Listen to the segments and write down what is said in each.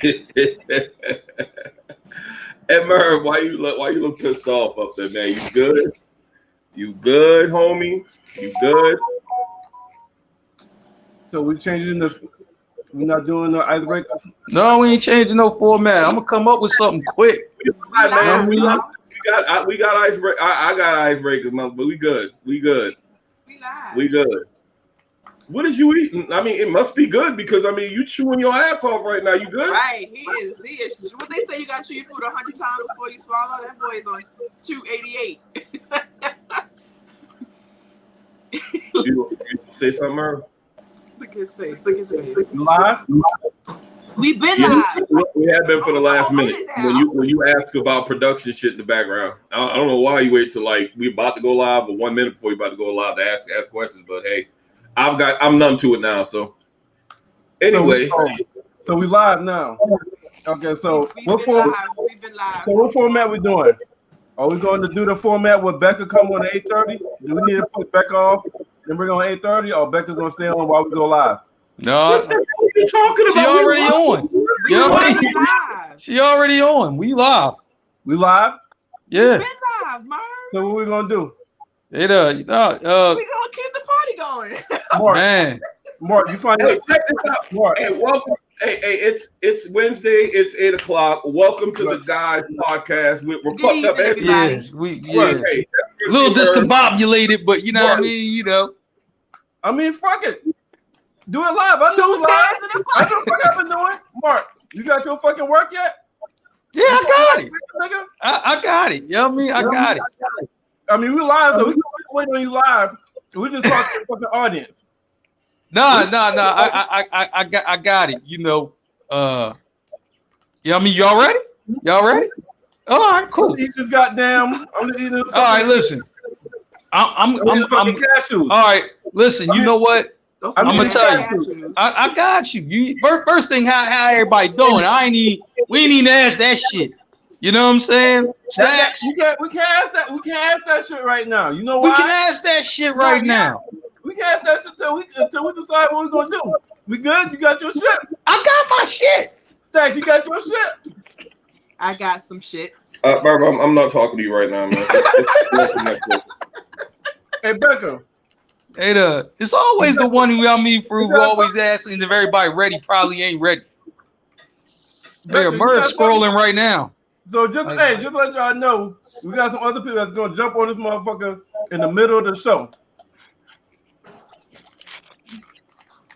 Hey Merv, why you look pissed off up there, man? You good? You good, homie? You good? So we changing this. We're not doing the icebreakers. No, we ain't changing no format. I'm gonna come up with something quick. All right, man. We live. We got icebreaker. I got icebreakers, man, but we good. We good. We live. We good. What is you eating? I mean, it must be good because I mean, you chewing your ass off right now. You good? Right, he is. He is. What they say, you got to chew your food 100 times before you swallow. That boy is on 288. You say something, Merv? Look at his face. Look at his face. Live. We've been Yeah, live. we have been for the last minute. now. When you ask about production shit in the background, I don't know why you wait till like we about to go live, but 1 minute before you about to go live to ask questions. But hey, I'm numb to it now. So anyway, So we live now. Okay, so We've what been format? live. We've been live. So what format we doing? Are we going to do the format where Becca come on at 8:30? Do we need to put Becca off? Then we're going 8:30, or Becca's gonna stay on while we go live? No, what are you talking she about? already on. We You know what I already mean? live. She already on. We live. We live. Yeah. Been live, Merv. So what we gonna do? We gonna keep the party going. Mark, Man. Mark, you find Hey, out. check this out. Mark, Hey, welcome. Hey, it's Wednesday. It's 8:00. Welcome to the Guys Podcast. We're Good fucked up. evening, Everybody. Yeah. Hey, A little discombobulated, but you know what I mean, you know. I mean, fuck it. Do it live. I do it live. I know what I've been doing. Mark, you got your fucking work yet? Yeah, I got it. Nigga? I got it. You know what I mean? I got it. I mean, we live, so we can wait on you live. We just talk to the fucking audience. No. I got it. You know, I mean, y'all ready? Y'all ready? All right, cool. Eat this goddamn. I'm gonna eat this. All right, listen. I'm fucking cashews. all right. Listen, you know what? I'm gonna tell you. I got you. You first thing, how everybody doing? We ain't even ask that shit. You know what I'm saying? Stacks. We can't ask that. We can't ask that shit right now. You know We why? can ask that shit right now. We can't ask that shit until we decide what we're gonna do. We good? You got your shit? I got my shit. Stack, you got your shit? I got some shit. Barbara, I'm not talking to you right now, man. Hey, Becca. Hey, it's always the one who who always asking if everybody ready. Probably ain't ready. Hey, Merv's scrolling right now. So just let y'all know, we got some other people that's gonna jump on this motherfucker in the middle of the show.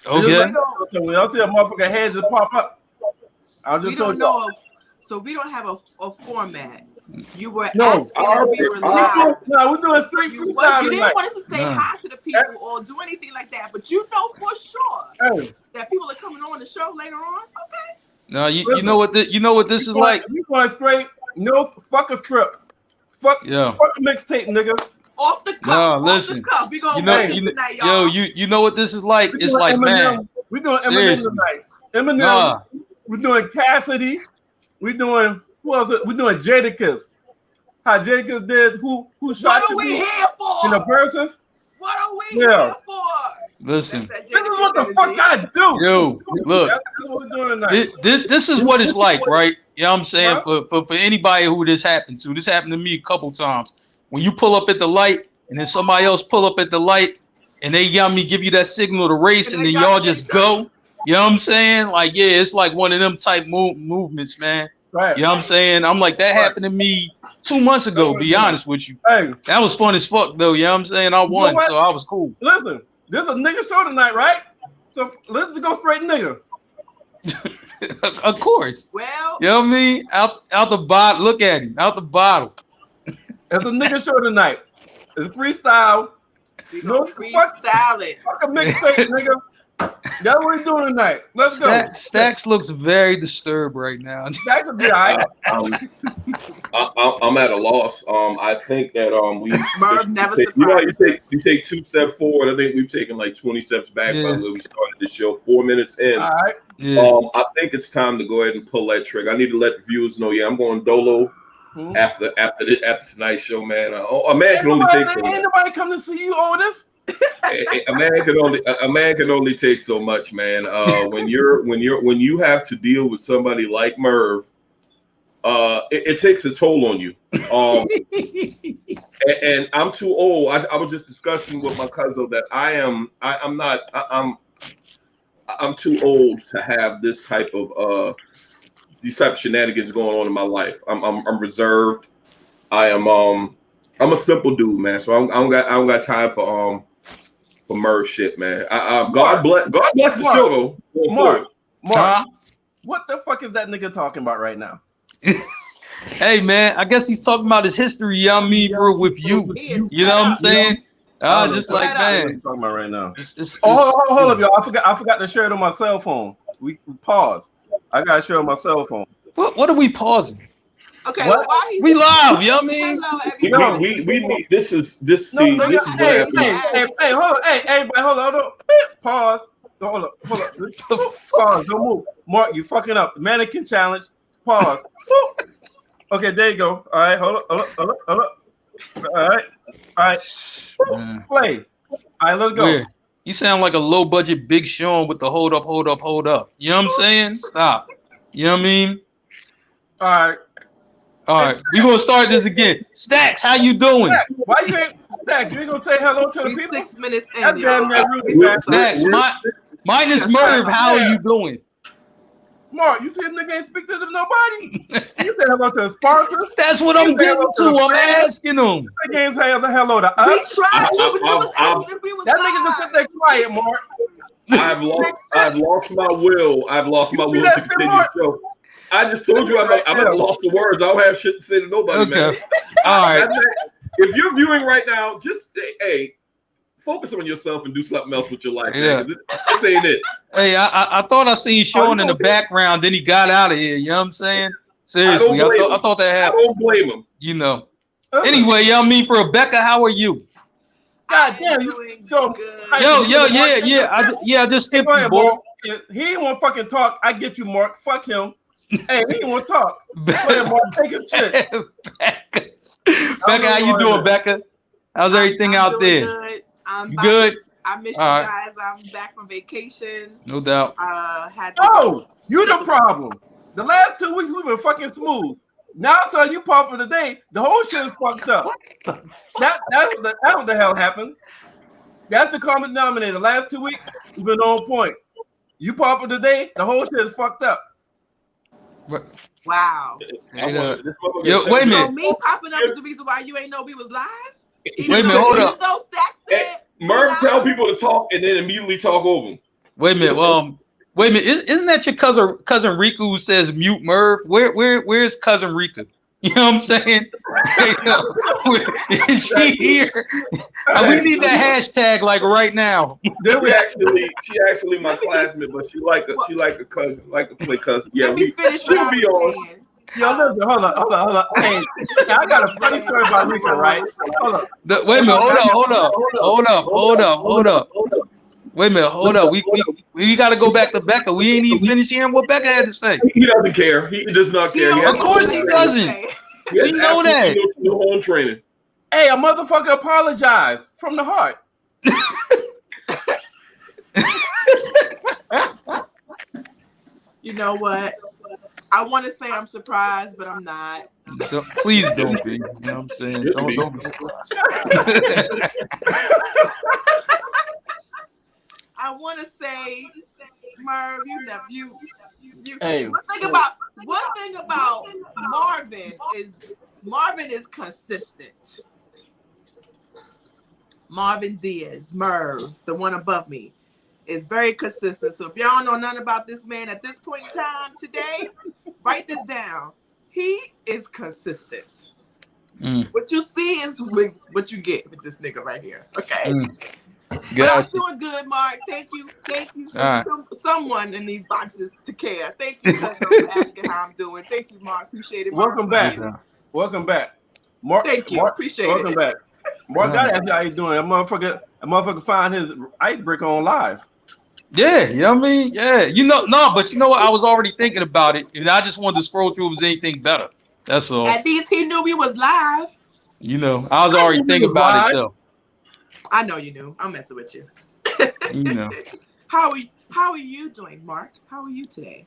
Okay. So when y'all see a motherfucker head just pop up, I'll just We don't know. So we don't have a format. You were asking if we were live. No, we're doing straight freestyle. You didn't want us to say hi to the people or do anything like that, but you know for sure that people are coming on the show later on. Okay. No, you know what this is like. We going straight. No, fuck a script. Fuck a mixtape, nigga. Off the cuff. No, off listen. the cuff. We gonna work it tonight, y'all. You know what this is like? It's like, Eminem. man. We're doing Eminem Seriously. tonight. Eminem. We're doing Cassidy. We're doing who else? We're doing Jadakiss. How Jadakiss did who shot what are we here for? in the verses? What are we here for? Listen. This is what the fuck I do. Yo, look. That's what we're doing tonight. This is what it's like, right? You know what I'm saying? For anybody who this happened to. This happened to me a couple times. When you pull up at the light and then somebody else pull up at the light and they give you that signal to race and then y'all just go. You know what I'm saying? Like, yeah, it's like one of them type movements, man. Right. You know what I'm saying? I'm like, that happened to me 2 months ago, be honest with you. Hey. That was fun as fuck, though. You know what I'm saying? I won, so I was cool. Listen, this is a nigga show tonight, right? So let's go straight nigga. Of course. Well, you know what I mean? Out the bottle. Look at him. Out the bottle. It's a nigga show tonight. It's freestyle. No freestyle it. Fuck a mixtape, nigga. That's what we're doing tonight. Let's go. Stacks looks very disturbed right now. Stacks will be all right. I'm at a loss. I think that we Merv never you take 2 steps forward. I think we've taken like 20 steps back by the way we started the show. 4 minutes in. All right. Yeah. I think it's time to go ahead and pull that trigger. I need to let the viewers know. Yeah, I'm going dolo after tonight's show, man. A man can only take so long. Ain't nobody come to see you over this. a man can only take so much, man. When you have to deal with somebody like Merv, it takes a toll on you. And I'm too old. I was just discussing with my cousin that I'm too old to have this type of these type of shenanigans going on in my life. I'm reserved. I'm a simple dude, man. So I don't got time for Merv shit, man. God bless the show though. Mark, what the fuck is that nigga talking about right now? Hey man, I guess he's talking about his history. You know what I mean, bro, with you. You know what I'm saying? Just like man. What you talking about right now? Hold up, y'all. I forgot to share it on my cell phone. We pause. I gotta share it on my cell phone. What are we pausing? Okay, What? We live, you know what I mean? Hello, everybody. We need this is what happens. Hey, hold on. Hey, everybody, hold on. Pause. Hold up. Pause. Don't move. Mark, you fucking up. Mannequin challenge. Pause. Okay, there you go. All right, hold up. All right. Play. All right, let's go. Weird. You sound like a low budget Big Sean with the hold up. You know what I'm saying? Stop. You know what I mean? All right. We gonna start this again. Stacks, how you doing? Why you ain't Stacks? You ain't gonna say hello to the people? 6 minutes in. That's damn near rude. Stacks, minus Merv, how are you doing? Mark, you see him nigga ain't speak to nobody? You say hello to the sponsors? That's what I'm getting to. I'm asking them. Nigga ain't say hello to us. We tried to, but you was asking if we was that nigga just sit there quiet, Mark. I've lost my will. I've lost my will to continue the show. I just told you I'm lost the words. I don't have shit to say to nobody, man. All right. If you're viewing right now, just focus on yourself and do something else with your life. Yeah. Man. This ain't it. Hey, I thought I seen Sean in the background, then he got out of here. You know what I'm saying? Seriously, I thought that happened. I don't blame him. You know. Anyway, you know what I mean? For Rebecca, how are you? God damn you. So, I just skipped you, boy. He ain't want to fucking talk. I get you, Mark. Fuck him. Hey, he ain't want to talk. Go ahead, Mark. Take a shit. Becca, how you doing, Becca? How's everything out there? Good. I'm good? I miss you guys. I'm back from vacation. No doubt. You the problem. The last 2 weeks we've been fucking smooth. Now I saw you pop in today. The whole shit is fucked up. That's what the hell happened. That's the common denominator. The last 2 weeks we've been on point. You pop in today. The whole shit is fucked up. Wow. Wait a minute. So me popping up is the reason why you ain't know we was live? Wait a minute, hold up. Merv tell people to talk and then immediately talk over them. Wait a minute. Wait a minute. Isn't that your cousin Rika who says mute Merv? Where's cousin Rika? You know what I'm saying? Is she here? We need that hashtag like right now. She actually my classmate, but she like a cousin, like to play cousin. Yeah, let me finish what I was saying. Yo, listen, hold on. Hey, I got a funny story about Rika, right? Hold up. Wait a minute. Hold up. Wait a minute. Hold up. We got to go back to Becca. We ain't even finished hearing what Becca had to say. He doesn't care. He does not care. Of course he doesn't. We know that. No home training. Hey, a motherfucker apologize from the heart. You know what? I want to say I'm surprised, but I'm not. Please don't be. You know what I'm saying? Don't be surprised. I want to say, Merv, you. Hey. One thing about Marvin is consistent. Marvin Diaz, Merv, the one above me, is very consistent. So if y'all know nothing about this man at this point in time today, write this down. He is consistent. What you see is what you get with this nigga right here. Okay. But I'm doing good, Mark. Thank you for someone in these boxes to care. Thank you for asking how I'm doing. Thank you, Mark. Appreciate it. Mark. Welcome back. Mark. Thank you. Mark, appreciate welcome it. Back. Mark got to ask you how you doing. A motherfucker find his icebreaker on live. Yeah, you know what I mean? Yeah. But you know what? I was already thinking about it, and I just wanted to scroll through if there was anything better. That's all. At least he knew we was live. I was already thinking about it though. I know you knew. I'm messing with you. You know, How are you doing, Mark? How are you today?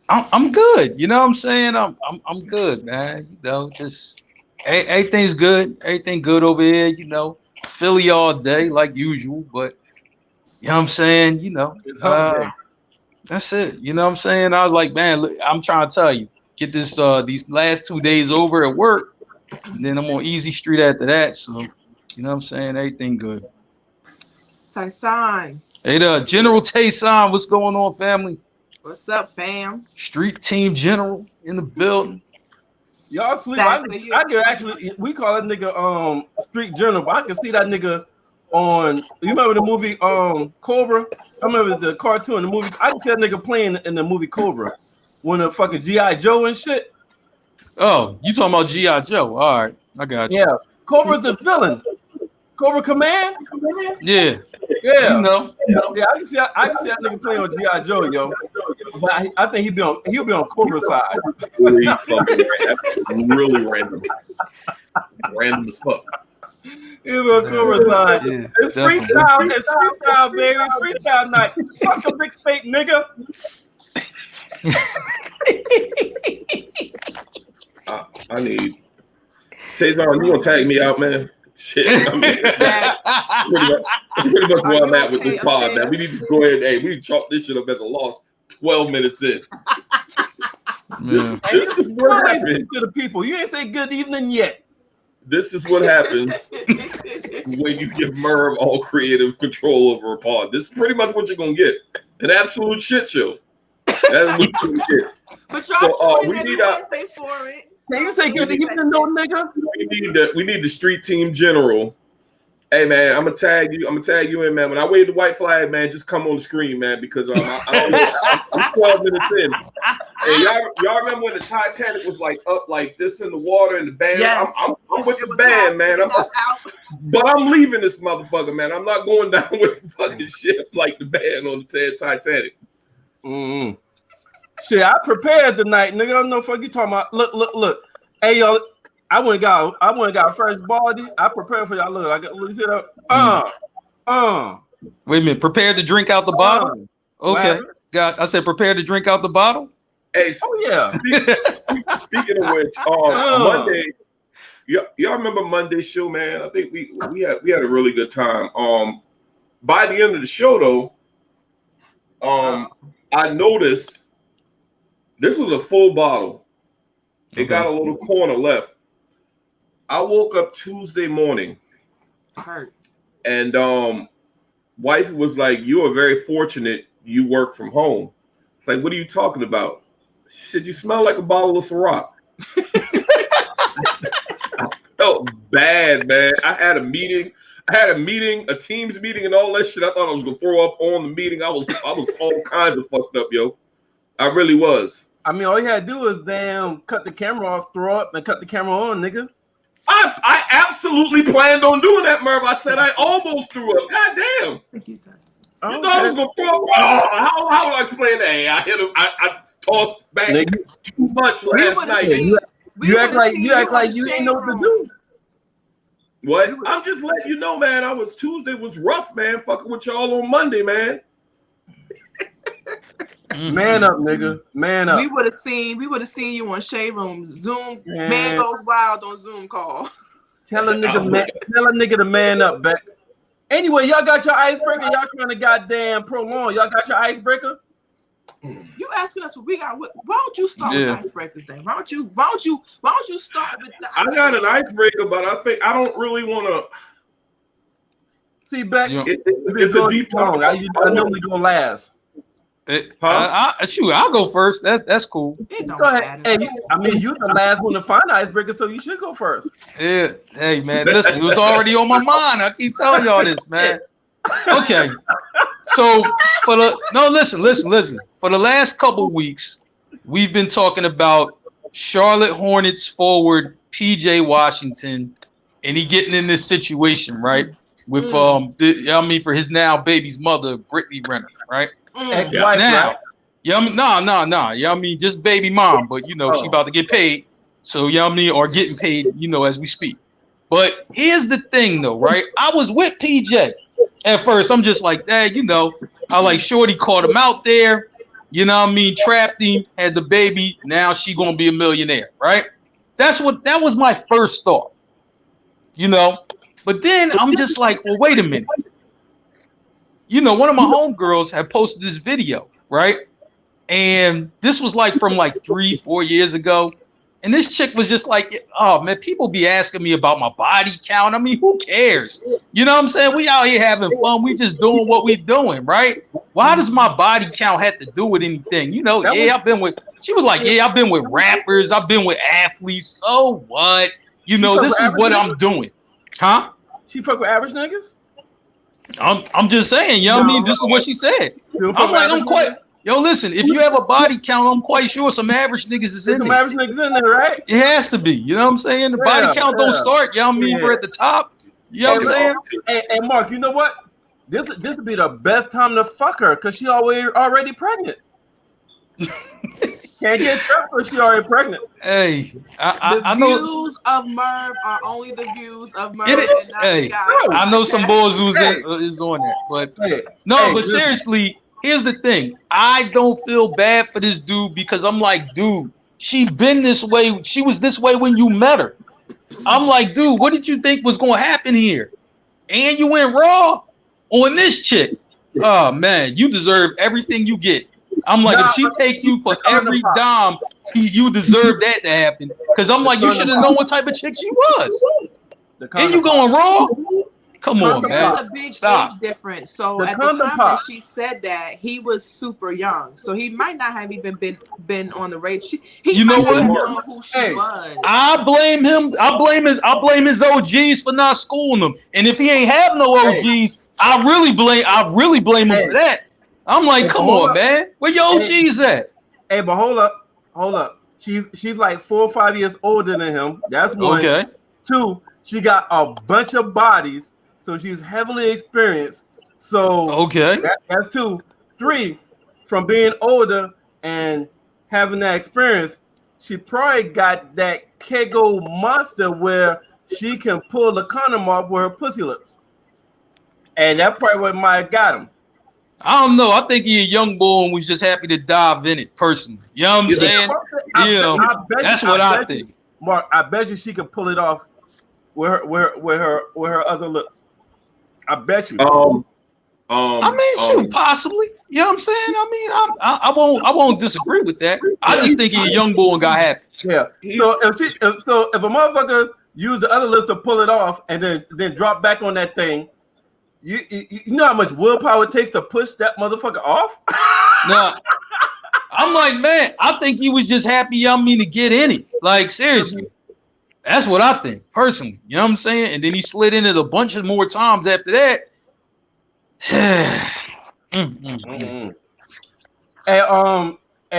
I'm good. You know what I'm saying? I'm good, man. You know, just everything's good. Everything good over here. You know, Philly all day like usual, but you know what I'm saying? You know, It's hump day. that's it. You know what I'm saying? I was like, man, look, I'm trying to tell you, get this these last 2 days over at work, and then I'm on Easy Street after that. So, you know what I'm saying? Everything good. Tyson, Hey, General Tayson, what's going on, family? what's up, fam? Street Team General in the building. Y'all sleep. Back I to you. can actually. We call that nigga Street Journal, but I can see that nigga on. You remember the movie Cobra? I remember the cartoon, the movie. I can see that nigga playing in the movie Cobra when the fucking G.I. Joe and shit. Oh, you talking about G.I. Joe? All right, I got you. Yeah, Cobra's the villain. Cobra Command. Yeah, Yeah, you know. yeah. I can see that nigga playing on G.I. Joe, yo. But I think he'll be on Cobra side. Really fucking really random as fuck. He'll be on Cobra side. Yeah, It's freestyle. It's freestyle, baby. It's freestyle night. Fuck a big state, nigga. I need Tayson, you gonna tag me out, man? Shit, I mean, pretty much where I'm at with this pod, man. We need to go ahead. Hey, we need to chalk this shit up as a loss. 12 minutes in. Yeah. This is what happened. To the people. You ain't say good evening yet. This is what happens when you give Merv all creative control over a pod. This is pretty much what you're gonna get. An absolute shit show. That's what you're gonna get. But y'all So, tuning we every need a- Wednesday for it. Can you say good evening, no nigga? We need the street team general. Hey man, I'm gonna tag you in, man. When I wave the white flag, man, just come on the screen, man, because I don't know, I'm 12 minutes in. Hey, y'all remember when the Titanic was like up like this in the water and the band? Yes. I'm with the band, man. But I'm leaving this motherfucker, man. I'm not going down with the fucking shit like the band on the Titanic. Mm-hmm. Shit, I prepared tonight, nigga. I don't know what the fuck you talking about. Look. Hey, y'all. I went and got a fresh body. I prepared for y'all. Look, I got look it up. Wait a minute. Prepare to drink out the bottle. Okay. I said prepare to drink out the bottle. Hey, yeah. Speaking of which, Monday, y'all remember Monday's show, man? I think we had a really good time. By the end of the show, though, I noticed this was a full bottle. It got a little corner left. I woke up Tuesday morning, Hurt. and wife was like, "You are very fortunate. You work from home." It's like, what are you talking about? Shit, you smell like a bottle of Ciroc. I felt bad, man. I had a meeting, a Teams meeting, and all that shit. I thought I was gonna throw up on the meeting. I was all kinds of fucked up, yo. I really was. I mean, all you had to do is cut the camera off, throw up, and cut the camera on, nigga. I absolutely planned on doing that, Merv. I said I almost threw up. God damn. Thank you, Tyson. You thought I was gonna throw up? How would I explain that? Hey, I hit him. I tossed back too much last night. You act like you didn't know what to do. What? I'm just letting you know, man. Tuesday was rough, man. Fucking with y'all on Monday, man. Man up, nigga. Man up. We would have seen you on Shade Room. Zoom. Man goes wild on Zoom call. Tell a nigga to man up, Beck. Anyway, y'all got your icebreaker. Y'all trying to goddamn prolong. Y'all got your icebreaker? You asking us what we got? Why don't you start with icebreakers then? Why don't you start with the? I got an icebreaker, but I think I don't really want to. See, Beck, it's a deep talk. I normally go last. I'll go first. That's cool. Go ahead. Hey, I mean, you're the last one to find the icebreaker, so you should go first. Yeah. Hey, man, listen, it was already on my mind. I keep telling y'all this, man. Okay. So listen. For the last couple weeks, we've been talking about Charlotte Hornets forward PJ Washington, and he getting in this situation, right? With for his now baby's mother, Brittany Renner, right? Ex-wife, now, right? Just baby mom, but she about to get paid. So or getting paid, as we speak. But here's the thing, though, right? I was with PJ at first. I'm just like, hey, you know, I like Shorty caught him out there. You know what I mean? Trapped him, had the baby. Now she gonna be a millionaire, right? That was my first thought. You know, but then I'm just like, well, wait a minute. You know, one of my homegirls had posted this video, right? And this was like from like 3-4 years ago. And this chick was just like, oh man, people be asking me about my body count. I mean, who cares? You know what I'm saying? We out here having fun. We just doing what we doing, right? Why does my body count have to do with anything? You know, I've been with, she was like, yeah, I've been with rappers. I've been with athletes. So what? You know, this is what I'm doing. Huh? She fuck with average niggas? I'm just saying, you know what I mean? This is what she said. I'm like, I'm quite... Yo, listen, if you have a body count, I'm quite sure some average niggas is in there. Some average niggas in there, right? It has to be. You know what I'm saying? The body count don't start. You know what I mean? We're at the top. You know what I'm saying? And Mark, you know what? This would be the best time to fuck her because she already pregnant. Can't get trapped because she already pregnant. Hey, I know. The views of Merv are only the views of Merv. And not the guys. I know some boys who's is on that, but but seriously. Here's the thing. I don't feel bad for this dude because I'm like, dude, she been this way. She was this way when you met her. I'm like, dude, what did you think was going to happen here? And you went raw on this chick. Oh, man, you deserve everything you get. I'm like, if she take you for every dime, you deserve that to happen. Because I'm like, you should have known what type of chick she was. And you going raw? Come on, man. There's a big age difference. So at the time that she said that, he was super young. So he might not have even been on the radio. He might not have known who she was. I blame him. I blame his OGs for not schooling him. And if he ain't have no OGs, I really blame him for that. I'm like, come on, man. Where your OGs at? Hey, but hold up. She's like 4 or 5 years older than him. That's one. Okay. 2, she got a bunch of bodies. So she's heavily experienced. So that's 2. 3, from being older and having that experience, she probably got that Kegel monster where she can pull the condom off with her pussy lips. And that probably what might have got him. I don't know. I think he a young boy and was just happy to dive in it personally. You know what I'm saying? That's what I think. Mark, I bet you she could pull it off with her other lips. I bet you. I mean, shoot, possibly. You know what I'm saying? I mean, I won't disagree with that. I just think he's a young boy and got happy. Yeah. So if a motherfucker used the other lips to pull it off and then drop back on that thing, you know how much willpower it takes to push that motherfucker off? No. I'm like, man, I think he was just happy, to get in it. Like, seriously. That's what I think, personally. You know what I'm saying? And then he slid in it a bunch of more times after that. Hey,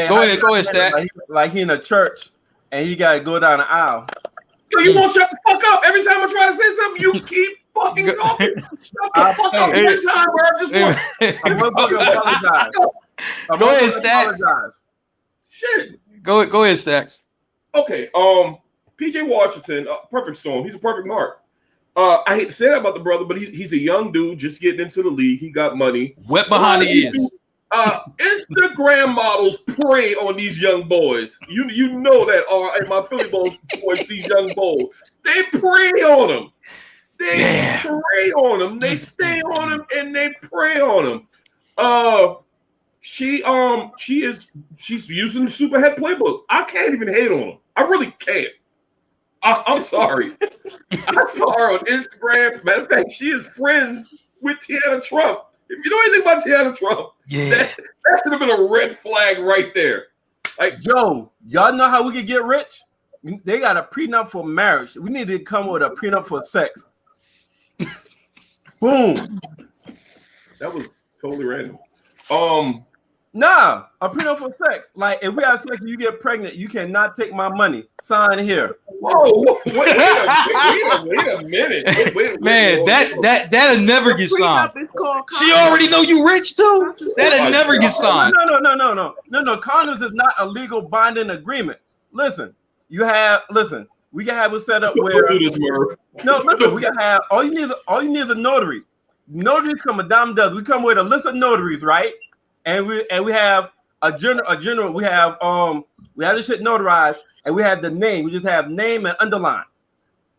go ahead, Stack. Like he in a church and he got to go down the aisle. So you won't shut the fuck up. Every time I try to say something, you keep fucking talking. Shut the fuck up one time, bro. Just once. I'm gonna apologize. Go ahead, Stacks. Shit. Go ahead, Stacks. Okay. PJ Washington, perfect storm. He's a perfect mark. I hate to say that about the brother, but he's a young dude just getting into the league. He got money. Wet behind the ears. Instagram models prey on these young boys. You know that. My Philly boys, these young boys, they prey on them. They prey on them. They stay on them and they prey on them. She's using the Superhead playbook. I can't even hate on them. I really can't. I'm sorry. I saw her on Instagram. Matter of fact, she is friends with Tiana Trump. If you know anything about Tiana Trump, that should have been a red flag right there. Like, yo, y'all know how we could get rich? They got a prenup for marriage. We need to come with a prenup for sex. Boom. That was totally random. Nah, a prenup for sex. Like, if we have sex and you get pregnant, you cannot take my money. Sign here. Whoa, wait a minute. Man, that'll never get signed. She already know you rich too. That'll never get signed. No. Condoms is not a legal binding agreement. Listen, We can have it set up Don't where do this, Merv. no, listen, we can have all you need is a notary. Notaries come a dime dozen. We come with a list of notaries, right? And we have a general. We have this shit notarized, and we have the name. We just have name and underline,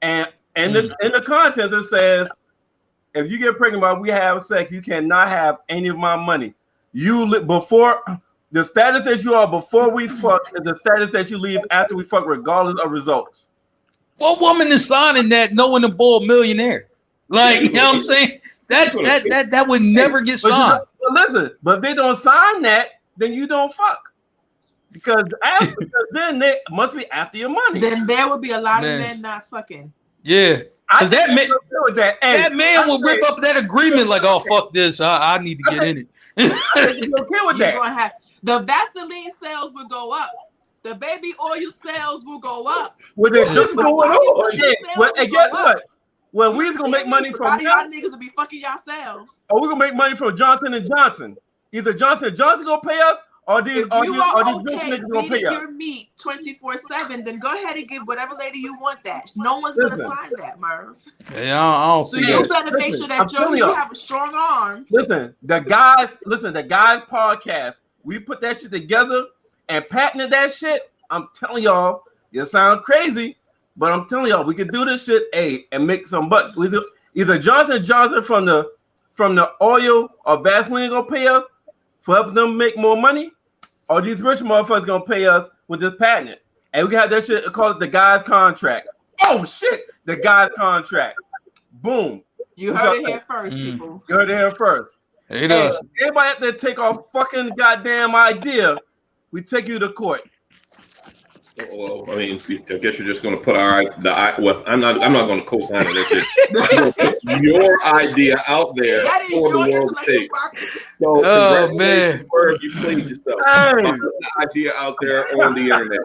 and in the contents it says, if you get pregnant while we have sex, you cannot have any of my money. Before the status that you are before we fuck is the status that you leave after we fuck, regardless of results. What woman is signing that knowing the boy a millionaire? Like, you know what I'm saying? That would never get signed. But if they don't sign that, then you don't fuck. Because then they must be after your money. Then there would be a lot of men not fucking. Yeah. I that man, that man will rip up that agreement like, oh, fuck this. I need to get in it. You okay with that? Gonna have, the Vaseline sales will go up. The baby oil sales will go up. Well, they're just going on. Yeah. Well, and guess what? Well, we're gonna make money from y'all niggas will be fucking yourselves. Or we're gonna make money from Johnson and Johnson. Either Johnson & Johnson gonna pay us, or these niggas gonna pay us. Your meat 24/7, then go ahead and give whatever lady you want that. No one's gonna sign that, Merv. Yeah, I don't see that. So you better make sure that you have a strong arm. Listen, the guys podcast, we put that shit together and patented that shit. I'm telling y'all, it sound crazy, but I'm telling y'all, we can do this shit, and make some bucks. Either Johnson & Johnson from the oil or Vaseline gonna pay us for helping them make more money, or these rich motherfuckers gonna pay us with this patent. And we can have that shit called the guy's contract. Oh shit, the guy's contract. Boom. You heard it here first, people. You heard it here first. It does. Everybody have to take our fucking goddamn idea. We take you to court. Well, I mean, I guess you're just going to put well, I'm not going to co-sign it. That shit. Your idea out there for the world to take. So, congratulations, Merv, you played yourself. Hey. Put the idea out there on the internet.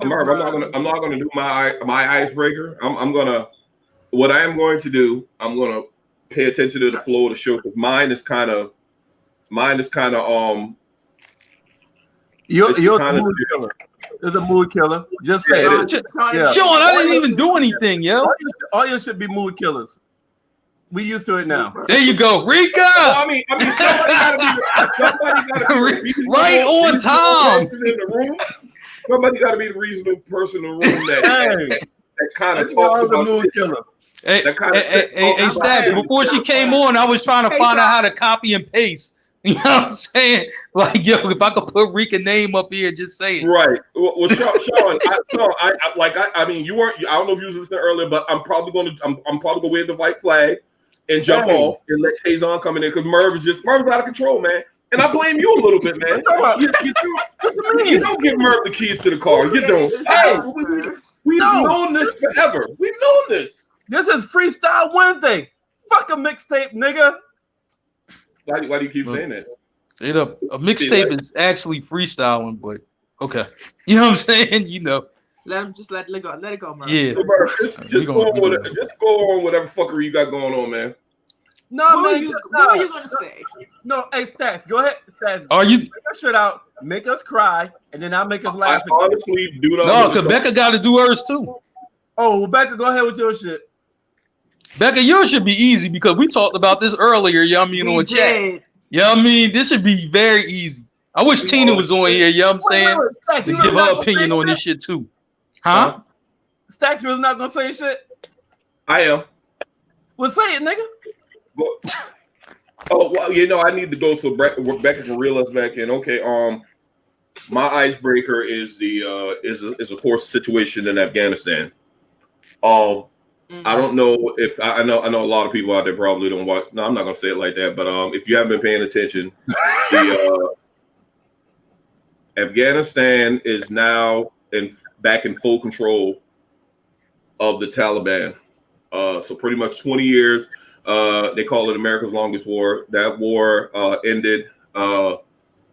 Merv, I'm not gonna do my icebreaker. What I am going to do, I'm gonna pay attention to the flow of the show, because mine is kind of you're a mood killer. It's a mood killer. Just say it. Sean, I didn't even do anything, yo. All you should be mood killers. We used to it now. There you go, Rika. I mean, somebody gotta be right on time. Somebody got to be the reasonable person in the room that kind of talks about mood killer. Hey, Stabs, before she came on, I was trying to find out how to copy and paste. You know what I'm saying? Like, yo, if I could put Rika's name up here, just say it. Right. Well, Sean, I mean, you weren't. I don't know if you was listening earlier, but I'm probably going to wave the white flag and jump off and let Tazon come in there, because Merv's out of control, man. And I blame you a little bit, man. You don't give Merv the keys to the car. You don't. Hey, we've known this forever. We've known this. This is Freestyle Wednesday. Fuck a mixtape, nigga. Why do you keep saying that? A mixtape is actually freestyling, but okay. You know what I'm saying? You know. Let it go, Merv. Yeah. Merv, just go on whatever fuckery you got going on, man. No, what are you gonna say? No, hey, Stacks, go ahead. Stacks, are you make our shit out, make us cry, and then I'll make us laugh. I honestly do not. No, because Becca got to do hers too. Oh, well, Becca, go ahead with your shit. Becca, yours should be easy, because we talked about this earlier. You know what I mean, on chat. You know what I mean? This should be very easy. I wish Tina was on here. You know what I'm saying? Stacks, to give her opinion on this shit too. Huh? Stacks really not gonna say shit. I am. Well, say it, nigga. Oh well, I need to go so Becca can reel us back in. Okay, my icebreaker is is of course situation in Afghanistan. I don't know if I know a lot of people out there probably don't watch. No, I'm not gonna say it like that. But if you haven't been paying attention, Afghanistan is now back in full control of the Taliban. So pretty much 20 years. They call it America's longest war. That war ended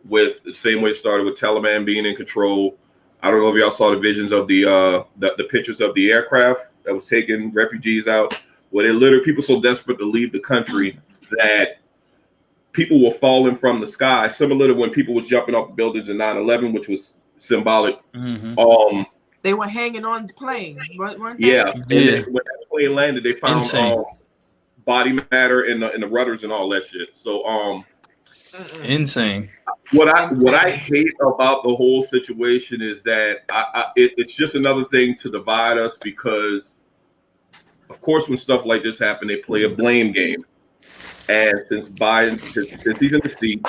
with the same way it started, with Taliban being in control. I don't know if y'all saw the visions of the pictures of the aircraft that was taking refugees out. Where they literally, people so desperate to leave the country that people were falling from the sky, similar to when people was jumping off the buildings in 9/11, which was symbolic. They were hanging on the plane, weren't they? Yeah. And then when that plane landed, they found body matter in the rudders and all that shit. So insane. What I hate about the whole situation is that it's just another thing to divide us, because of course when stuff like this happen, they play a blame game. And since Biden, since he's in the seat,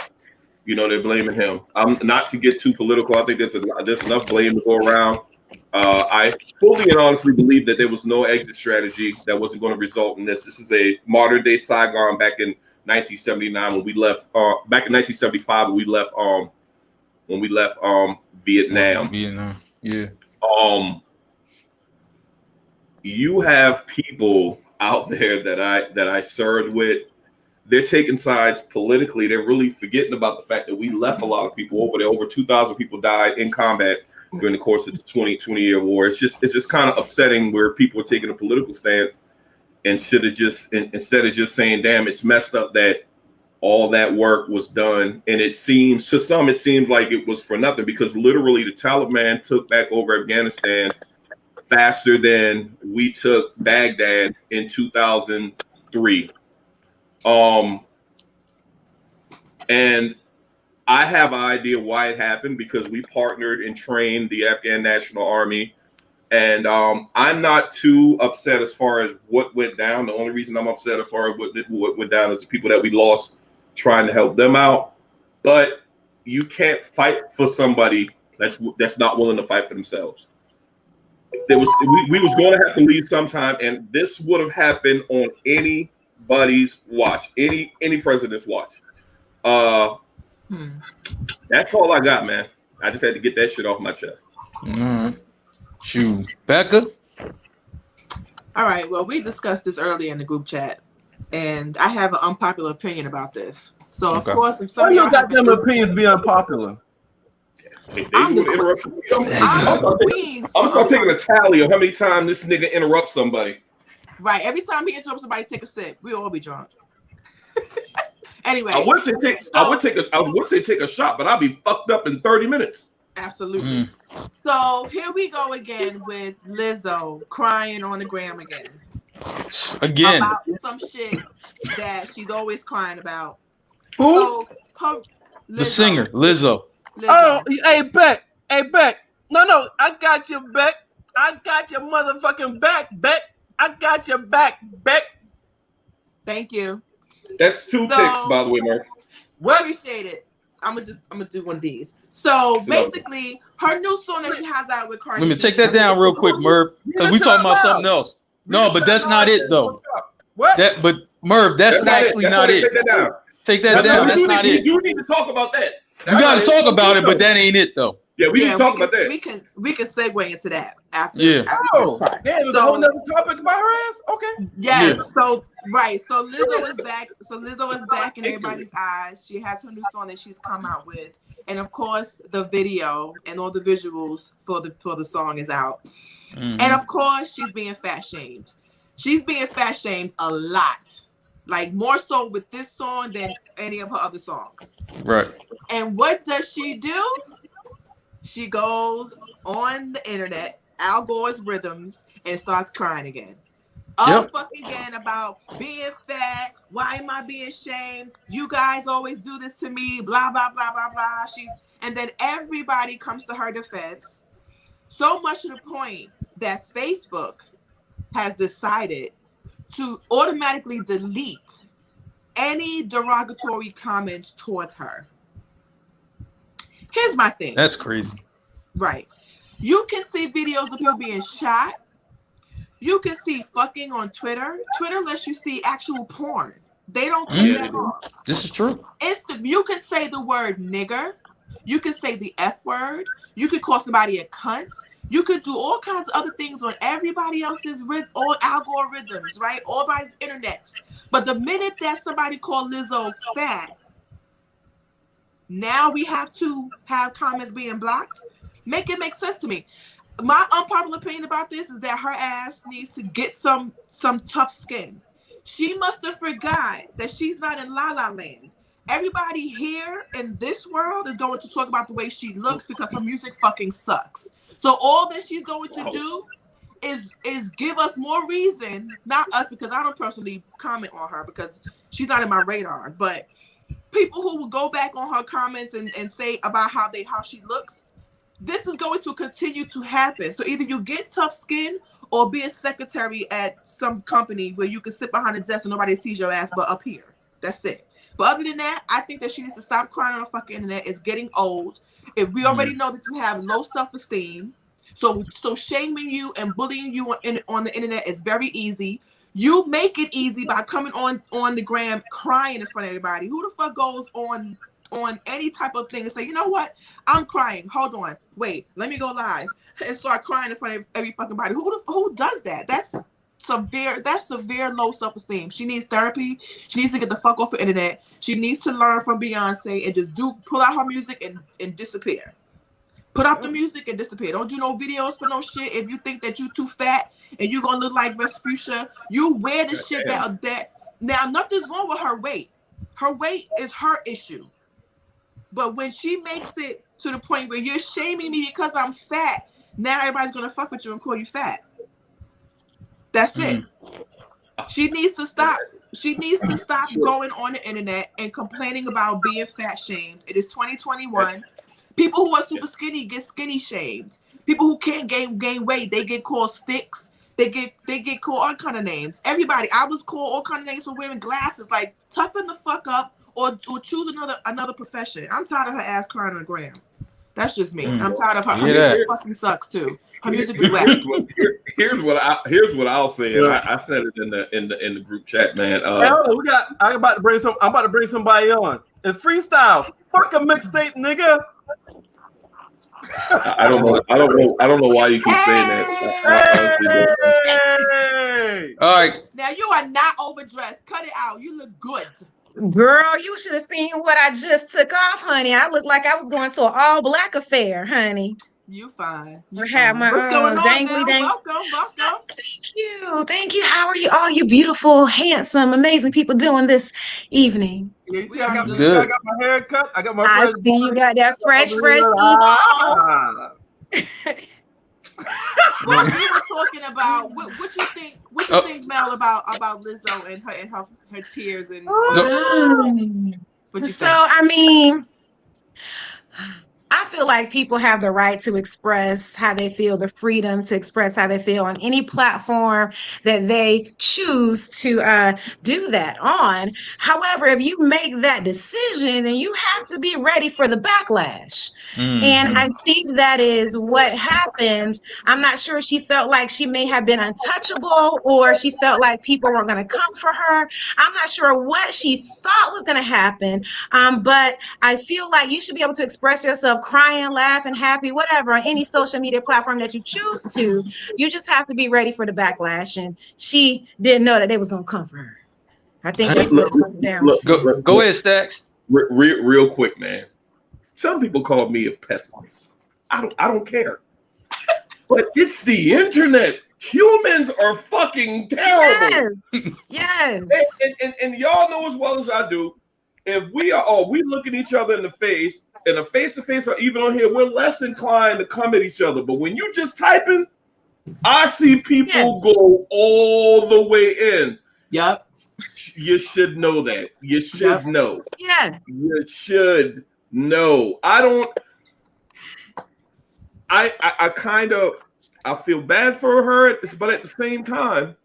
you know, they're blaming him. Not to get too political, I think there's enough blame to go around. I fully and honestly believe that there was no exit strategy that wasn't going to result in this. This is a modern day Saigon back in 1979 when we left. Back in 1975 when we left Vietnam. Vietnam, yeah. You have people out there that I served with. They're taking sides politically. They're really forgetting about the fact that we left a lot of people over there. Over 2,000 people died in combat during the course of the 20-year war. It's just kind of upsetting where people are taking a political stance and should have just, instead of just saying, damn, it's messed up that all that work was done. And it seems like it was for nothing, because literally the Taliban took back over Afghanistan faster than we took Baghdad in 2003. And I have an idea why it happened, because we partnered and trained the Afghan National Army. And I'm not too upset as far as what went down. The only reason I'm upset as far as what went down is the people that we lost trying to help them out. But you can't fight for somebody that's not willing to fight for themselves. We was going to have to leave sometime, and this would have happened on anybody's watch, any president's watch. That's all I got, man. I just had to get that shit off my chest. Shoot, Becca. All right. Well, we discussed this earlier in the group chat, and I have an unpopular opinion about this. So, of course, if some of y'all got them opinions be unpopular. I'm gonna start taking a tally of how many times this nigga interrupts somebody. Right. Every time he interrupts somebody, take a sip. We all be drunk. Anyway, I would say take a shot, but I'll be fucked up in 30 minutes. Absolutely. So here we go again with Lizzo crying on the gram again. About some shit that she's always crying about. Who? So, the singer, Lizzo. Oh, hey Beck. No, I got your back. I got your motherfucking back, Beck. I got your back, Beck. Thank you. That's two ticks, by the way, Mark. What? Appreciate it. I'm gonna do one of these. So basically, her new song that she has out with Cardi. Let me take that down real quick, Merv, because we talking about something else. No, but that's not it though. What? But Merv, that's actually not it. Take that down. Take that down. That's not it. We do need to talk about that. You got to talk about it, but that ain't it though. Yeah, we need to talk about that. We can segue into that after. Yeah. After damn, so a whole nother topic about her ass. Okay. Yes. Yeah. So right. So Lizzo is back. So Lizzo is back in everybody's eyes. She has her new song that she's come out with, and of course the video and all the visuals for the song is out. And of course she's being fat shamed. She's being fat shamed a lot, like more so with this song than any of her other songs. Right. And what does she do? She goes on the internet, Al Gore's Rhythms, and starts crying again. Fucking again about being fat. Why am I being shamed? You guys always do this to me. Blah blah blah blah blah. And then everybody comes to her defense. So much to the point that Facebook has decided to automatically delete any derogatory comments towards her. Here's my thing. That's crazy. Right. You can see videos of people being shot. You can see fucking on Twitter. Twitter lets you see actual porn. They don't take that off. This is true. You can say the word nigger. You can say the F word. You could call somebody a cunt. You could do all kinds of other things on everybody else's all algorithms, right? All by internet. But the minute that somebody called Lizzo fat, now we have to have comments being blocked. Make it make sense to me. My unpopular opinion about this is that her ass needs to get some tough skin. She must have forgot that she's not in La La Land. everybody here in this world is going to talk about the way she looks because her music fucking sucks. So all that she's going to do is give us more reason, not us, because I don't personally comment on her because she's not in my radar, but people who will go back on her comments and say about how she looks, this is going to continue to happen. So either you get tough skin or be a secretary at some company where you can sit behind a desk and nobody sees your ass but up here. That's it. But other than that, I think that she needs to stop crying on the fucking internet. It's getting old. If we already know that you have low self-esteem, so shaming you and bullying you on the internet is very easy. You make it easy by coming on the gram crying in front of everybody. Who the fuck goes on any type of thing and say, you know what? I'm crying. Hold on. Wait, let me go live and start crying in front of every fucking body. Who does that? That's severe low self-esteem. She needs therapy. She needs to get the fuck off the internet. She needs to learn from Beyonce and just pull out her music and disappear. Put out the music and disappear. Don't do no videos for no shit. If you think that you too fat and you gonna look like Vespuccia, you wear the shit that now nothing's wrong with her weight. Her weight is her issue. But when she makes it to the point where you're shaming me because I'm fat, now everybody's gonna fuck with you and call you fat. That's it. She needs to stop. She needs to stop going on the internet and complaining about being fat shamed. It is 2021. People who are super skinny get skinny shamed. People who can't gain weight, they get called sticks. They get called all kind of names. Everybody, I was called all kind of names for wearing glasses. Like, toughen the fuck up or choose another profession. I'm tired of her ass crying on the gram. That's just me. I'm tired of her. Her music fucking sucks too. Her music is whack. Here's what I'll say. And I said it in the group chat, man. I'm about to bring somebody on. It's freestyle. Fuck a mixtape, nigga. I don't know why you keep saying that. Hey! All right. Now you are not overdressed. Cut it out. You look good. Girl, you should have seen what I just took off, honey. I look like I was going to an all-black affair, honey. You fine. I have my What's going on, dangly dang. Welcome. Thank you. How are you? All you beautiful, handsome, amazing people doing this evening? Yeah, you see, I got my hair cut. I got my. I see you got that fresh. Well, we were talking about what you think. What you think, Mel, about Lizzo and her tears and. So I mean, I feel like people have the right to express how they feel, the freedom to express how they feel on any platform that they choose to do that on. However, if you make that decision, then you have to be ready for the backlash. And I think that is what happened. I'm not sure she felt like she may have been untouchable or she felt like people weren't going to come for her. I'm not sure what she thought was going to happen. But I feel like you should be able to express yourself crying, laughing, happy, whatever, on any social media platform that you choose to. You just have to be ready for the backlash. And she didn't know that they was going to come for her. I think that's what it comes down to. Go ahead, Stacks. Real quick, man. Some people call me a pessimist. I don't care. But it's the internet. Humans are fucking terrible. Yes. And y'all know as well as I do, if we look at each other in the face, in a face-to-face or even on here, we're less inclined to come at each other. But when you just typing, I see people go all the way in. Yep. You should know that. You should know. Yeah. You should know. I feel bad for her, but at the same time,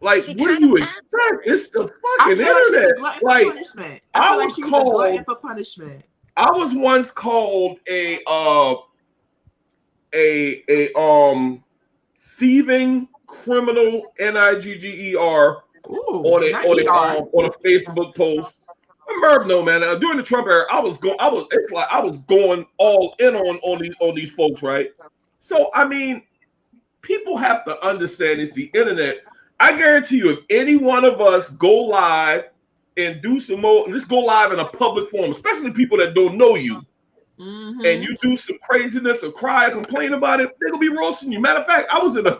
like, what do you expect? It's the fucking internet. Like, I was called for punishment. I was once called a thieving criminal, NIGGER, on a Facebook post. No, man. During the Trump era, I was going all in on these folks, right? So I mean, people have to understand it's the internet. I guarantee you, if any one of us go live and do some more, let's go live in a public forum, especially people that don't know you, and you do some craziness or cry or complain about it, they're gonna be roasting you. Matter of fact, I was in a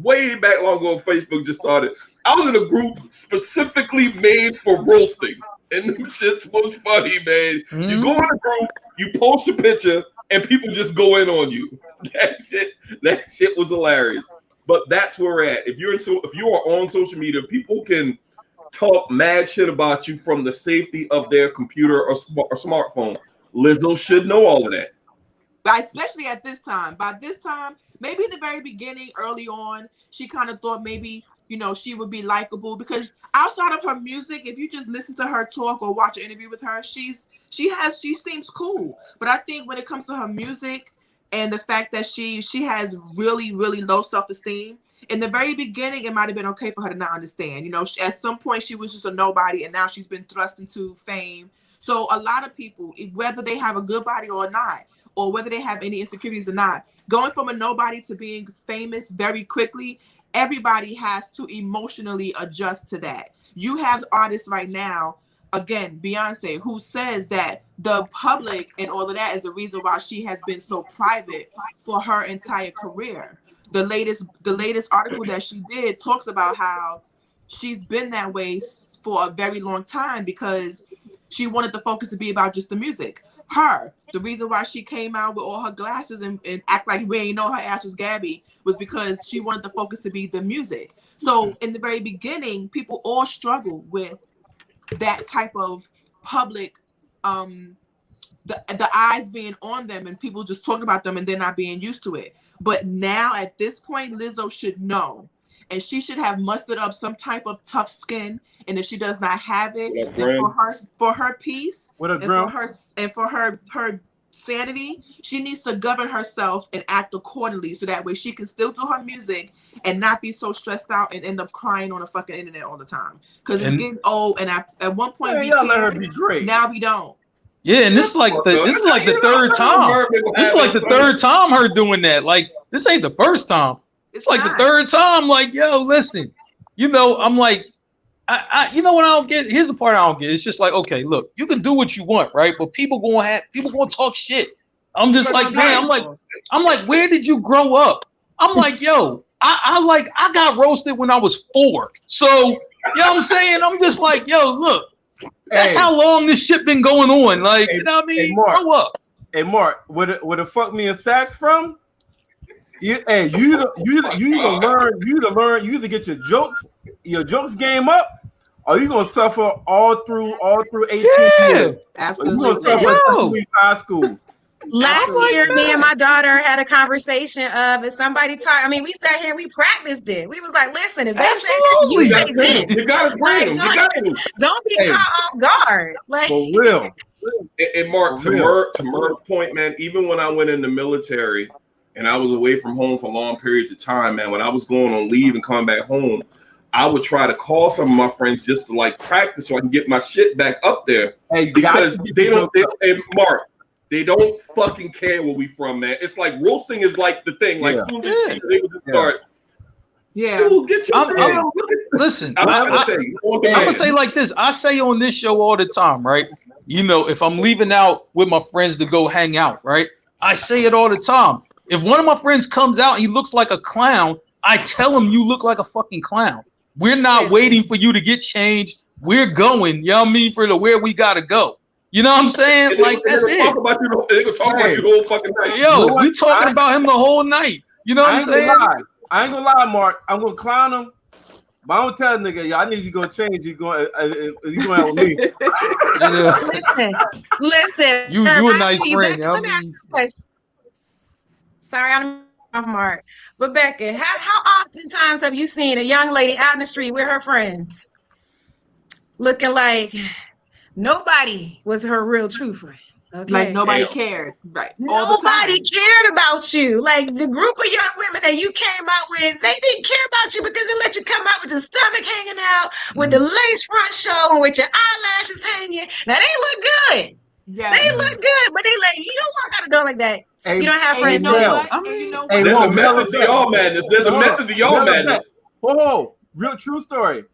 way back long ago, Facebook just started. I was in a group specifically made for roasting. and them shits was funny, man. Mhm. You go in a group, you post a picture, and people just go in on you. That shit was hilarious. But that's where we're at. If you are on social media, people can talk mad shit about you from the safety of their computer or smartphone. Lizzo should know all of that. But especially at this time. By this time, maybe in the very beginning, early on, she kind of thought maybe, you know, she would be likable, because outside of her music, if you just listen to her talk or watch an interview with her, she seems cool. But I think when it comes to her music and the fact that she has really, really low self-esteem, in the very beginning, it might have been okay for her to not understand. You know, at some point she was just a nobody, and now she's been thrust into fame. So a lot of people, whether they have a good body or not, or whether they have any insecurities or not, going from a nobody to being famous very quickly, everybody has to emotionally adjust to that. You have artists right now, again, Beyonce, who says that the public and all of that is the reason why she has been so private for her entire career. The latest article that she did talks about how she's been that way for a very long time because she wanted the focus to be about just the music. The reason why she came out with all her glasses and act like we ain't know her ass was Gabby was because she wanted the focus to be the music. So in the very beginning, people all struggle with that type of public, the eyes being on them and people just talking about them and they're not being used to it. But now at this point, Lizzo should know, and she should have mustered up some type of tough skin. And if she does not have it, for her peace, and for her sanity, she needs to govern herself and act accordingly, so that way she can still do her music and not be so stressed out and end up crying on the fucking internet all the time. Because it's getting old, and at one point we let her be great. Now we don't. Yeah, and this is like the third time. This is like the third time her doing that. Like, this ain't the first time. It's like the third time. Like, yo, listen, you know, I'm like, you know what I don't get? Here's the part I don't get. It's just like, okay, look, you can do what you want, right? But people gonna talk shit. I'm just like, man, I'm like, where did you grow up? I'm like, yo, I got roasted when I was 4. So, you know what I'm saying? I'm just like, yo, look. That's how long this shit been going on. Like, you know what I mean? Grow up. Hey, Mark, where the fuck me and Stacks from? You either get your jokes game up, or you gonna suffer all through 18 years. Absolutely. You gonna suffer high school. Last year, me and my daughter had a conversation of if somebody talk. I mean, we sat here and we practiced it. We was like, listen, if they say this, you say this. You gotta bring them. Don't be caught off guard. Like, for real. And Mark, to Murph's point, man, even when I went in the military and I was away from home for long periods of time, man, when I was going on leave and coming back home, I would try to call some of my friends just to like practice so I can get my shit back up there. Because Mark, they don't fucking care where we from, man. It's like roasting is like the thing. Like, soon as they would just start. Yeah. Dude, get your listen, I'm gonna say like this. I say on this show all the time, right? You know, if I'm leaving out with my friends to go hang out, right? I say it all the time. If one of my friends comes out and he looks like a clown, I tell him you look like a fucking clown. We're not waiting for you to get changed. We're going, you know what I mean, for where we gotta go. You know what I'm saying? Like, that's it. They're gonna talk about you the whole fucking night. Yo, we talking about him the whole night. You know what I'm saying? I ain't gonna lie, Mark. I'm gonna clown him. But I'm gonna tell the nigga, yo, I need you to go change. You going out with me? Listen. You a nice friend. Let me ask you a question. Sorry, I'm off, Mark. But Becca, how oftentimes have you seen a young lady out in the street with her friends, looking like nobody was her real true friend? Okay. Like nobody cared, right? Nobody cared about you. Like the group of young women that you came out with, they didn't care about you because they let you come out with your stomach hanging out, with the lace front showing, with your eyelashes hanging. Now they look good. Yeah, they look good, but they like, you don't walk out the door like that. Hey, you don't have friends. There's a method to y'all madness. There's a method to y'all madness. Whoa, real true story.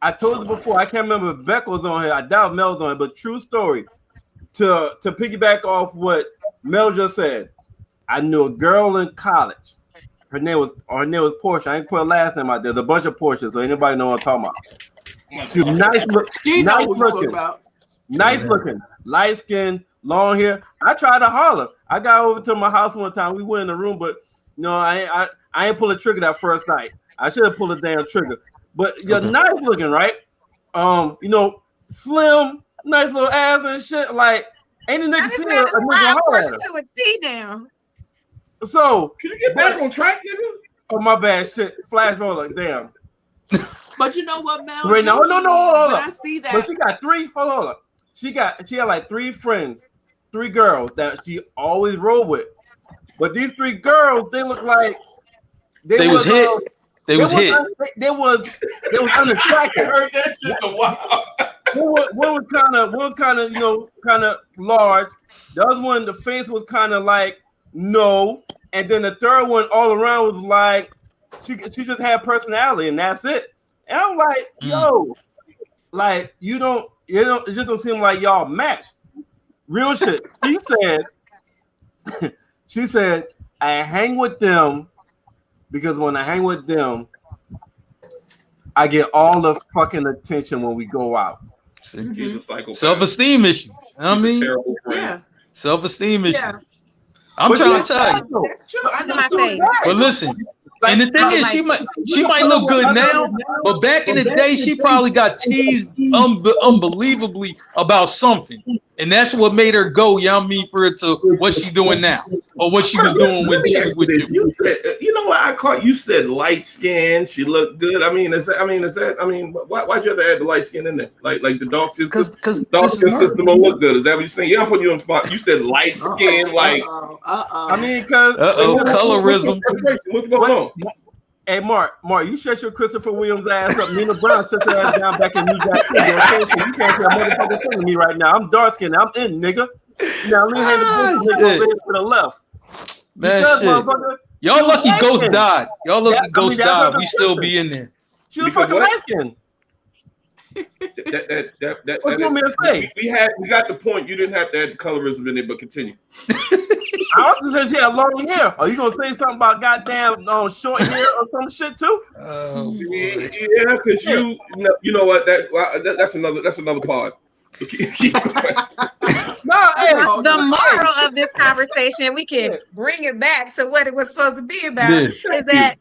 I told you before. I can't remember if Beck was on here. I doubt Mel's on it, but true story. To piggyback off what Mel just said, I knew a girl in college. Her name was Portia. I ain't put her last name out there. There's a bunch of Portias, so anybody know what I'm talking about. Dude, nice look, You know nice what we're talking looking, about. nice looking, light skin, long hair. I tried to holler. I got over to my house one time. We went in the room, but no, I ain't pull a trigger that first night. I should have pulled a damn trigger. But you're nice looking, right? Slim, nice little ass and shit. Like, ain't a nigga This see man is a nigga wild holler at person her. to a T now. So, Can you get back on track, nigga? oh my bad, shit. Flash roller, damn. But you know what, Mel? Wait, no, hold When up. I see that, But she got three. Hold up. She had like three friends, three girls that she always rolled with. But these three girls, they look like They was hit. They was hit. They was unattractive. I heard that shit a while. One was kind of large. The other one, the face was kind of like no, and then the third one all around was like she just had personality, and that's it. And I'm like, yo, like it just don't seem like y'all match. Real shit. She said, I hang with them because when I hang with them, I get all the fucking attention when we go out. He's a psychopath. Self-esteem issues. I He's a mean, terrible friend. yeah, self-esteem issues. yeah, I'm But trying she- to tell you. that's true. I know My so face. right. But listen, and the thing is, she might look good now, but back in the day, she probably got teased unbelievably about something, and that's what made her go. You know what I mean, for it to what she doing now, or what she was doing when she was with you. You said, you know what I caught? You said light skin. She looked good. Why'd you have to add the light skin in there? Like the dark skin? Because Dark skin system don't look good. Is that what you're saying? Yeah, I'm putting you on the spot. You said light skin, like. I mean, because colorism. What's going on? Hey, Mark, you shut your Christopher Williams ass up. Nina Brown shut your ass down back in New Jack City. Okay, so you can't say a motherfucking thing to me right now. I'm dark skinned. I'm in, nigga. Now let me hand the business nigga over here to the left. Man, Because, shit. motherfucker, Y'all lucky light Ghost skin. died. Y'all lucky That- Ghost that's died. what We I'm still saying. be in there. She was Because fucking what? light skinned. That What you want me to say? we got the point. You didn't have to add the colorism in it, but continue. I also said she had long hair. Are you gonna say something about goddamn short hair or some shit too? Oh, boy. Yeah, because you know what that's another part. Keep going. No, hey, The moral of this conversation, we can bring it back to what it was supposed to be about, Yeah. is that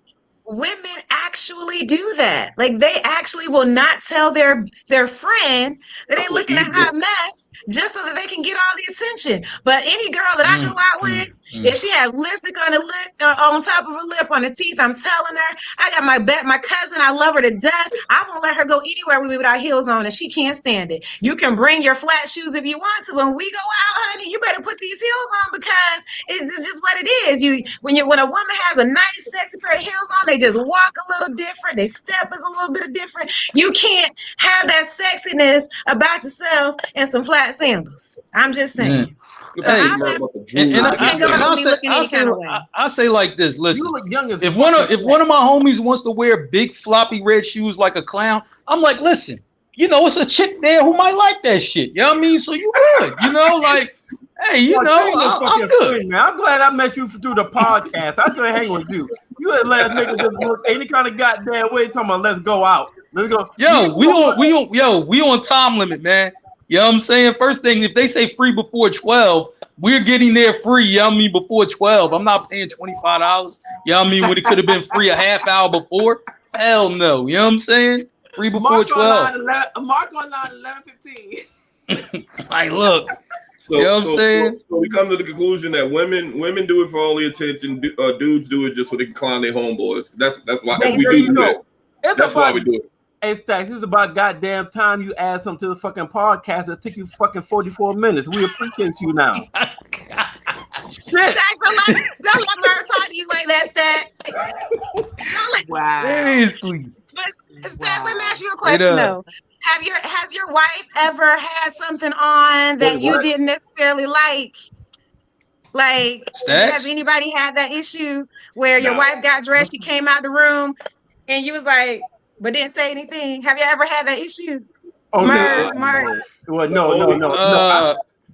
women actually do that. Like, they actually will not tell their friend that they looking a hot mess just so that they can get all the attention. But any girl that I go out with, if she has lipstick on her lip, on top of her lip, on her teeth, I'm telling her, I got my cousin, I love her to death. I won't let her go anywhere with me without heels on, and she can't stand it. You can bring your flat shoes if you want to. When we go out, honey, you better put these heels on because it's just what it is. When a woman has a nice, sexy pair of heels on, they just walk a little different. They step is a little bit different. You can't have that sexiness about yourself and some flat sandals. I'm just saying. Hey, I say like this. Listen, you look young as if one of my homies wants to wear big floppy red shoes like a clown, I'm like, listen, it's a chick there who might like that shit. You know what I mean? So you good, like, hey, I'm good. Friend, man. I'm glad I met you through the podcast. I couldn't hang with you. You had let niggas just look any kind of goddamn way talking about let's go out. Let's go. We on time limit, man. You know what I'm saying? First thing, if they say free before 12, we're getting there free, you know what I mean, before 12. I'm not paying $25. You know what I mean? When it could have been free a half hour before. Hell no. You know what I'm saying? Free before 12. Mark online 11:15. Like, look. So, you know what I'm saying? So we come to the conclusion that women do it for all the attention. Dudes do it just so they can clown their homeboys. That's why we do that. That's why we do it. Hey, Stacks, this is about goddamn time you add something to the fucking podcast that took you fucking 44 minutes. We appreciate you now. Shit. Stacks, don't let Murr talk to you like that, Stacks. Wow. Seriously. But Stacks, let me ask you a question though. Has your wife ever had something on that you didn't necessarily like? Like, has anybody had that issue where your wife got dressed, she came out the room, and you was like, but didn't say anything? Have you ever had that issue? Mark. Well, no.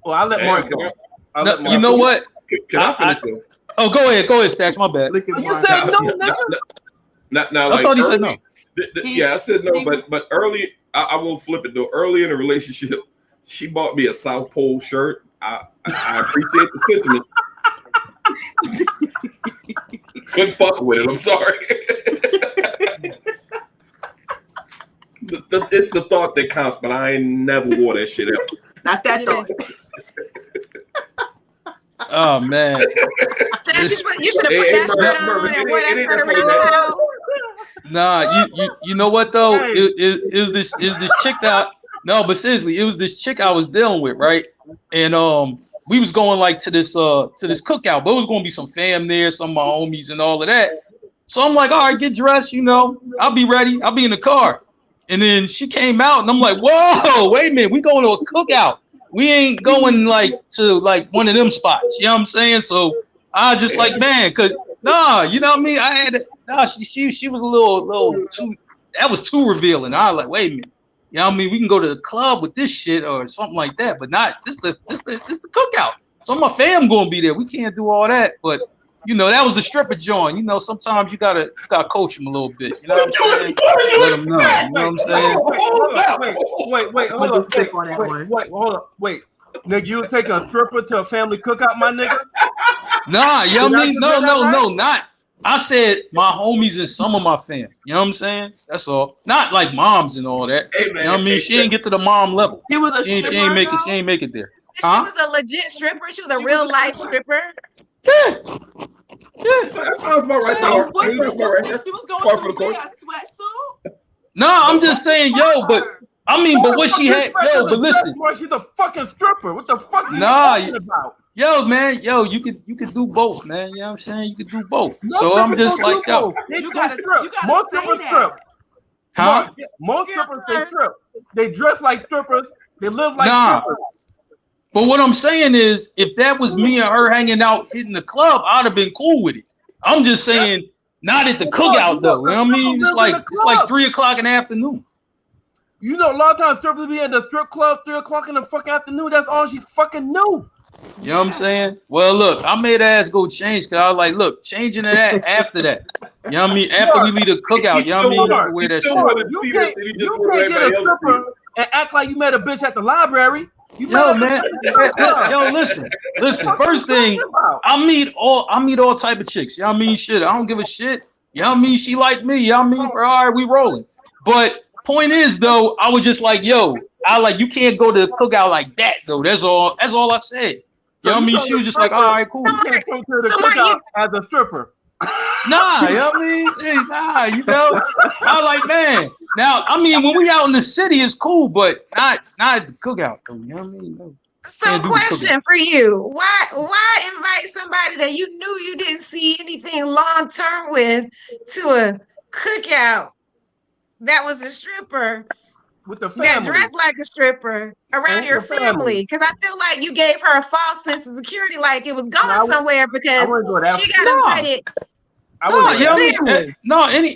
I'll let Mark go. You know what? Can I finish though? Oh, go ahead, Stacks. My bad. You said no, nigga. Now, I thought he said no. Yeah, I said no, but I will flip it though. Early in the relationship, she bought me a South Pole shirt. I appreciate the sentiment. Couldn't fuck with it. I'm sorry. It's the thought that counts, but I ain't never wore that shit out. Not that thought. Oh man. You should have put that shirt on and wear that shirt around the house. Nah, you know what though? It was this chick that but seriously, it was this chick I was dealing with, right? And we was going like to this cookout, but it was gonna be some fam there, some of my homies and all of that. So I'm like, all right, get dressed, I'll be ready, I'll be in the car. And then she came out and I'm like, whoa, wait a minute, we going to a cookout. We ain't going to one of them spots. You know what I'm saying? So I just like, man, cause you know what I mean? I had she was a little too, that was too revealing. I was like, wait a minute. You know what I mean? We can go to the club with this shit or something like that, but not just the cookout. So my fam gonna be there. We can't do all that, but that was the stripper joint. Sometimes you gotta coach them a little bit. You know what I'm saying? Let them know. You know what I'm saying? Wait, hold up. Wait. Nigga, you take a stripper to a family cookout, my nigga? Nah, you know what I mean? No, not. I said my homies and some of my fam. You know what I'm saying? That's all. Not like moms and all that. Hey, man, you know what I mean? She ain't get to the mom level. She was a stripper. She ain't make it there. She was a legit stripper. She was a real life stripper. Yeah. That sounds about right. She was going to wear a sweatsuit. No, I'm just saying, but what she had, but listen. She's a fucking stripper. What the fuck are you talking about? Yo, man, you could do both, man. You know what I'm saying? You could do both. So I'm just like, yo. You gotta most strippers strip. Huh? Most strippers, they strip. They dress like strippers. They live like strippers. But what I'm saying is, if that was me and her hanging out hitting the club, I'd have been cool with it. I'm just saying, not at the cookout though. You know what I mean? It's like 3:00 in the afternoon. A lot of times strippers be at the strip club 3:00 in the fucking afternoon. That's all she fucking knew. You know what I'm saying? Well, look, I made her ass go change because I was like, look, changing to that after that. You know what I mean? After we leave the cookout, you know what I mean? You wear that shit. You can't get a stripper and act like you met a bitch at the library. Yo, man. Yo, listen. First thing, I meet all type of chicks. You know what I mean? Shit, I don't give a shit. You know what I mean? She like me. You know what I mean? All right, we rolling. But point is, though, I was just like, yo, you can't go to the cookout like that, though. That's all I said. You know what I mean? She was just like, all right, cool. You can't go to the cookout as a stripper. Nah, you know what I mean? I was like, man. Now, I mean, when we out in the city, it's cool, but not at the cookout, though. You know what I mean? No. So, question for you: Why invite somebody that you knew you didn't see anything long term with to a cookout that was a stripper? With the family. That dressed like a stripper around your family, because I feel like you gave her a false sense of security, like it was going somewhere because she got invited.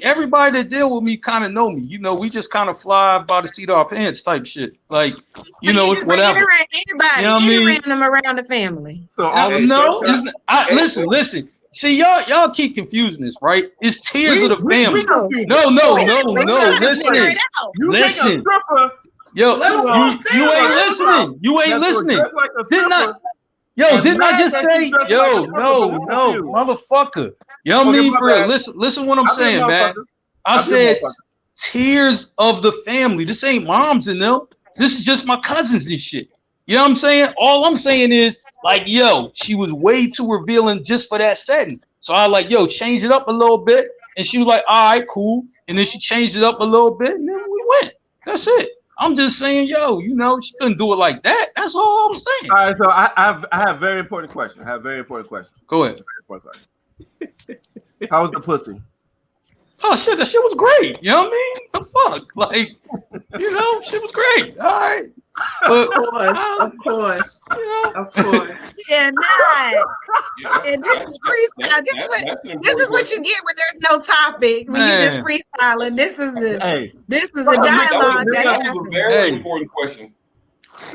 Everybody that deal with me kind of know me. We just kind of fly by the seat of our pants type shit. Like, it's whatever. Anybody, random around the family. So listen. See, y'all keep confusing this, right? It's Tears of the Family. No. Listen. Yo, you ain't listening. You ain't listening. Didn't I just say, no, motherfucker. You know what I mean? For real. Listen what I'm saying, man. I said Tears of the Family. This ain't moms in them. This is just my cousins and shit. You know what I'm saying? All I'm saying is, she was way too revealing just for that setting. So I change it up a little bit. And she was like, all right, cool. And then she changed it up a little bit. And then we went. That's it. I'm just saying, she couldn't do it like that. That's all I'm saying. All right, so I have a very important question. Go ahead. How was the pussy? Oh, shit, that shit was great. You know what I mean? The fuck? Shit was great. All right. Of course. Yeah, and this is freestyle. This is what you get when there's no topic. When you just freestyling. This is a dialogue that happens. That was a very important question.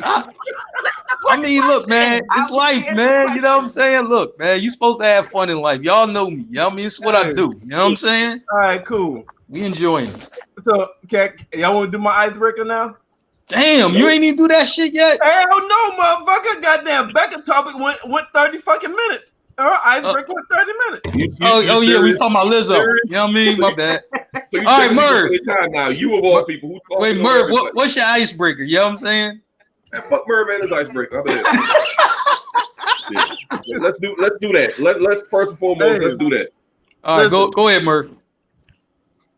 I mean, look, man, it's life, man. You know what I'm saying? Look, man, you supposed to have fun in life. Y'all know me. You know what I mean? It's what I do. You know what I'm saying? All right, cool. We enjoying it. So, y'all want to do my icebreaker now? Damn, you ain't even do that shit yet. Hell no, motherfucker! Goddamn, Becca topic went 30 fucking minutes. Her icebreaker went 30 minutes. Oh yeah, we serious? talking about Lizzo. Serious? You know what I mean? My bad. So you All right, telling me Merv. for the time now. You of all people who talking Wait, over Merv, everybody. what's your icebreaker? You know what I'm saying? Man, fuck Merv and his icebreaker. How about that? Yeah. Let's do that. Let's first and foremost let's do that. All right, Listen. go ahead, Merv.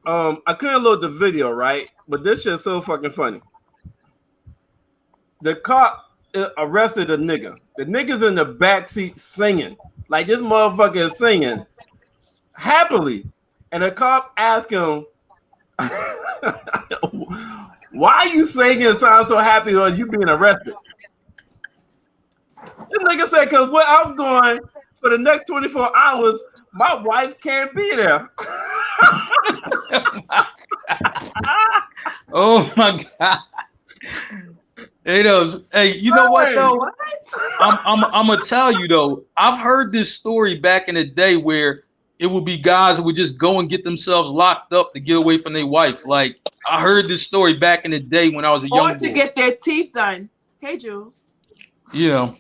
I couldn't load the video, right? But this shit's so fucking funny. The cop arrested a nigga. The nigga's in the backseat singing. Like this motherfucker is singing happily. And the cop asked him, why are you singing and sound so happy or you being arrested? This nigga said, because where I'm going for the next 24 hours, my wife can't be there. Oh my god. Hey, you know what though? What? I'm gonna tell you though. I've heard this story back in the day where it would be guys who would just go and get themselves locked up to get away from their wife. Like I heard this story back in the day when I was a young Or to boy. get their teeth done. Hey, Jules. Yeah,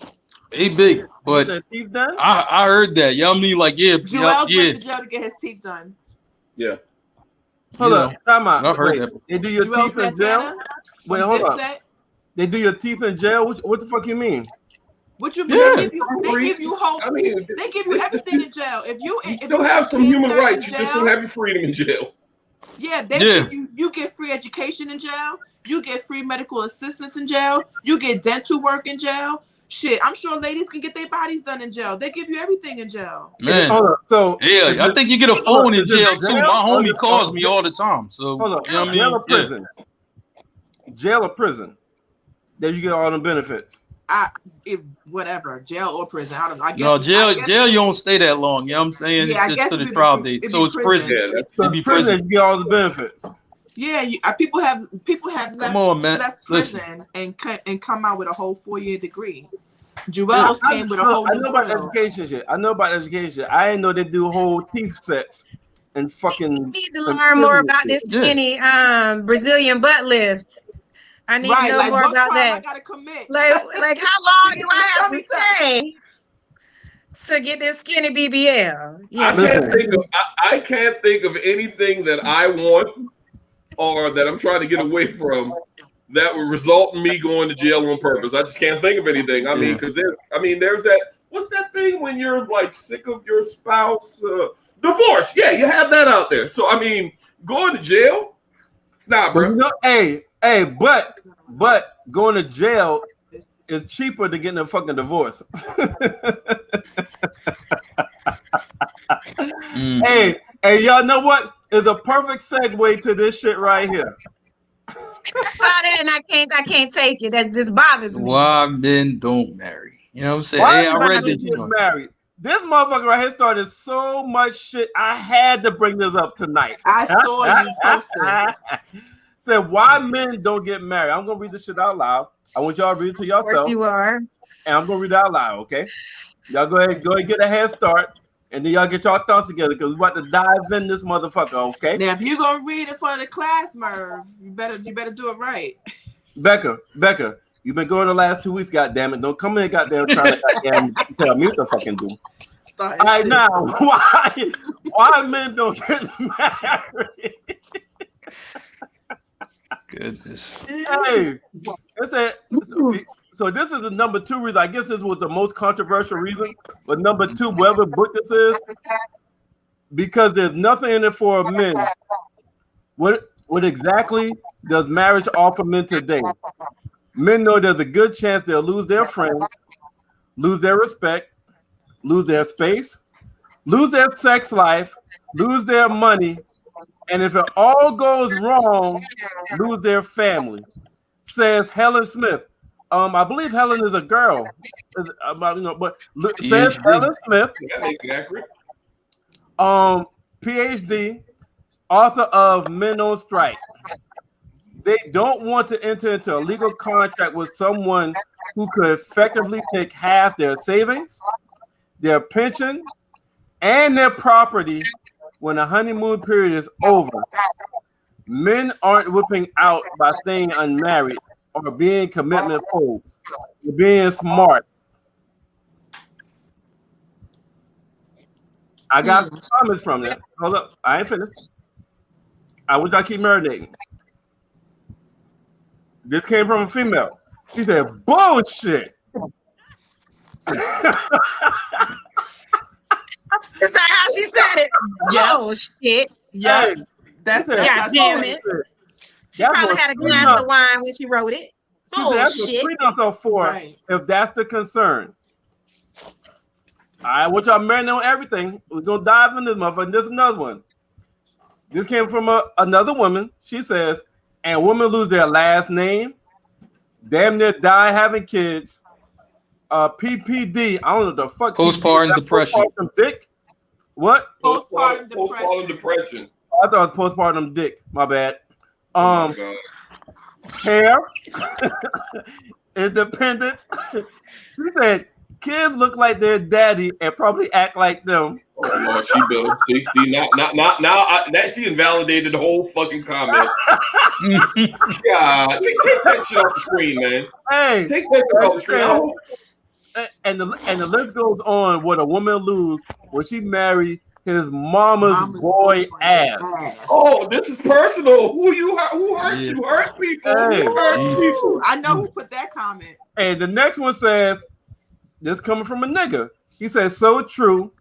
they big, but Their teeth done? I heard that. You know what I mean? Like Joel yeah. went to jail to get his teeth done. Yeah. Hold You up, know, time out. I've heard Wait, that. they do your Joel teeth in jail? Santana. Wait, from hold up. Dipset. They do your teeth in jail? What the fuck you mean? What you Yeah. they give you hope. I mean, They give you everything in jail. If you still have some cancer human in rights. You jail, just don't have your freedom in jail. Yeah, they Yeah. give you get free education in jail. You get free medical assistance in jail. You get dental work in jail. Shit, I'm sure ladies can get their bodies done in jail. They give you everything in jail. Man. Hold up. So Yeah, I think you get a phone in is it jail too. jail My or homie is it- calls me all the time. So hold up. you know what I Jail mean? or prison? Jail or prison? That you get all the benefits. Whatever, jail or prison. I don't know. I guess No, I guess- jail, you don't stay that long. You know what I'm saying? Yeah, I It's guess just to the it'd be- trial it'd date. be So it's prison. prison. Yeah, that's So It'd be prison, prison. you get all the benefits. Yeah, people have left, Come on, man. left Listen. prison and come out with a whole 4-year degree. Joel's came with a whole I new know about world. education shit. I I didn't know they do whole teeth sets and fucking. I need to learn more about this Yeah. skinny Brazilian butt lift. I need Right, to know like more what about crime I that. gotta commit? Like how long do I have Tell me to stay to get this skinny BBL? I can't think of anything that I want or that I'm trying to get away from that would result in me going to jail on purpose. I just can't think of anything. I mean, because there's that. What's that thing when you're like sick of your spouse? Divorce. Yeah, you have that out there. So I mean, going to jail? Nah, But bro. you know, but going to jail is cheaper than getting a fucking divorce. Mm. Hey, y'all know what? It's a perfect segue to this shit right here. I saw that and I can't take it. That this bothers me. Why men don't marry? You know what I'm saying? Why Hey, I do read they this. get married? This motherfucker right here started so much shit. I had to bring this up tonight. I saw you post this. Said why men don't get married. I'm gonna read this shit out loud. I want y'all to read it to Of course yourself, you are. and I'm gonna read it out loud. Okay, y'all go ahead, get a head start, and then y'all get y'all thoughts together because we're about to dive in this motherfucker. Okay, Now, if you're gonna read in front of the class, Merv, you better do it right. Becca, you've been going the last 2 weeks. Goddamn it! Don't come in, goddamn, trying to goddamn tell me what to fucking do. Start All right, now why men don't get married? Goodness. Hey, so this is the number 2 reason. I guess this was the most controversial reason, but number 2, whatever book this is, because there's nothing in it for men. What exactly does marriage offer men today? Men know there's a good chance they'll lose their friends, lose their respect, lose their space, lose their sex life, lose their money, and if it all goes wrong, lose their family, says Helen Smith. I believe Helen is a girl, says Helen Smith, That makes it accurate. PhD, author of Men on Strike. They don't want to enter into a legal contract with someone who could effectively take half their savings, their pension, and their property when the honeymoon period is over, men aren't whipping out by staying unmarried or being commitment phobes. They're being smart. I got some comments from that. Hold up, I ain't finished. I wish I keep marinating. This came from a female. She said, "Bullshit." Is that how she said it? Oh shit! Yeah, Hey, that's she said, God that's damn how it. "Bullshit." She That's probably what had a glass prenup- of wine when she wrote it. She said, that's what Bullshit. prenups are for, Right. if that's the concern. I want y'all marinating on everything. We're gonna dive in this motherfucker. This is another one. This came from another woman. She says, and women lose their last name, damn near die having kids. PPD. I don't know what the fuck. Postpartum depression. Postpartum dick. What? Postpartum Postpartum depression. depression. I thought it was postpartum dick. My bad. Oh my God. Hair. Independence. She said kids look like their daddy and probably act like them. Oh Lord, she built 60. Now that she invalidated the whole fucking comment. Yeah, take that shit off the screen, man. Hey, Take that shit off the screen. I hope- and the list goes on. What a woman lose when she married his mama's boy ass. Oh, this is personal. Who hurt Yeah. you? Hurt people. Hey. Who hurt Jeez. people? I know who put that comment. And the next one says, this coming from a nigga. He says, so true.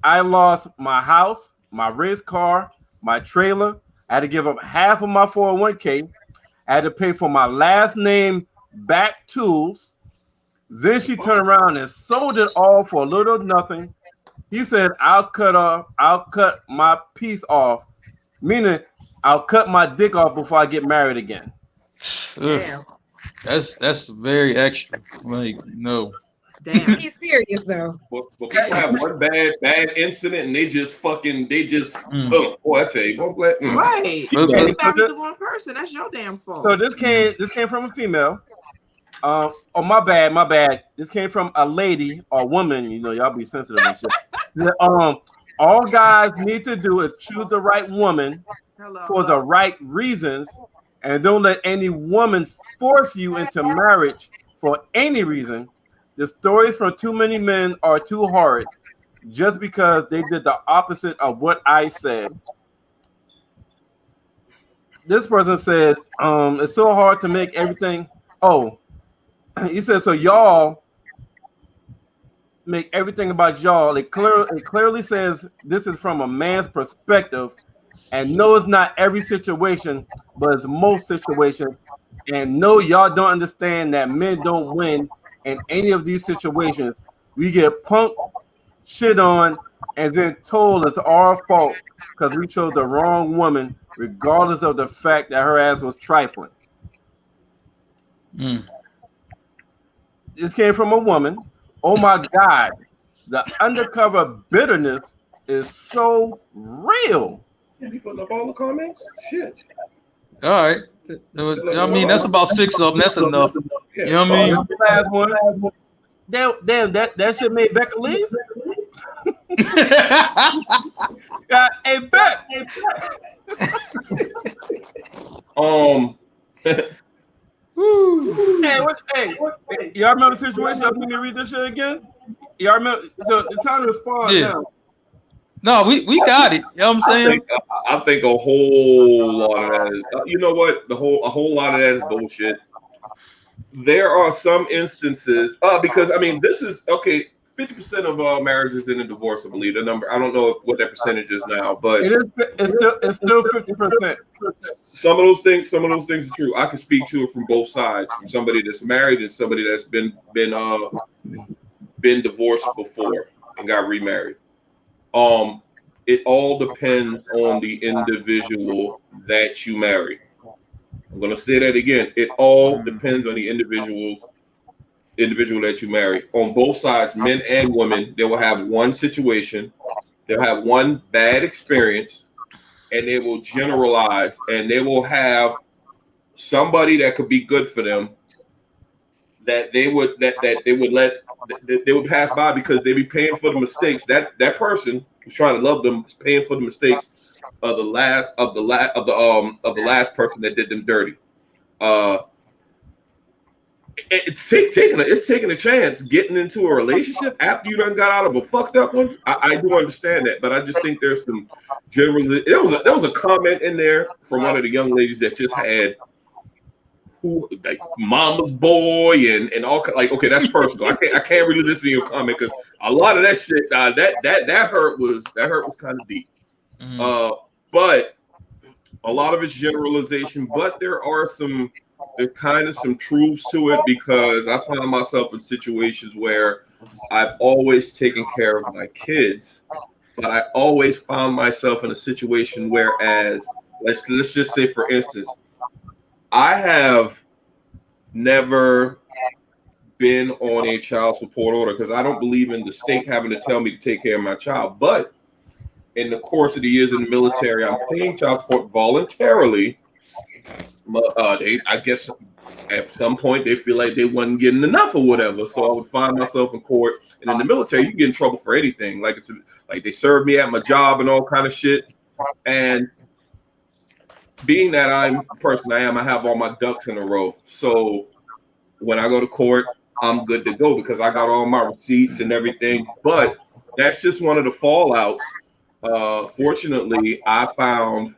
I lost my house, my race car, my trailer. I had to give up half of my 401k. I had to pay for my last name back tools. Then she turned around and sold it all for a little nothing. He said, I'll cut my piece off, meaning I'll cut my dick off before I get married again. Ugh. Damn. That's very extra. Like, no. Damn. He's serious though. But people have one bad incident and they just oh boy, I tell you, Right. But- You married the one person. That's your damn fault. So this came from a female. Oh my bad. This came from a lady or woman. You know, y'all be sensitive and shit. All guys need to do is choose the right woman Hello. for the right reasons, and don't let any woman force you into marriage for any reason. The stories from too many men are too hard just because they did the opposite of what I said. This person said, it's so hard to make everything. Oh, he said, so y'all make everything about y'all. It clearly says this is from a man's perspective. And no, it's not every situation, but it's most situations. And no, y'all don't understand that men don't win in any of these situations. We get punked, shit on, and then told it's our fault because we chose the wrong woman, regardless of the fact that her ass was trifling. This came from a woman. Oh my God, the undercover bitterness is so real. You putting up all the comments? Shit. All right. I mean, that's about 6 of them. That's enough. You know what I mean? Last one. Damn, that shit made Becca leave. Hey, Beck. Hey, y'all remember the situation? Y'all need me to read this shit again? Y'all remember? So it's time to respond now. No, we got it. You know what I'm saying? I think a whole lot of that is, you know what? A whole lot of that is bullshit. There are some instances, because I mean, this is okay. 50% of marriages end in divorce, I believe. The number, I don't know what that percentage is now, but it's still 50%. Some of those things are true. I can speak to it from both sides, from somebody that's married and somebody that's been divorced before and got remarried. It all depends on the individual that you marry. I'm gonna say that again. It all depends on the individual that you marry. On both sides, men and women, they will have one situation, they'll have one bad experience, and they will generalize, and they will have somebody that could be good for them that they would pass by because they be paying for the mistakes. That person who's trying to love them is paying for the mistakes of the last person that did them dirty. It's taking a chance getting into a relationship after you done got out of a fucked up one. I do understand that, but I just think there's some general. There was a comment in there from one of the young ladies that just had like mama's boy and all, like, okay, that's personal. I can't really listen to your comment because a lot of that shit that hurt was kind of deep. But a lot of it's generalization, but there's kind of some truths to it, because I found myself in situations where I've always taken care of my kids, but I always found myself in a situation whereas let's just say, for instance, I have never been on a child support order because I don't believe in the state having to tell me to take care of my child. But in the course of the years in the military, I'm paying child support voluntarily. I guess at some point they feel like they wasn't getting enough or whatever. So I would find myself in court. And in the military, you can get in trouble for anything. Like they served me at my job and all kind of shit. And being that I'm the person I am, I have all my ducks in a row. So when I go to court, I'm good to go because I got all my receipts and everything. But that's just one of the fallouts. Fortunately, I found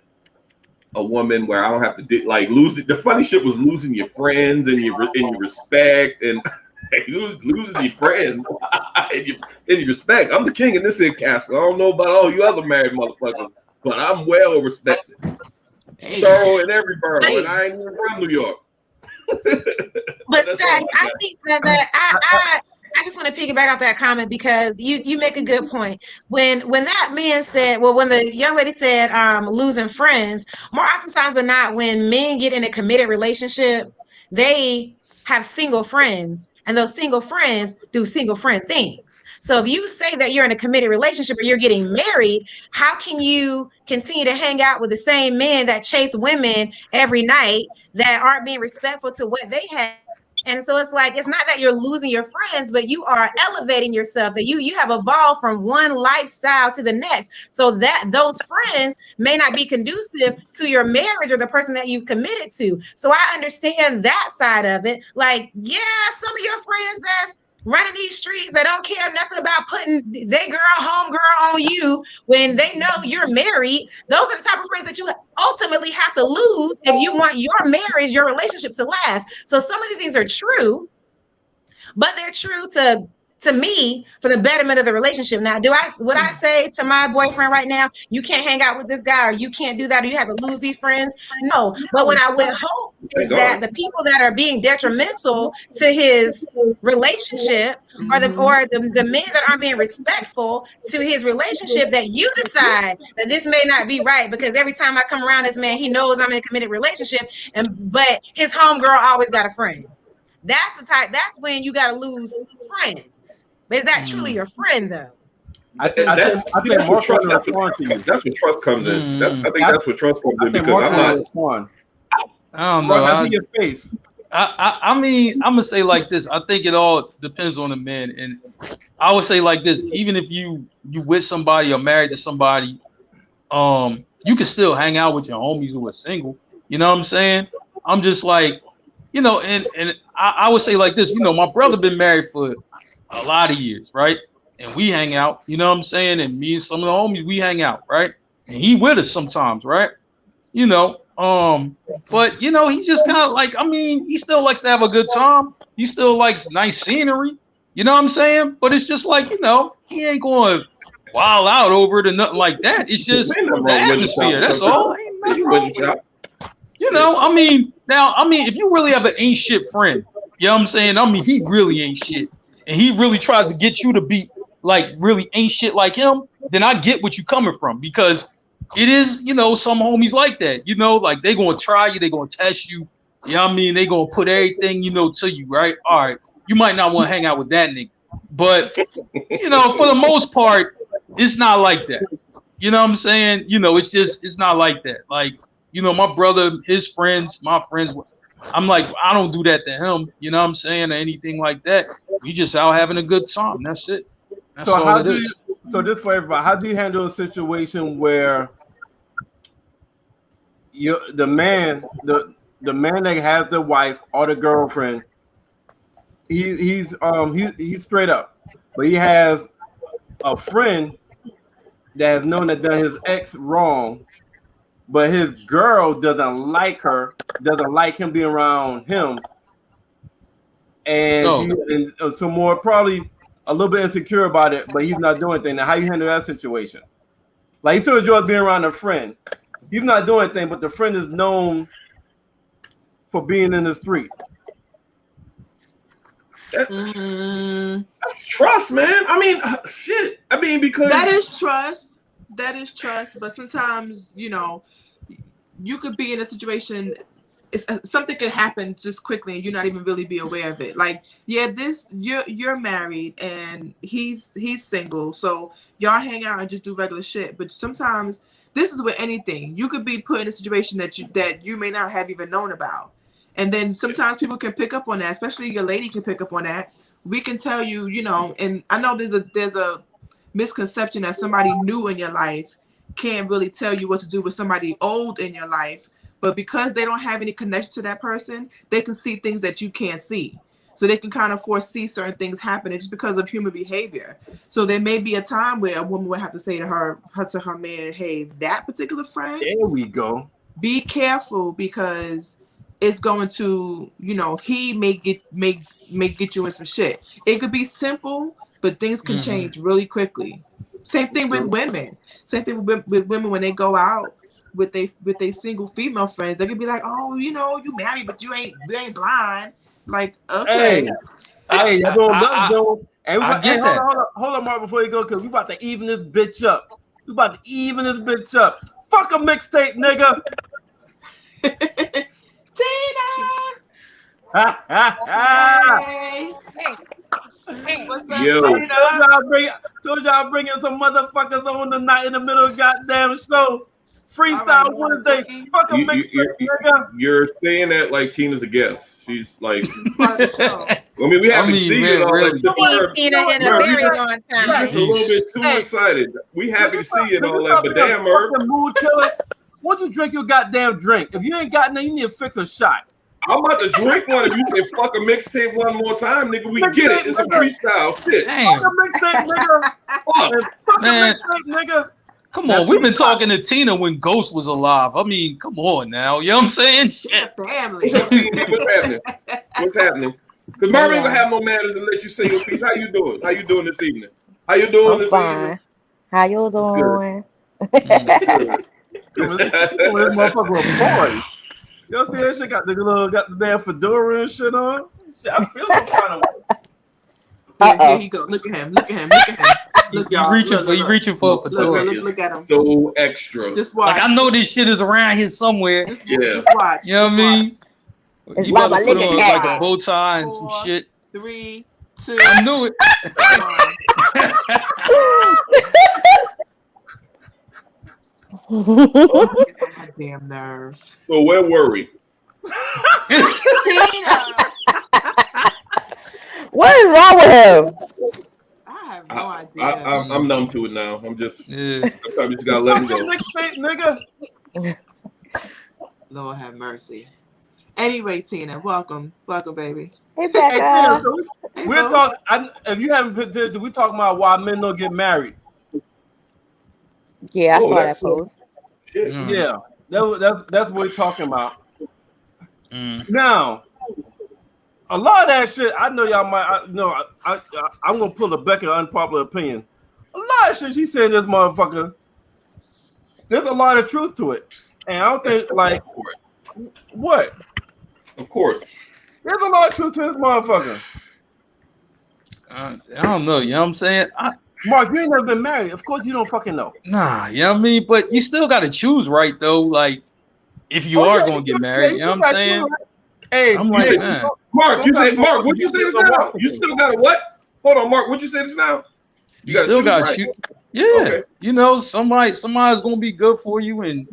a woman where I don't have to lose it. The funny shit was losing your friends and your respect and losing your friends and your respect. I'm the king in this here castle. I don't know about all you other married motherfuckers, but I'm well respected. Thorough in every borough, and I ain't even from New York. But Stacks, I think that I just want to piggyback off that comment because you make a good point. When that man said, well, when the young lady said losing friends, more oftentimes than not, when men get in a committed relationship, they have single friends, and those single friends do single friend things. So if you say that you're in a committed relationship or you're getting married, how can you continue to hang out with the same men that chase women every night that aren't being respectful to what they have? And so it's like, it's not that you're losing your friends, but you are elevating yourself, that you have evolved from one lifestyle to the next. So that those friends may not be conducive to your marriage or the person that you've committed to. So I understand that side of it. Like, yeah, some of your friends that's running these streets that don't care nothing about putting their home girl on you when they know you're married. Those are the type of friends that you ultimately have to lose if you want your marriage, your relationship to last. So some of these things are true, but they're true to me for the betterment of the relationship. Now, would I say to my boyfriend right now, you can't hang out with this guy, or you can't do that, or you have to lose these friends? No. But what I would hope is that the people that are being detrimental to his relationship, or the men that aren't being respectful to his relationship, that you decide that this may not be right, because every time I come around this man, he knows I'm in a committed relationship, but his homegirl always got a friend. That's when you got to lose friends. But is that truly your friend, though? I think that's what trust comes in. That's what trust comes in, because I'm not. I don't know. I see your face. I mean, I'm gonna say like this. I think it all depends on the man, and I would say like this: even if you with somebody or married to somebody, you can still hang out with your homies who are single. You know what I'm saying? I'm just like, you know, and I would say like this. You know, my brother been married for a lot of years, right? And we hang out. You know what I'm saying? And me and some of the homies, we hang out, right? And he with us sometimes, right? You know. But you know, he just kind of like, I mean, he still likes to have a good time. He still likes nice scenery. You know what I'm saying? But it's just like, you know, he ain't going wild out over it or nothing like that. It's just the atmosphere. That's all. Ain't nothing wrong with it. You know, I mean, if you really have an ain't shit friend, you know what I'm saying? I mean, he really ain't shit, and he really tries to get you to be like really ain't shit like him, then I get what you coming from, because it is, you know, some homies like that, you know, like they gonna try you, they gonna test you, you know what I mean? They gonna put everything, you know, to you, right? All right, you might not want to hang out with that nigga, but you know, for the most part, it's not like that. You know what I'm saying? You know, it's not like that. Like, you know, my brother, his friends, my friends, I'm like, I don't do that to him. You know what I'm saying? Or anything like that. We just out having a good time. That's it. That's So all how it do is. you? So this for everybody. How do you handle a situation where the man that has the wife or the girlfriend, he's straight up, but he has a friend that has known that done his ex wrong, but his girl doesn't like her, doesn't like him being around him, and some more probably a little bit insecure about it, but he's not doing anything. Now, how you handle that situation? Like he still enjoys being around a friend. He's not doing anything, but the friend is known for being in the street. That's trust, man. I mean, shit. I mean, because that is trust. That is trust. But sometimes, you know, you could be in a situation. Something can happen just quickly, and you're not even really be aware of it. Like, yeah, you're married and he's single, so y'all hang out and just do regular shit. But sometimes this is with anything. You could be put in a situation that you may not have even known about. And then sometimes people can pick up on that, especially your lady can pick up on that. We can tell you, you know, and I know there's a misconception that somebody new in your life can't really tell you what to do with somebody old in your life. But because they don't have any connection to that person, they can see things that you can't see. So they can kind of foresee certain things happening just because of human behavior. So there may be a time where a woman would have to say to her man, hey, that particular friend, there we go. Be careful because it's going to, you know, he may get you in some shit. It could be simple, but things can change really quickly. Same thing with women. Same thing with women when they go out with they single female friends. They could be like, oh, you know, you married, but you ain't blind. Like, okay. Hey, I don't know. And I get that. Hold on, Mark, before you go, because we about to even this bitch up. Fuck a mixtape, nigga. Tina! Hey, what's up, Yo. Tina? Told y'all bringing some motherfuckers on tonight in the middle of the goddamn show. Freestyle Wednesday. Fuck a mixtape, nigga. You're saying that like Tina's a guest. She's like, Part of the show. I mean, we haven't seen it all really. that. Tina in a very long You're time. just a little bit too excited. We happy to see it and all that, but damn, Merv. Mood killer. Why don't you drink your goddamn drink? If you ain't got none, you need to fix a shot. I'm about to drink one. If you say fuck a mixtape one more time, nigga, we get it. It's a freestyle shit. Damn. Fuck a mixtape, nigga. Fuck a Man. mixtape, nigga. Come on, we've been talking to Tina when Ghost was alive. I mean, come on now. You know what I'm saying? Shit. Family. What's happening? Because Merv ain't gonna have no manners and let you say your piece. How you doing? How you doing this evening? How you doing I'm this fine. evening? How you doing? This motherfucker a boy. You see that shit got the damn fedora and shit on? Shit, I feel some kind of Here you go. Look at him. Look, y'all. You reaching for a fedora. Look at him. So extra. Just watch. Like I know this shit is around here somewhere. Just watch. You know what I mean? It's You about Mama to put on Living like Cat. a bow tie and some 4, shit. 3, 2. I knew it. 1. My damn nerves. So where were we? Tina! What is wrong with him? I have no idea. I'm numb to it now. I'm just Yeah. sometimes you just gotta let him go. mixtape, nigga. Lord have mercy. Anyway, Tina, welcome, baby. Hey, Hey, Becca. so we're talking. If you haven't put this, we talking about why men don't get married. Yeah, I Oh, saw that's that post. Shit. Mm. Yeah, that's what we're talking about. Mm. Now, a lot of that shit, I know y'all might. I'm gonna pull a Becca unpopular opinion. A lot of shit she said, this motherfucker. There's a lot of truth to it, and I don't think like what. Of course. There's a lot of truth to this motherfucker. I don't know. You know what I'm saying? Mark, you ain't never been married. Of course, you don't fucking know. Nah, you know what I mean? But you still got to choose right, though. Like, if you are going to get married, you know what I'm saying? Hey, I'm like, said, man. Mark, what'd you say this now? You still got a what? Hold on, Mark, what'd you say this now? You still got to right? shoot. Yeah. Okay. You know, somebody's going to be good for you. And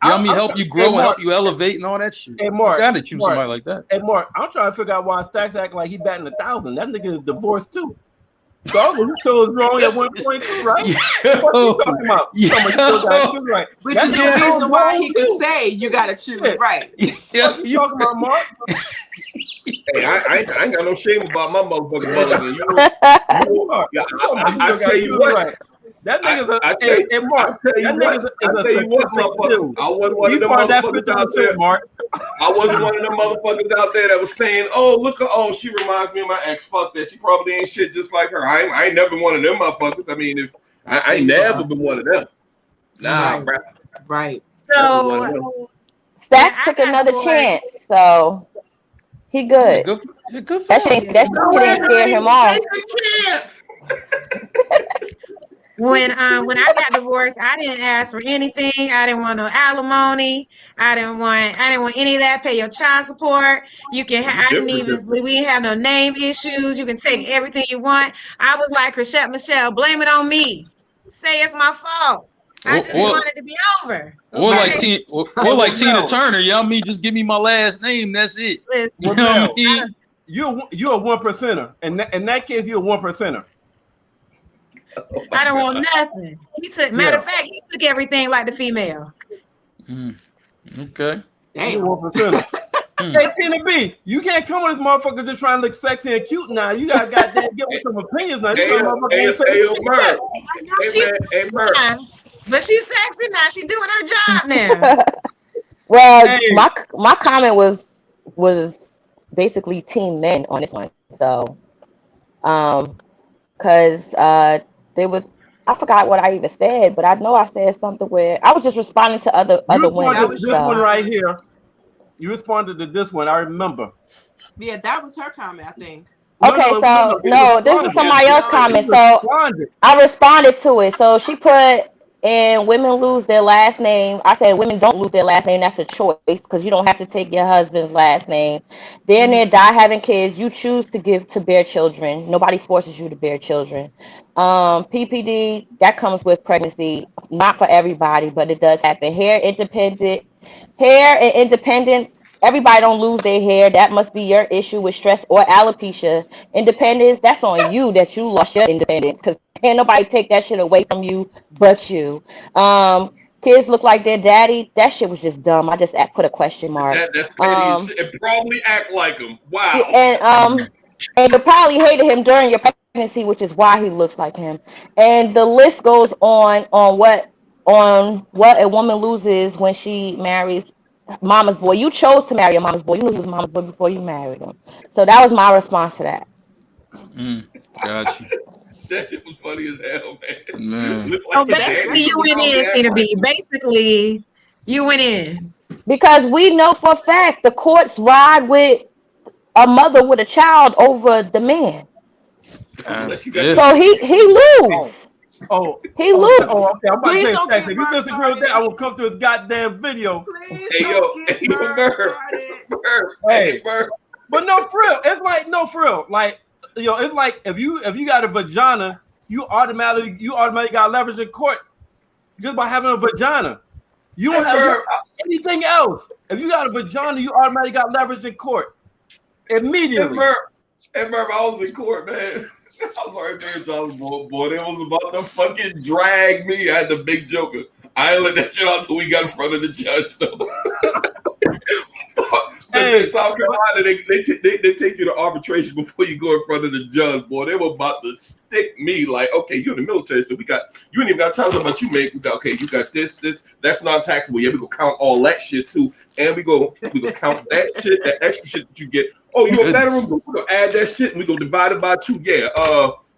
help you grow and help you elevate and all that shit. Hey, Mark, you gotta choose Mark, somebody like that. Hey, Mark, I'm trying to figure out why Stacks act like he batting 1,000. That nigga is divorced too. So you chose wrong at one point too, right? What you talking about? You talking about you still gotta choose right. Which That is the nigga chose reason why wrong he too. could say you gotta choose right. What you talking about, Mark? Hey, I ain't got no shame about my motherfucking mother. I tell you what. Right. That nigga's I tell you, Mark. I tell you what, motherfucker. I wasn't one of them motherfuckers out there. Mark. I wasn't one of them motherfuckers out there that was saying, "Oh, look, she reminds me of my ex." Fuck that. She probably ain't shit just like her. I ain't never been one of them motherfuckers. I mean, if I ain't never been one of them. Nah, right. So Stacks took another chance, so he good. Good That shit didn't scare him off. when I got divorced, I didn't ask for anything. I didn't want no alimony. I didn't want any of that. Pay your child support. You can. We didn't have no name issues. You can take everything you want. I was like Chrisette Michelle, blame it on me. Say it's my fault. I just wanted to be over. Or like Tina Turner, y'all mean just give me my last name. That's it. Listen, You know what I mean? You're a 1%er. In that case, you're a 1%er. I don't want nothing. Matter of fact, he took everything like the female. Okay. Damn. You're 1%er. Hey, Tina B, you can't come with this motherfucker just trying to look sexy and cute now. You got goddamn get with some opinions now. But she's sexy now. She's doing her job now. Well, my comment was basically team men on this one. So, because there was, I forgot what I even said, but I know I said something where I was just responding to other women. That was this one right here. You responded to this one. I remember. Yeah, that was her comment, I think. Okay, no, this is somebody else's comment. So I responded to it. So she put, and women lose their last name. I said women don't lose their last name. That's a choice because you don't have to take your husband's last name. They're in there, die having kids. You choose to bear children. Nobody forces you to bear children. PPD, that comes with pregnancy. Not for everybody, but it does happen. Hair and independence. Everybody don't lose their hair. That must be your issue with stress or alopecia. Independence, that's on you that you lost your independence because can't nobody take that shit away from you but you. Kids look like their daddy. That shit was just dumb. I just put a question mark. That's petty shit. And probably act like him. Wow. And you probably hated him during your pregnancy, which is why he looks like him. And the list goes on what a woman loses when she marries mama's boy. You chose to marry a mama's boy. You knew he was mama's boy before you married him. So that was my response to that. Gotcha. That shit was funny as hell, man. So basically, you went in, Tina B. Basically, you went in. Because we know for a fact the courts ride with a mother with a child over the man. So he lose. He lose. Okay. I'm about to say, Stacks, if you disagree with that, I will come to his goddamn video. Merv. But no, for real. It's like Like, it's like if you got a vagina, you automatically got leverage in court just by having a vagina. You don't have anything else. If you got a vagina, you automatically got leverage in court immediately. Hey, Merv, I was in court, man. I was already married to boy. They was about to fucking drag me. I had the big joker. I ain't let that shit out until we got in front of the judge, though. Hey, South Carolina, they take you to arbitration before you go in front of the judge, boy. They were about to stick me like, okay, you're in the military, so you ain't even got to tell us about you make. You got this, that's non-taxable. Yeah, we gonna count all that shit too, and we go count that shit, that extra shit that you get. Oh, you a veteran? We're gonna add that shit and we gonna divide it by 2. Yeah,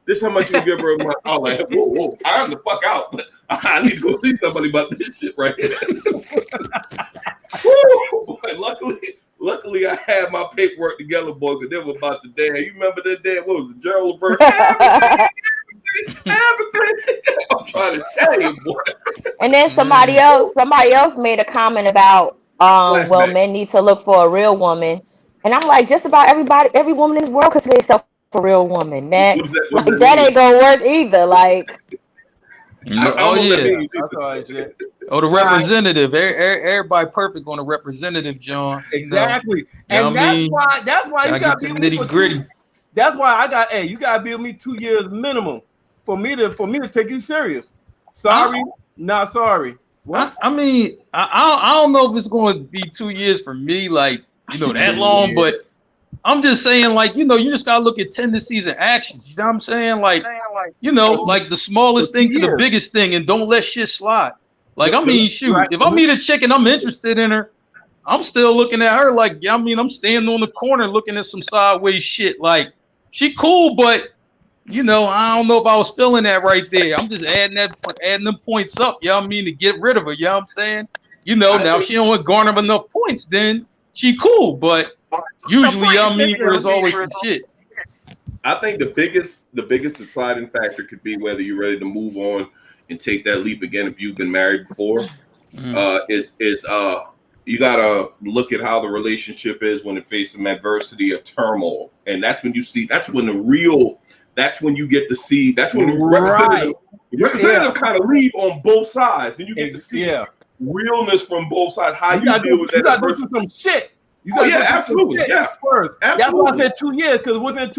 this how much you give her a month. I was like, whoa, I'm the fuck out. I need to go see somebody about this shit right here. Boy, luckily I had my paperwork together, boy, because they were about to damn. You remember that damn, what was it, Gerald Levert? Everything. I'm trying to tell you, boy. And then somebody else made a comment about men need to look for a real woman. And I'm like, just about every woman in this world considers herself a real woman. That ain't gonna work either. Like, I don't know what that means. Oh, the representative. Everybody perfect on the representative, John. Exactly. You know And what I mean? that's why you gotta be nitty gritty. That's why you gotta be with me 2 years minimum for me to take you serious. Sorry, not sorry. What? I mean, I don't know if it's going to be 2 years for me, like, that long, but I'm just saying, like, you just got to look at tendencies and actions. You know what I'm saying? Like, like the smallest thing to the biggest thing, and don't let shit slide. Like, I mean, shoot, if I meet a chick and I'm interested in her, I'm still looking at her like, I mean, I'm standing on the corner looking at some sideways shit. Like, she cool, but I don't know if I was feeling that right there. I'm just adding them points up, you know what I mean, to get rid of her, you know what I'm saying? Now if she don't garner enough points, then she cool, but usually, there's always some shit. I think the biggest deciding factor could be whether you're ready to move on and take that leap again if you've been married before. You gotta look at how the relationship is when it faces some adversity or turmoil, and that's when you get to see. That's when the representative kind of leave on both sides, and you get to see realness from both sides. How you deal with that? You gotta go through some shit. Absolutely. First, that's why I said 2 years, because within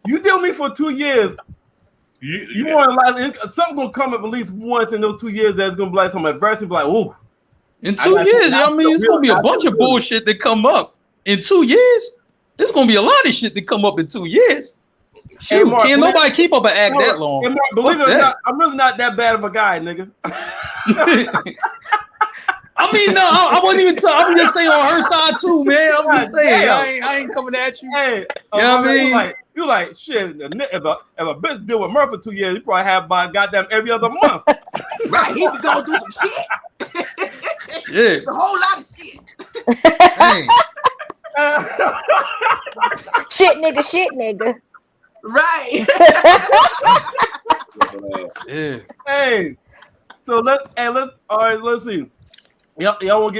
you deal with me for 2 years. You want to something gonna come up at least once in those 2 years. That's gonna be like some adversity, like ooh. In 2 years, I mean, it's gonna be a bunch of bullshit that come up in 2 years. There's gonna be a lot of shit that come up in 2 years. Shoot, Mark, can't nobody keep up an act that long. Mark, believe it or not, I'm really not that bad of a guy, nigga. I mean, no, I wasn't even talking. I'm just saying on her side too, man. I'm just saying, I ain't coming at you. Hey, you know what I mean? You like shit. If a bitch deal with Murph for 2 years, you probably have by goddamn every other month. Right, he be going through some shit. Shit. It's a whole lot of shit. Hey. Shit, nigga. Right. Yeah. Hey. So let's see. Y'all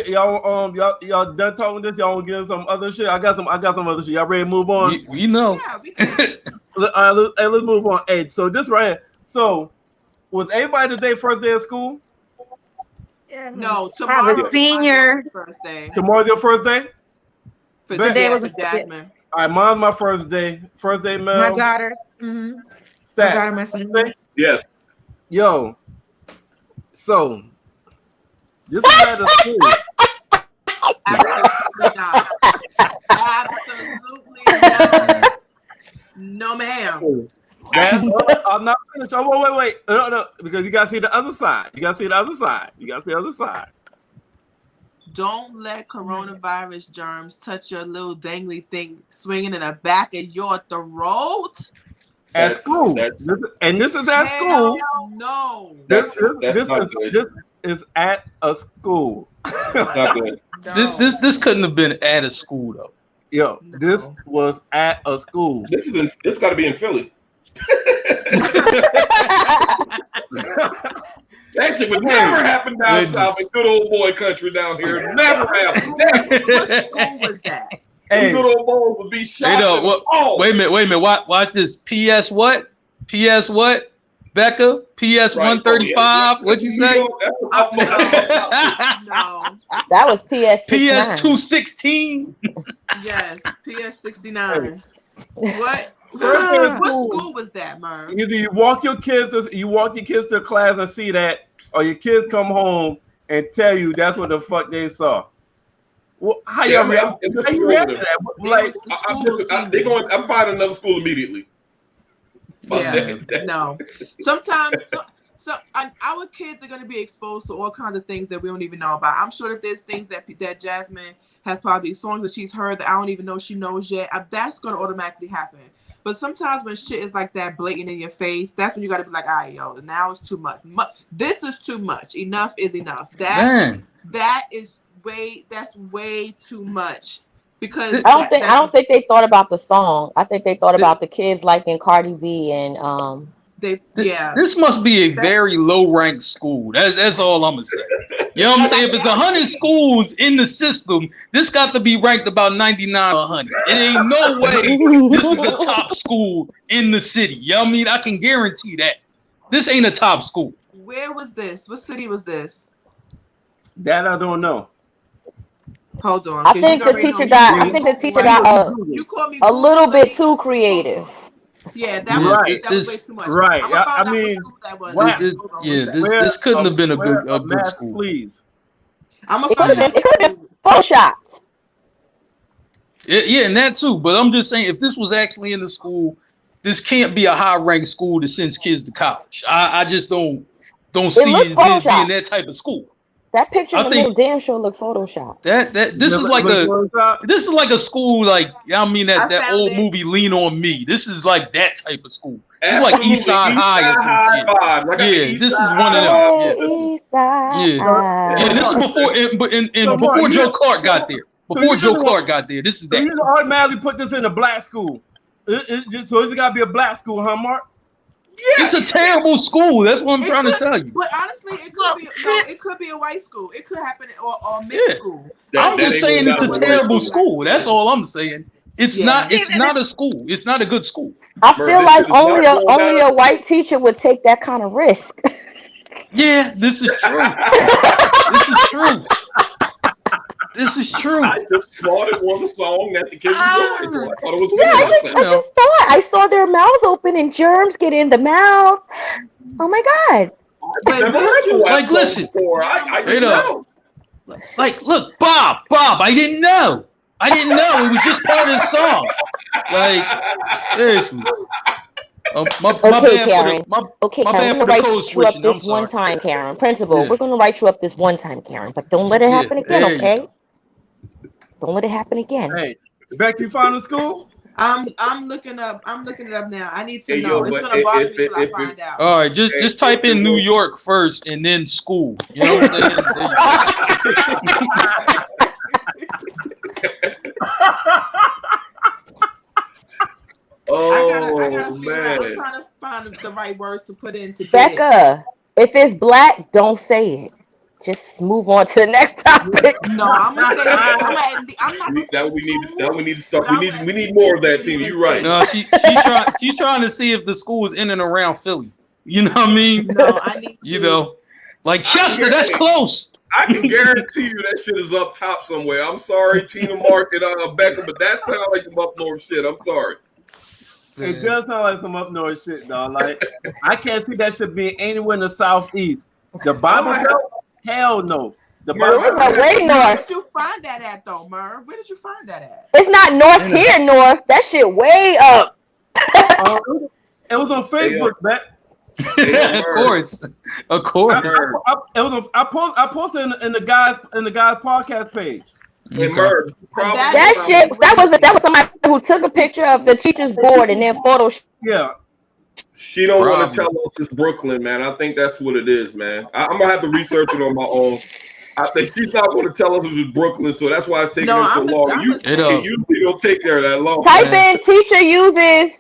done talking this? Y'all want to get some other shit? I got some other shit. Y'all ready to move on? We know. Yeah, we can. Let's move on. Hey, so this right here. So was everybody today first day of school? No, I have a senior. First day. Tomorrow's your first day? For Today was Jasmine. All right, mine's my first day. First day, Mel. My daughter's. My daughter, my son. Yes. Yo. So this is at the school. Absolutely not. Absolutely not. No, ma'am. I'm not finished. Oh, wait. No, because you gotta see the other side. Don't let coronavirus germs touch your little dangly thing swinging in the back of your throat. At school. And this is at school. No. This is at a school. That's not good. No. This couldn't have been at a school though. Yo, this was at a school. This got to be in Philly. That shit would never happen down south in good old boy country down here. Never happen. What school was that? Hey, good old boys would be shot. Wait a minute. Watch this. PS what? Becca? PS 135? What'd you say? No. That was PS. PS 216. Yes, PS 69. What school was that, Merv? Either you walk your kids to class and see that, or your kids come home and tell you that's what the fuck they saw. Well, how you react to that? Like, I'm finding another school immediately. Yeah, no. Sometimes our kids are going to be exposed to all kinds of things that we don't even know about. I'm sure that there's things that Jasmine has probably songs that she's heard that I don't even know she knows yet. That's going to automatically happen. But sometimes when shit is like that blatant in your face, that's when you got to be like, all right, yo, now it's too much. This is too much. Enough is enough. That's way too much. Because I don't think they thought about the song. I think they thought about the kids liking Cardi B and This must be a very low ranked school. That's all I'm gonna say. You know what I'm saying? If it's 100 schools in the system, this got to be ranked about 99 or 100. It ain't no way this is a top school in the city. You know what I mean? I can guarantee that. This ain't a top school. Where was this? What city was this? That I don't know. Hold on. I 'cause think you the already teacher know got. me. I think the teacher Right. got You called me a little Google, bit too creative. Yeah, that Right. was way too much. Right. I'm gonna find I out what mean, school that was. wow. Hold on one second. This couldn't have been a Wear good mask, school. please. I'm gonna It could find have been. out. It could have been photoshopped. Yeah, and that too. But I'm just saying, if this was actually in the school, this can't be a high-ranked school that sends kids to college. I just don't see looks it being photoshopped. that type of school. That picture I in the think- middle damn sure look photoshopped. This is like a school like that found old it. movie Lean on Me. This is like that type of school. It's like Absolutely. East Side High or some shit. vibe. Like Yeah, East this is Side one of them. vibe. Hey, East Side. Yeah, this is before So, before Mark, Joe you- Clark got there. so Before you Joe know Clark got there, this is So you that. just automatically put this in a black school. So it's got to be a black school, huh, Mark? It's a terrible school. That's what I'm trying to tell you. But honestly, it could be a white school. It could happen or mixed school. I'm just saying it's a what terrible school. school. That's all I'm saying. It's not a school. It's not a good school. I Bro, feel this like shit is not only going a white teacher would take that kind of risk. Yeah, this is true. This is true. This is true. I just thought it was a song that the kids enjoyed. So I thought it was good. Yeah, I That's just it. thought I saw their mouths open and germs get in the mouth. Oh my god! I've never heard the West Like, Coast listen. before. I Straight didn't up. know. Like, look, Bob, I didn't know. It was just part of the song. Like, seriously. My Okay, bad Karen. for the, my Okay, My Karen, bad we're for gonna the write code you up switching. I'm this one sorry. time, Karen. Principal, Yeah. we're gonna write you up this one time, Karen. But don't let it Yeah, happen again, there you okay? Don't let it happen again. Hey, Beck, you found the school? I'm looking it up now. I need to Hey, know. yo, It's but gonna bother if me it- till I if it- find out. All right, just type in New York first and then school. You know what I'm saying? There you go. Oh, I gotta figure out. I'm man. trying to find the right words to put in to get it. Becca, if it's black, don't say it. Just move on to the next topic. No, I'm gonna say I'm not gonna say That we need. school, That we need to start. but We I'm need. gonna We need more of that team. You're right. No, she's trying to see if the school is in and around Philly. You know what I mean? No, I need to. You know, like Chester, that's close. I can guarantee you that shit is up top somewhere. I'm sorry, Tina, Mark, and Becca, but that sounds like some up north shit. I'm sorry. It does sound like some up north shit, dog. Like I can't see that shit being anywhere in the southeast. The Bible Belt? Hell no. The Bible It's like way Where north. did you find that at, though, Merv? Where did you find that at? It's not north here, north. That shit way up. It was on Facebook, Beck. Of course. I posted in the guys podcast page. And Merv, probably That was somebody who took a picture of the teacher's board and then photoshopped. Yeah. she don't want Probably. to tell us it's Brooklyn, man. I think that's what it is, man. I'm gonna have to research it on my own. I think she's not going to tell us it was Brooklyn, so that's why it's taking her so long. It usually don't take there that long. Type in teacher uses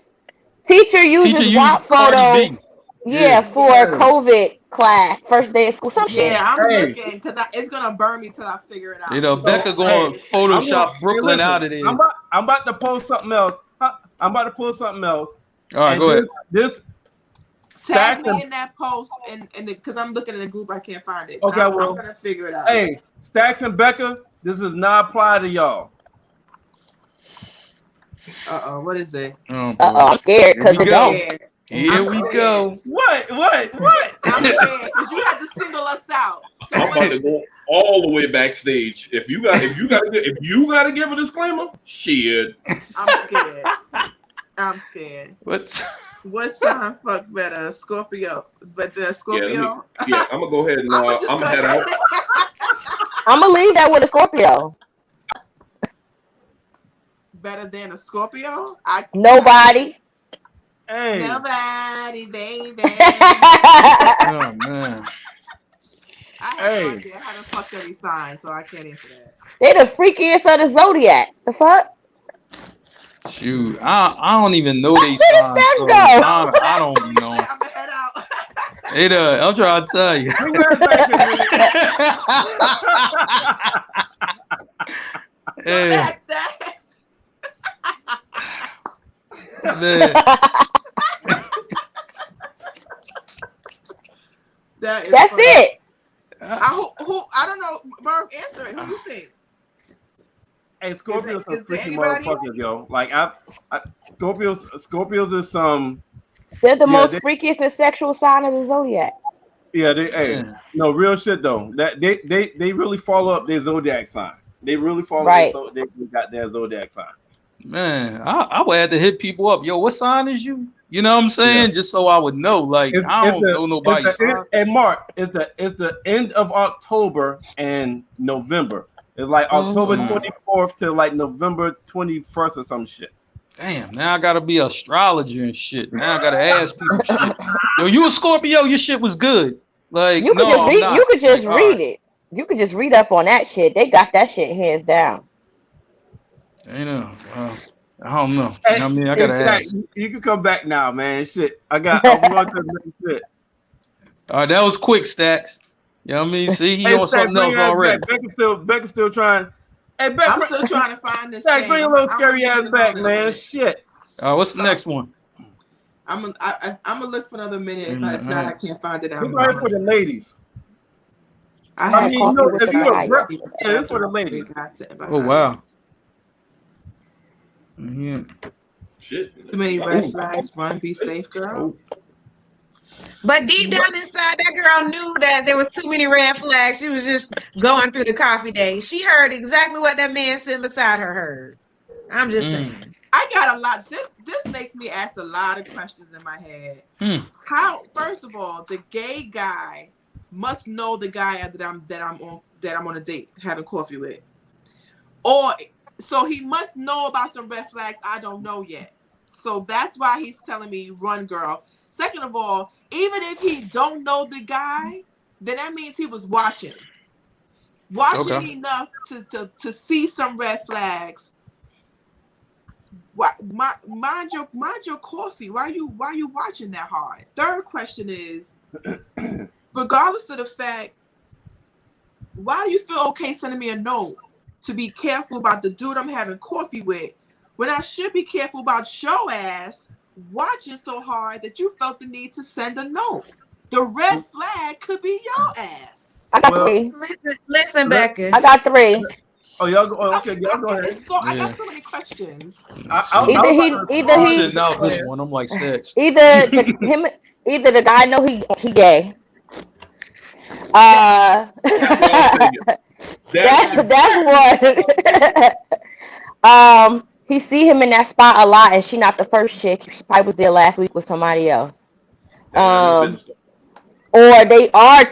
WAP photo. Yeah, for COVID class, first day of school, some shit. Yeah, I'm looking because it's gonna burn me till I figure it out. You know, Becca going to Photoshop Brooklyn out of there. I'm about to post something else. I'm about to post something else. All right, go ahead. This tag me in that post, and because I'm looking in the group, I can't find it. Okay, I'm well, gonna figure it out. Hey, Stacks and Becca, this does not apply to y'all. What is it? I'm scared because it don't. Here we go. What? I'm scared because you had to single us out. So I'm about to go all the way backstage. If you got to give a disclaimer, shit. I'm scared. What sign fuck better? Scorpio. But the Scorpio. Yeah, I'm gonna go ahead and I'm gonna head out. I'm gonna leave that with a Scorpio. Better than a Scorpio? Nobody. Hey. Nobody, baby. Oh man. I have no idea how to fuck every sign, so I can't answer that. They the freakiest of the zodiac. The fuck? Shoot, I don't even know these Where signs. does that So go? I don't know. I'm gonna head out. Hey, I'm trying to tell you. Hey, Stacks. man. That's it. I don't know. Mark, answer it. Who you think? Hey, Scorpios Is are there freaky anybody? motherfuckers, yo. Like Scorpios is some. They're the Yeah, most freakiest and sexual sign of the zodiac. Yeah, hey, no real shit though. That they really follow up their zodiac sign. They really follow Right. so they got their zodiac sign. Man, I would have to hit people up. Yo, what sign is you? You know what I'm saying? Yeah. Just so I would know. Like, I don't know nobody's sign. And Mark, it's the end of October and November. It's like October 24th to like November 21st or some shit. Damn, now I gotta be an astrologer and shit. Now I gotta ask people shit. Yo, you a Scorpio? Your shit was good. Like, You could no, just read. I'm You not. could just Like, read it. You could just read up on that shit. They got that shit hands down. I don't know. Hey, I mean, I gotta ask. You can come back now, man. Shit, I'm going to the shit. All right, that was quick, Stacks. You know what I mean? See, he on something else already. Becca's still trying. Hey, Beck, I'm still trying to find this Stack, thing. bring a little scary ass back, man. Shit. What's the next one? I'm gonna look for another minute. If not, I can't find it. We're going for the ladies. I mean, coffee with if the you guy. yeah, it's for the ladies. Oh wow. Yeah. Shit. Too many red flags. Run, be safe, girl. But deep down inside, that girl knew that there was too many red flags. She was just going through the coffee date. She heard exactly what that man sitting beside her heard. I'm just saying. I got a lot. This makes me ask a lot of questions in my head. How? First of all, the gay guy must know the guy that I'm on a date having coffee with, or so he must know about some red flags I don't know yet. So that's why he's telling me run, girl. Second of all, even if he don't know the guy, then that means he was watching enough to see some red flags. Mind your coffee. Why are you watching that hard? Third question is, regardless of the fact, why do you feel okay sending me a note to be careful about the dude I'm having coffee with, when I should be careful about your ass watching so hard that you felt the need to send a note? The red flag could be your ass. I got three. Listen, Becca. I got three. Oh, y'all go. Okay, y'all go ahead. I got so many questions. Either he sitting out this one. I'm like Stacks. Either the guy know he gay. That's one. He see him in that spot a lot, and she not the first chick. She probably was there last week with somebody else. Or they are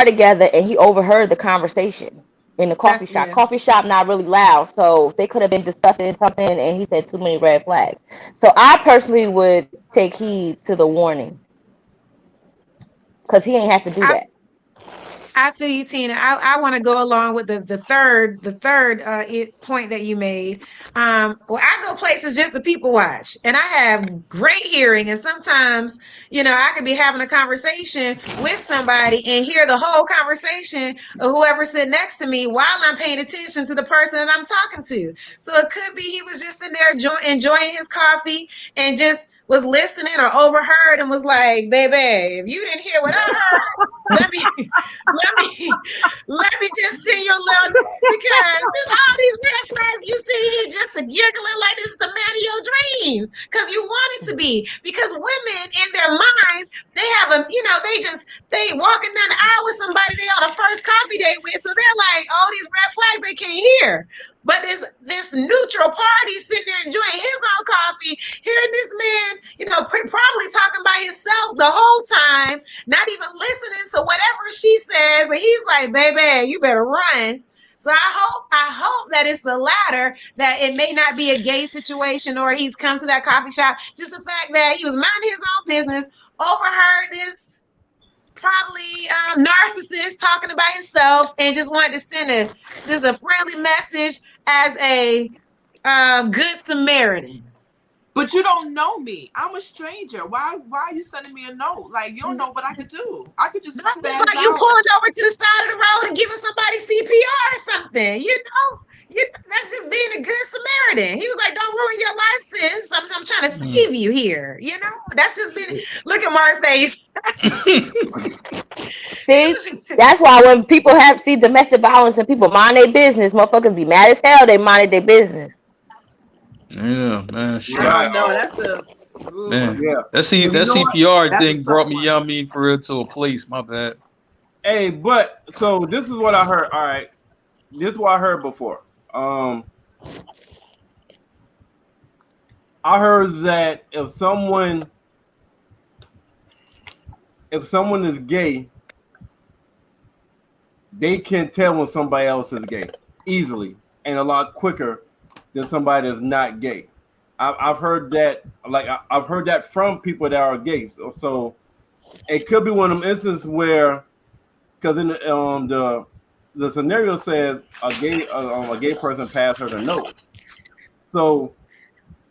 together, and he overheard the conversation in the coffee shop. Yeah. Coffee shop not really loud, so they could have been discussing something, and he said too many red flags. So I personally would take heed to the warning, because he ain't have to do that. I feel you, Tina. I want to go along with the third point that you made. Well, I go places just to people watch, and I have great hearing. And sometimes, I could be having a conversation with somebody and hear the whole conversation of whoever sit next to me while I'm paying attention to the person that I'm talking to. So it could be he was just in there enjoying his coffee and just was listening or overheard and was like, baby, if you didn't hear what I heard, let me just send you a little, because all these red flags you see here just to giggling like this is the man of your dreams, because you want it to be. Because women in their minds, they have they walking down the aisle with somebody they on a first coffee date with, so they're like, all these red flags they can't hear. But this neutral party sitting there enjoying his own coffee, hearing this man, probably talking by himself the whole time, not even listening to whatever she says, and he's like, baby, you better run. So I hope that it's the latter, that it may not be a gay situation or he's come to that coffee shop. Just the fact that he was minding his own business, overheard this probably narcissist talking about himself, and just wanted to send a friendly message as a good Samaritan. But you don't know me. I'm a stranger. Why are you sending me a note? Like, you don't know what I could do. I could just It's like you pulling over to the side of the road and giving somebody CPR or something. That's just being a good Samaritan. He was like, don't ruin your life, sis. I'm trying to save you here. That's just being. Look at Mark's face. See, that's why when people see domestic violence and people mind their business, motherfuckers be mad as hell. They minded their business. Yeah, man. Shit. I don't know. That's a Man, Yeah. that You know CPR That's a thing tough brought me, one. you know what I mean, for real to a place. My bad. Hey, but so this is what I heard. All right, this is what I heard before. I heard that if someone is gay, they can tell when somebody else is gay easily and a lot quicker than somebody that's not gay. I've heard that, like I've heard that from people that are gay. So it could be one of them instances where, because in the scenario says a gay person passed her the note. So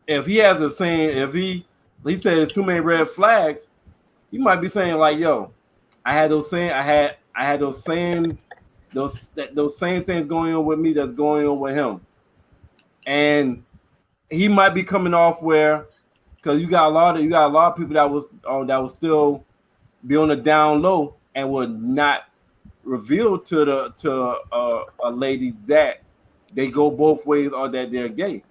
if he has a saying, if he said there's too many red flags, he might be saying like, "Yo, I had those same things going on with me that's going on with him," and he might be coming off where, because you got a lot of people that was still be on the down low and would not reveal to a lady that they go both ways or that they're gay.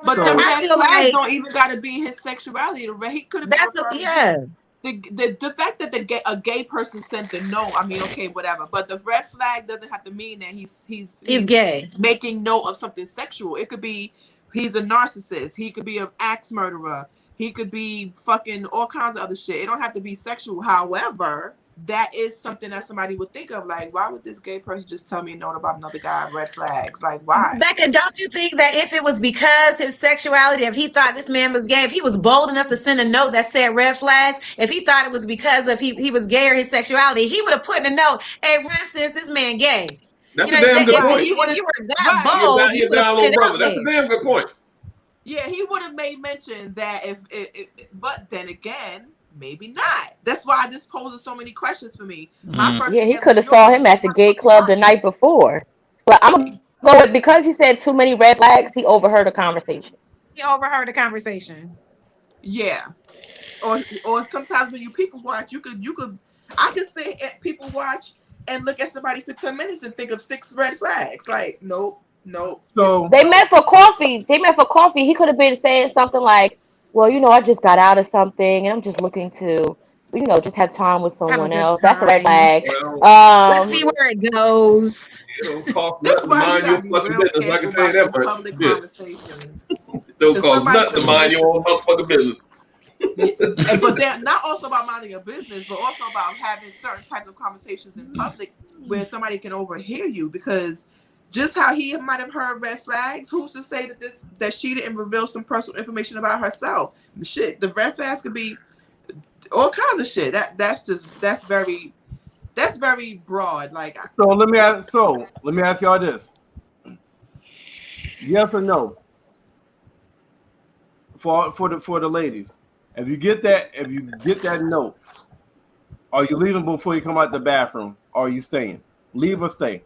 But So- the I red feel flag like don't even got to be his sexuality. He could have been that's the fact that a gay person sent the note. I mean, okay, whatever. But the red flag doesn't have to mean that he's gay. making note of something sexual. It could be he's a narcissist. He could be an axe murderer. He could be fucking all kinds of other shit. It don't have to be sexual. However, that is something that somebody would think of. Like, why would this gay person just tell me a note about another guy? Red flags. Like, why? Becca, don't you think that if it was because his sexuality, if he thought this man was gay, if he was bold enough to send a note that said red flags, if he thought it was because of he was gay or his sexuality, he would have put in a note, "Hey, run, sis, this man gay." That's a damn good point. If you were that You're bold, down you here would have down put low it brother. out That's there. a damn good point. Yeah, he would have made mention that but then again, maybe not. That's why this poses so many questions for me. My first Yeah, thing he as could have New saw Yorker, him at the gay club the night before. But I'm gonna go with, because he said too many red flags, he overheard a conversation. He overheard the conversation. Yeah. Or sometimes when you people watch, I could sit at people watch and look at somebody for 10 minutes and think of 6 red flags. Like, nope. So They met for coffee. He could have been saying something like, "Well, I just got out of something and I'm just looking to, just have time with someone good else." That's a red time. flag. Well, Let's see where it goes. it don't cost That's nothing to why you mind your gotta be fucking real business. I careful can tell you about that these much. public Yeah. conversations. It don't cost somebody nothing to could mind be your own motherfucking business. But they're not also about minding your business, but also about having certain types of conversations in public where somebody can overhear you. Because just how he might have heard red flags, who's to say that she didn't reveal some personal information about herself? Shit, the red flags could be all kinds of shit. That's very broad. Like, So let me ask y'all this: yes or no? For the ladies, if you get that note, are you leaving before you come out the bathroom? Or are you staying? Leave or stay?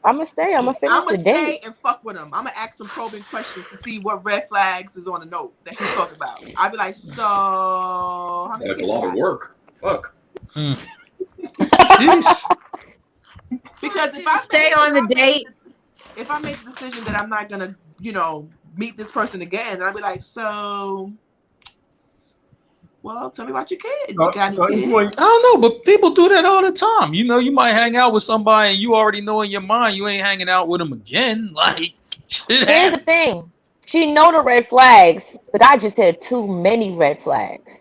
I'm gonna stay. I'm gonna finish I'm the gonna date. stay and fuck with him. I'm gonna ask some probing questions to see what red flags is on the note that he talked about. I'd be like, so how It's many like a kids lot you of got? work. Fuck. Because To stay on the date. If I make the decision that I'm not gonna, meet this person again, then I'd be like, so, well, tell me about your kids. You got any kids? I don't know, but people do that all the time. You might hang out with somebody and you already know in your mind you ain't hanging out with them again. Like, shit Here's the happens. thing: she know the red flags. The guy just said too many red flags.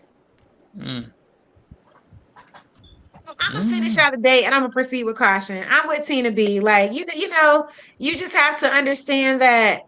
So I'm gonna finish out the date and I'm gonna proceed with caution. I'm with Tina B. Like, you just have to understand that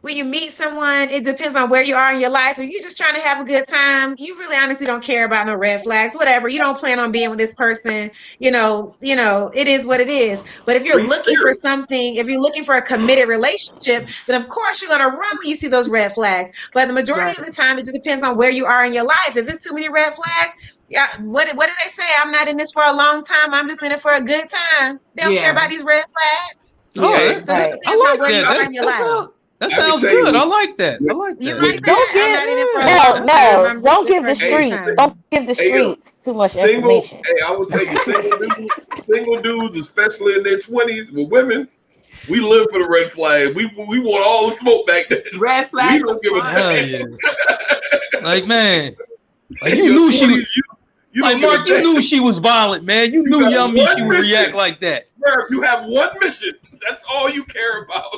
when you meet someone, it depends on where you are in your life. If you're just trying to have a good time, you really honestly don't care about no red flags, whatever. You don't plan on being with this person, it is what it is. But if you're looking for something, if you're looking for a committed relationship, then of course you're gonna run when you see those red flags. But the majority of the time, it just depends on where you are in your life. If it's too many red flags, yeah, what do they say? I'm not in this for a long time. I'm just in it for a good time. They don't care about these red flags. Oh, Right. So it I depends on like where you that. are in your life. That I can sounds tell you good. I what- like that. I like You that. like Don't that? I'm not in it for a long time. no, I'm don't just give the for a good streets. time. Don't give the Hey, yo, streets too much single. information. Hey, I will tell you, single dudes, especially in their 20s, with women, we live for the red flag. We want all the smoke back then. Red We flag don't was give a fun. Hell yeah. Like, man, like In you your knew she 20s, was. you Like don't give a Mark, you damn. knew she was violent, man. You knew got Young Me one she would react mission. like that. Bro, you have one mission. That's all you care about.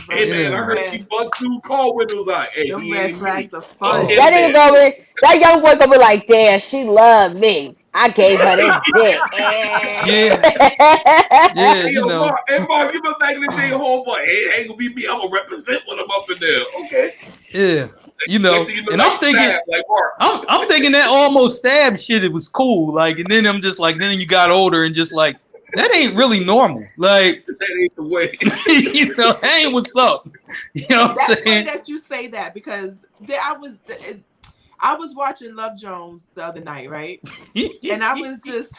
Hey man, I heard Yeah. she bust through car windows out. Hey, Them he red ain't flags me. are fun. Okay. That nigga gonna be, that young boy gonna be like, damn, she loved me. I gave her this dick. Yeah, Hey, you yo, know. Mark, hey, Mark, you been back in the day, homeboy. Hey, ain't gonna be me. I'm gonna represent when I'm up in there. Okay. Yeah, you know. Next thing you know, And I'm like, thinking, stab, like Mark. I'm thinking that almost stab shit. It was cool. Like, and then I'm just like, then you got older and just like, that ain't really normal. Like, That ain't the way. you know, that ain't what's up. You know what I'm That's funny saying? that you say that because I was watching Love Jones the other night, right? And I was just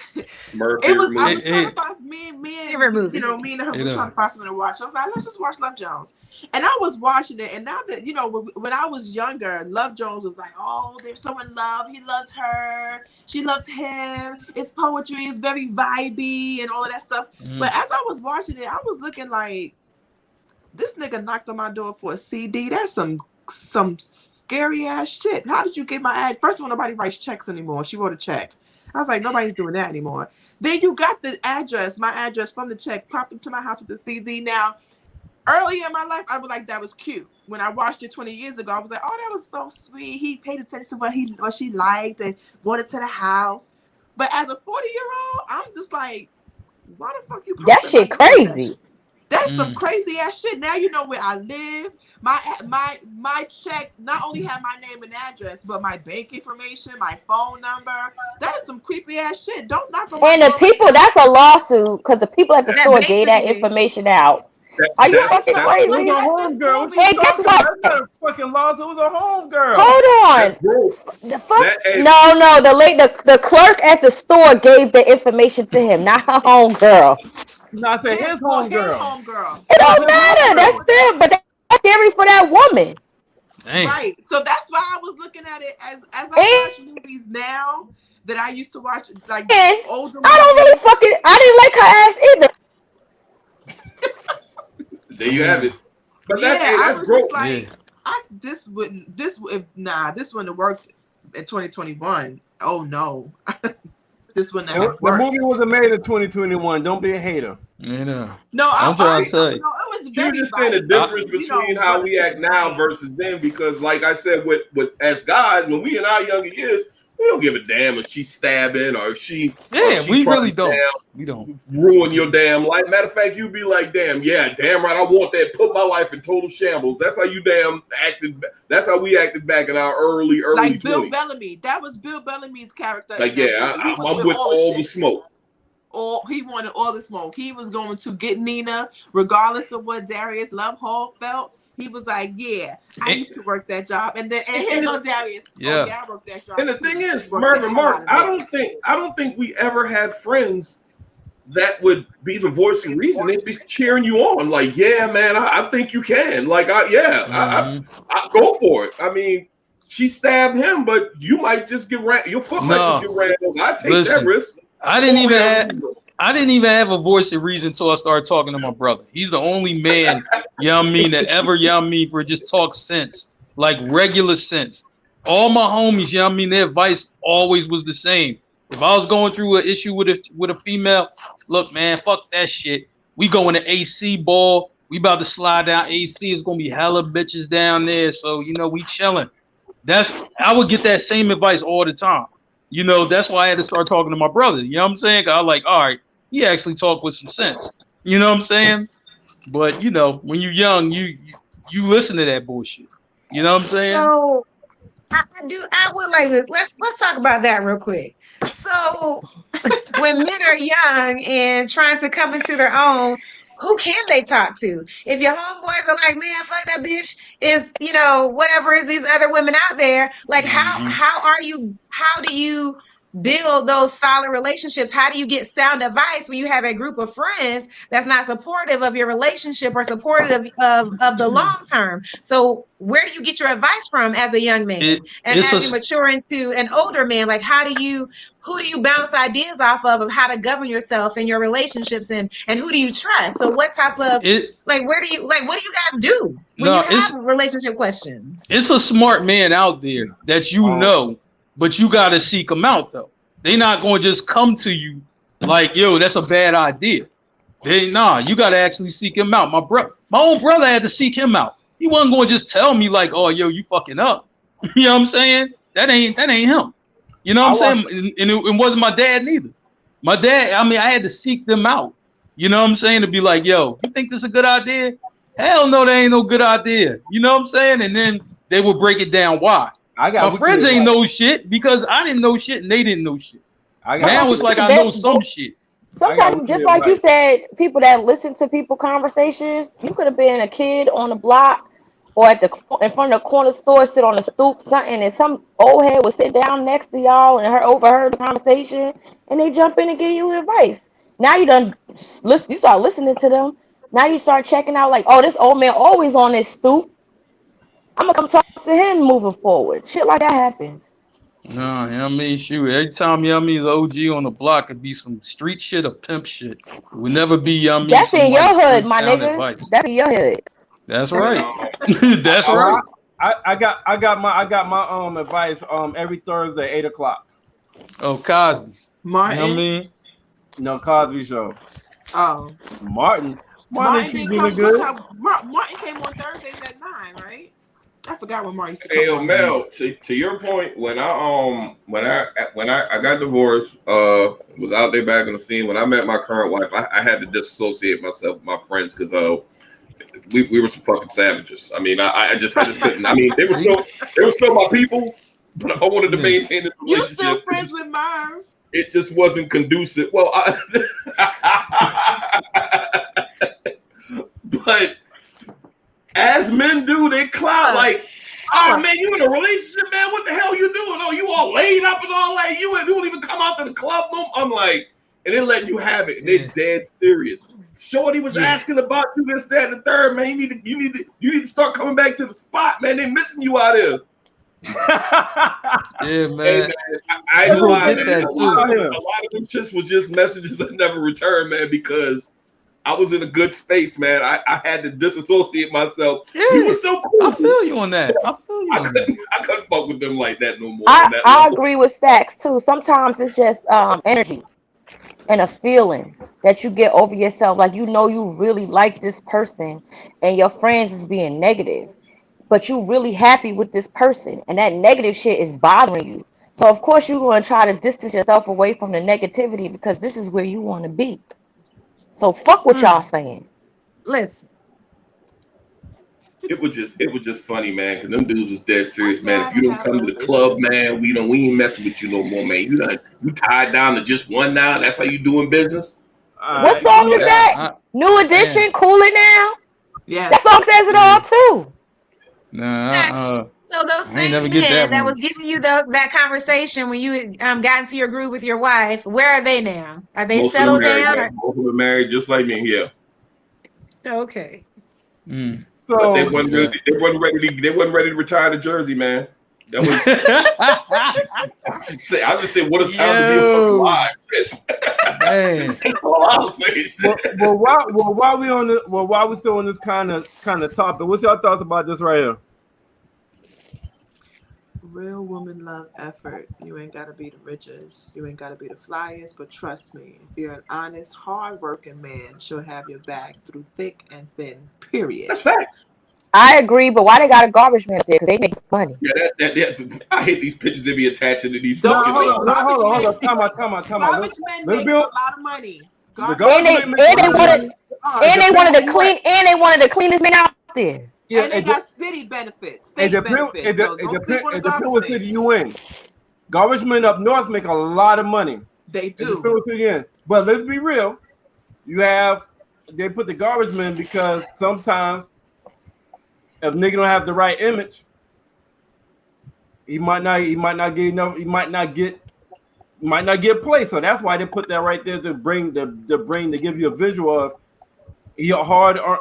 Murph, I was movie. trying to find me Favorite and movie. you know, me and her You was know. trying to find something to watch. I was like, let's just watch Love Jones. And I was watching it, and now that you know, when I was younger, Love Jones was like, oh, they're so in love. He loves her, she loves him. It's poetry, it's very vibey, and all of that stuff. But as I was watching it, I was looking like, this nigga knocked on my door for a CD. That's some scary ass shit. How did you get my ad? First of all, nobody writes checks anymore. She wrote a check. I was like, nobody's doing that anymore. Then you got the address, my address from the check, popped up to my house with the CD. Now, early in my life, I was like, that was cute. When I watched it 20 years ago, I was like, oh, that was so sweet. He paid attention to what she liked and brought it to the house. But as a 40-year-old, I'm just like, why the fuck you That popping shit my door with that crazy. shit? That's some crazy ass shit. Now you know where I live. My check not only had my name and address, but my bank information, my phone number. That is some creepy ass shit. Don't knock on my And the door people, right now. that's a lawsuit because the people at the That store gave that basically- information out. Are you fucking so I'm crazy? It was looking a at this homegirl. movie. What Hey, you guess talking about? what? That's not a fucking loss. It was a homegirl. Hold on. Bro, The fuck? That- hey. No, the clerk at the store gave the information to him, not her homegirl. No, I said his His homegirl. homegirl. It don't his matter. homegirl. That's still, but that's scary for that woman. Dang. Right. So that's why I was looking at it as I watch movies now that I used to watch like And older I don't really movies. fucking. I didn't like her ass either. there you have it. But Yeah, I that's was broke. just like, this wouldn't have worked in 2021. Oh no. This wouldn't have The worked. movie wasn't made in 2021. Don't be a hater. You know. No, I'm trying to tell you. it was You very just saying the violent. difference You know, between how but we act now versus then, because like I said, with as guys, when we in our younger years, we don't give a damn if she's stabbing or if she We trying really to don't. damn We don't. ruin your damn life. Matter of fact, you'd be like, damn right, I want that. Put my life in total shambles. That's how you damn acted. That's how we acted back in our early like Bill 20s. Bellamy. That was Bill Bellamy's character. Like, in that yeah, movie. He I'm was with all the shit. smoke. He wanted all the smoke. He was going to get Nina, regardless of what Darius Love Hall felt. He was like, "Yeah, I used to work that job," and here go Darius. Yeah. Oh, yeah, I worked that job. And the too. thing is, Worked Mervin, the hell Mark, out of it. I don't think we ever had friends that would be the voice of reason. They'd be cheering you on, like, "Yeah, man, I think you can." Like, I go for it. I mean, she stabbed him, but you might just get ran. Your foot might just get ran over. I take that risk. I didn't even have a voice of reason until I started talking to my brother. He's the only man, that ever for just talk sense, like regular sense. All my homies, their advice always was the same. If I was going through an issue with a female, look, man, fuck that shit. We going to AC ball. We about to slide down AC. It's gonna be hella bitches down there. So we chilling. I would get that same advice all the time. That's why I had to start talking to my brother. You know what I'm saying? I was like, all right, he actually talk with some sense. You know what I'm saying? But when you're young, you listen to that bullshit. You know what I'm saying? So I would like to let's talk about that real quick. So when men are young and trying to come into their own, who can they talk to? If your homeboys are like, man, fuck that bitch, is whatever is these other women out there, like how do you build those solid relationships? How do you get sound advice when you have a group of friends that's not supportive of your relationship or supportive of the long term? So where do you get your advice from as a young man? And as you mature into an older man, like who do you bounce ideas off of how to govern yourself in your relationships, and who do you trust? So what type of what do you guys do when you have relationship questions? It's a smart man out there that know, but you got to seek them out though. They not going to just come to you like, yo, that's a bad idea. You got to actually seek him out. My own brother had to seek him out. He wasn't going to just tell me like, oh, yo, you fucking up. You know what I'm saying? That ain't him. You know what I'm saying? And it wasn't my dad neither. My dad, I had to seek them out. You know what I'm saying? To be like, yo, you think this is a good idea? Hell no, that ain't no good idea. You know what I'm saying? And then they would break it down why. My friends ain't know shit because I didn't know shit and they didn't know shit. Now it's like I know some shit. Sometimes, just like you said, people that listen to people conversations, you could have been a kid on the block or in front of the corner store, sit on the stoop, something, and some old head would sit down next to y'all and overheard the conversation, and they jump in and give you advice. Now you start listening to them. Now you start checking out like, oh, this old man always on this stoop. I'm gonna come talk to him moving forward. Shit like that happens. No, shoot. Every time is OG on the block, it'd be some street shit or pimp shit. It would never be That's in your hood, my nigga. Advice. That's in your hood. That's right. That's right. I got my advice every Thursday 8:00. Oh, Cosby's. Martin. You know what I mean? No, Cosby Show. Oh. Martin didn't come good. Martin came on Thursdays at 9, right? I forgot when Martin. Hey, Mel, to your point, when I got divorced, was out there back in the scene. When I met my current wife, I had to disassociate myself with my friends because we were some fucking savages. I just couldn't. They were still my people, but if I wanted to maintain this relationship, you still friends with Merv. It just wasn't conducive. Well, but as men do, they clout like, oh man, you in a relationship, man? What the hell you doing? Oh, you all laid up and all that. You don't even come out to the club. I'm like, and they let you have it. And they're dead serious. Shorty was asking about you, this, that, and the third. Man, you need to start coming back to the spot, man. They missing you out here. Yeah, man. Hey, man, I ain't gonna lie, man. A lot of them shits was just messages I never returned, man, because I was in a good space, man. I had to disassociate myself. Yeah, you were so cool. I feel you on that. I couldn't fuck with them like that no more. I agree with Stacks too. Sometimes it's just energy and a feeling that you get over yourself. Like you really like this person and your friends is being negative, but you really happy with this person and that negative shit is bothering you. So of course you're going to try to distance yourself away from the negativity because this is where you want to be. So fuck what y'all saying. Listen. It was just funny, man, because them dudes was dead serious, man. If you don't come to the club, man, we ain't messing with you no more, man. You tied down to just one now. That's how you doing business. What song is that? New Edition, Cool It Now. Yeah, that song says it all too. So those same men that was giving you that conversation when you got into your groove with your wife, where are they now? Are they settled down? Both of them married, just like me. Yeah. Okay. So but they wasn't ready to retire to Jersey, man. That was. I just said, what a time to be alive. That's all I was saying. While we still on this kind of topic, what's your thoughts about this right here? Real women love effort. You ain't gotta be the richest. You ain't gotta be the flyest. But trust me, if you're an honest, hard-working man, she'll have your back through thick and thin. Period. That's facts. I agree, but why they got a garbage man there? Because they make money. Yeah, I hate these pictures they be attaching to these. Hold on. Come on. Garbage men make a lot of money. And they wanted to clean. And they wanted the cleanest men out there. Yeah, and they got city benefits. It depends what city you in. Garbage men up north make a lot of money. They do. But let's be real. They put the garbage men because sometimes if nigga don't have the right image, he might not get enough. He might not get might not get play. So that's why they put that right there to bring to give you a visual of your hard or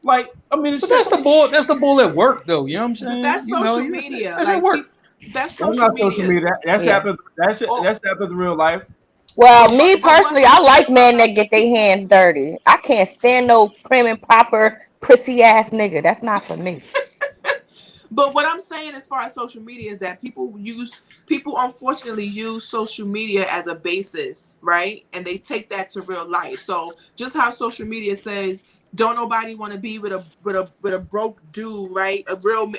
like. I mean, it's but that's the bull. That's the bull at work, though. You know what I'm saying? But that's You know, social media. That's at work. That's That's social not social media. media. That Yeah. happens. That happens in real life. Well, me personally, I like men that get their hands dirty. I can't stand no prim and proper prissy ass nigga. That's not for me. But what I'm saying as far as social media is that people unfortunately use social media as a basis, right? And they take that to real life. So just how social media says, don't nobody want to be with a broke dude, right? A real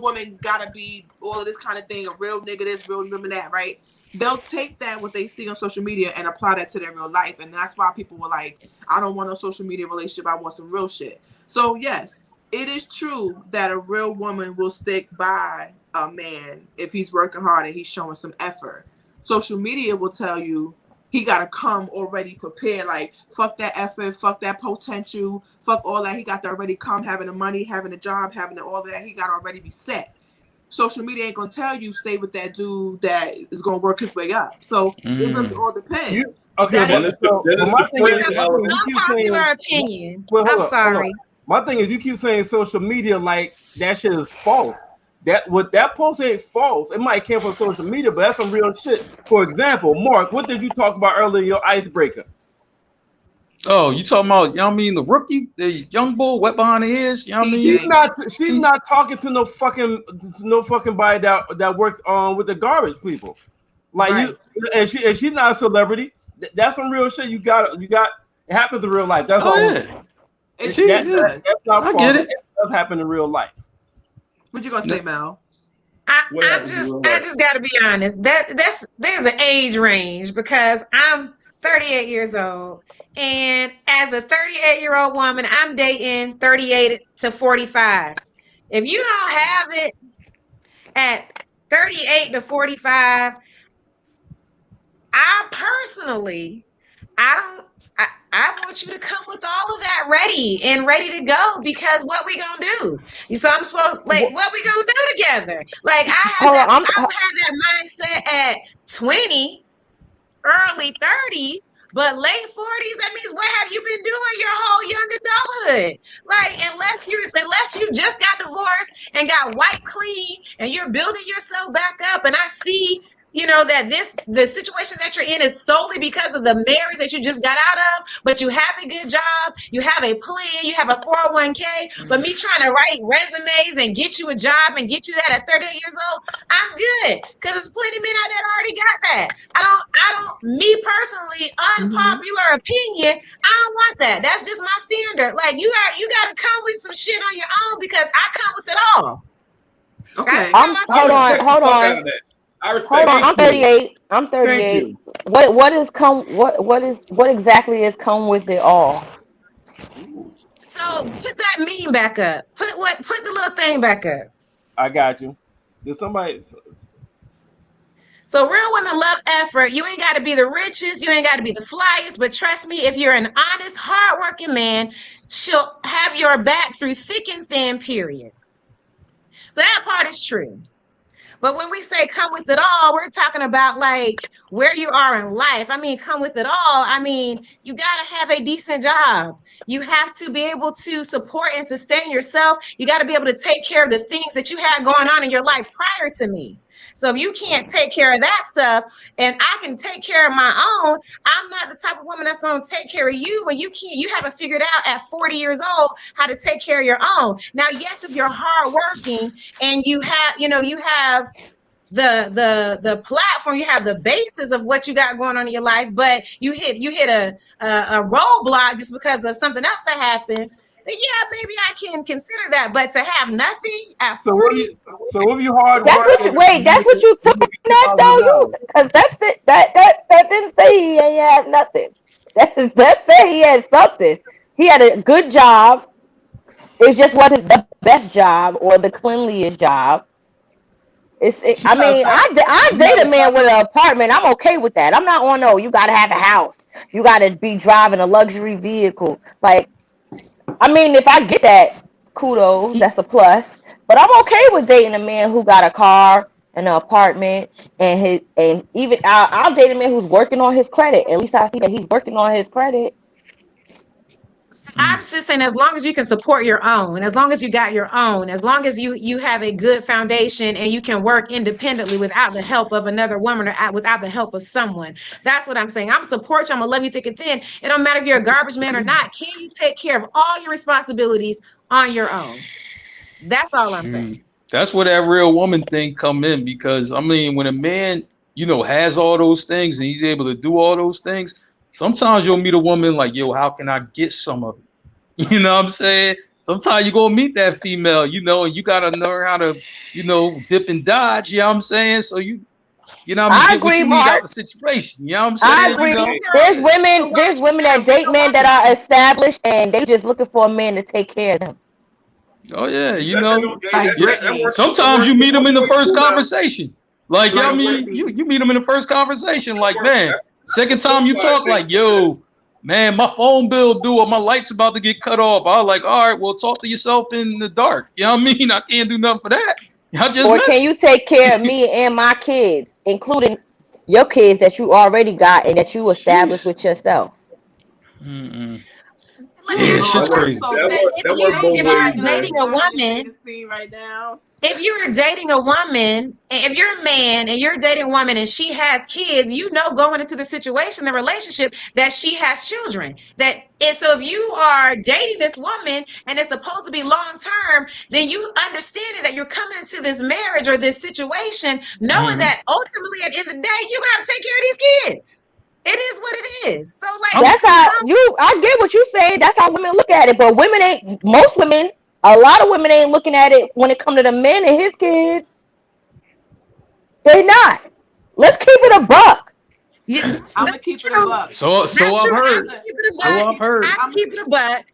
woman gotta be all of this kind of thing, a real nigga this, real woman that, right? They'll take that what they see on social media and apply that to their real life. And that's why people were like, I don't want a social media relationship, I want some real shit. So yes, it is true that a real woman will stick by a man if he's working hard and he's showing some effort. Social media will tell you he got to come already prepared. Like, fuck that effort, fuck that potential, fuck all that. He got to already come having the money, having a job, having all of that. He got to already be set. Social media ain't going to tell you stay with that dude that is going to work his way up. So it really all depends. Unpopular opinion. I'm sorry. My thing is, you keep saying social media like that shit is false. That post ain't false. It might come from social media, but that's some real shit. For example, Mark, what did you talk about earlier in your icebreaker? Oh, you talking about, you know what I mean, the rookie, the young bull, wet behind the ears, you know what I mean? She's not talking to no fucking body that works with the garbage people. Like right. She's not a celebrity. That's some real shit. You got it happens in real life. That's all. Yeah. That's not false. Get it. It does happen in real life. What you gonna say, Mel? I just got to be honest. There's an age range because I'm 38 years old, and as a 38-year-old woman, I'm dating 38 to 45. If you don't have it at 38 to 45, I want you to come with all of that ready to go, because what we gonna do? So I'm supposed what we gonna do together? Like I had that mindset at 20, early 30s, but late 40s. That means what have you been doing your whole young adulthood? Like unless you just got divorced and got wiped clean and you're building yourself back up, and I see. You know that the situation that you're in is solely because of the marriage that you just got out of, but you have a good job, you have a plan, you have a 401k, but me trying to write resumes and get you a job and get you that at 38 years old, I'm good, because there's plenty of men out there that already got that. I don't, me personally, unpopular opinion, I don't want that. That's just my standard. Like you got to come with some shit on your own, because I come with it all. Okay. Hold on. I respect. Hold on, I'm 38. What exactly is come with it all? So put that meme back up. Put the little thing back up. I got you. Did somebody? So real women love effort. You ain't got to be the richest. You ain't got to be the flyest. But trust me, if you're an honest, hardworking man, she'll have your back through thick and thin. Period. So that part is true. But when we say come with it all, we're talking about like where you are in life. I mean, come with it all. I mean, you got to have a decent job. You have to be able to support and sustain yourself. You got to be able to take care of the things that you had going on in your life prior to me. So if you can't take care of that stuff and I can take care of my own, I'm not the type of woman that's going to take care of you when you haven't figured out at 40 years old how to take care of your own. Now, yes, if you're hardworking and you have the platform, you have the basis of what you got going on in your life, but you hit a roadblock just because of something else that happened, then yeah, maybe I can consider that. But to have nothing at 40, so if you hard that's what you took that though, because that's it. That didn't say he ain't had nothing. That said he had something. He had a good job. It just wasn't the best job or the cleanliest job. I date a man with an apartment. I'm okay with that. I'm not on you got to have a house. You got to be driving a luxury vehicle. Like, I mean, if I get that, kudos, that's a plus. But I'm okay with dating a man who got a car, in an apartment, and even I'll date a man who's working on his credit. At least I see that he's working on his credit. I'm just saying, as long as you can support your own, as long as you got your own, as long as you have a good foundation and you can work independently without the help of another woman or without the help of someone. That's what I'm saying. I'm support you. I'm gonna love you thick and thin. It don't matter if you're a garbage man or not. Can you take care of all your responsibilities on your own? That's all I'm saying. That's where that real woman thing come in, because I mean, when a man, has all those things and he's able to do all those things, sometimes you'll meet a woman like, yo, how can I get some of it? You know what I'm saying? Sometimes you're gonna meet that female, and you gotta know how to, dip and dodge, you know what I'm saying? So I agree, get Mark. out of the situation. You know what I'm saying? I agree. There's women that date men that are established and they just looking for a man to take care of them. Oh yeah, Sometimes you meet them in the first conversation. Like, I mean, you meet them in the first conversation. Like, man, second time you talk, like, yo, man, my phone bill due or my light's about to get cut off. I was like, all right, well, talk to yourself in the dark. You know what I mean? I can't do nothing for that. Can you take care of me and my kids, including your kids that you already got and that you established with yourself? Let me ask you a question. If you're dating a woman, right now, if you're dating a woman, if you're a man and you're dating a woman and she has kids, going into the situation, the relationship, that she has children. So if you are dating this woman and it's supposed to be long term, then you understand that you're coming into this marriage or this situation knowing that ultimately at the end of the day, you got to take care of these kids. It is what it is. So that's how I get what you say. That's how women look at it. But a lot of women ain't looking at it when it comes to the man and his kids. They not. Let's keep it a buck. Yeah, I'm gonna keep it a buck. So I've heard. I keep it a buck.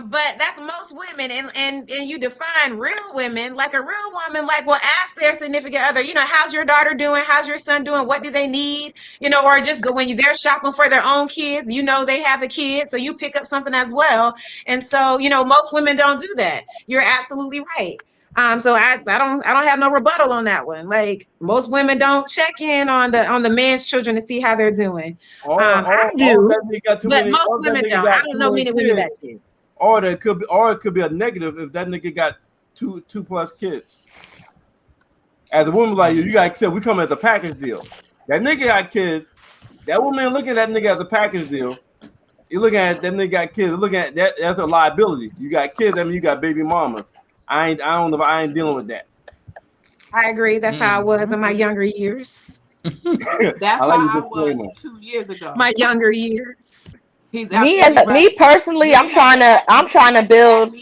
But that's most women, and you define real women. Like a real woman, will ask their significant other, how's your daughter doing? How's your son doing? What do they need? Or just go when they're shopping for their own kids, they have a kid, so you pick up something as well. And so, most women don't do that. You're absolutely right. So I don't have no rebuttal on that one. Like, most women don't check in on the man's children to see how they're doing. I do, but most women don't. I don't know many women that do. Or it could be a negative if that nigga got two plus kids. As a woman, like you got to accept, we come as a package deal. That nigga got kids. That woman looking at that nigga as a package deal. You looking at that nigga got kids. Looking at that as a liability. You got kids. I mean, you got baby mamas. I ain't dealing with that. I agree. That's how I was in my younger years. That's how I was 2 years ago. My younger years. He's me personally, I'm trying to build.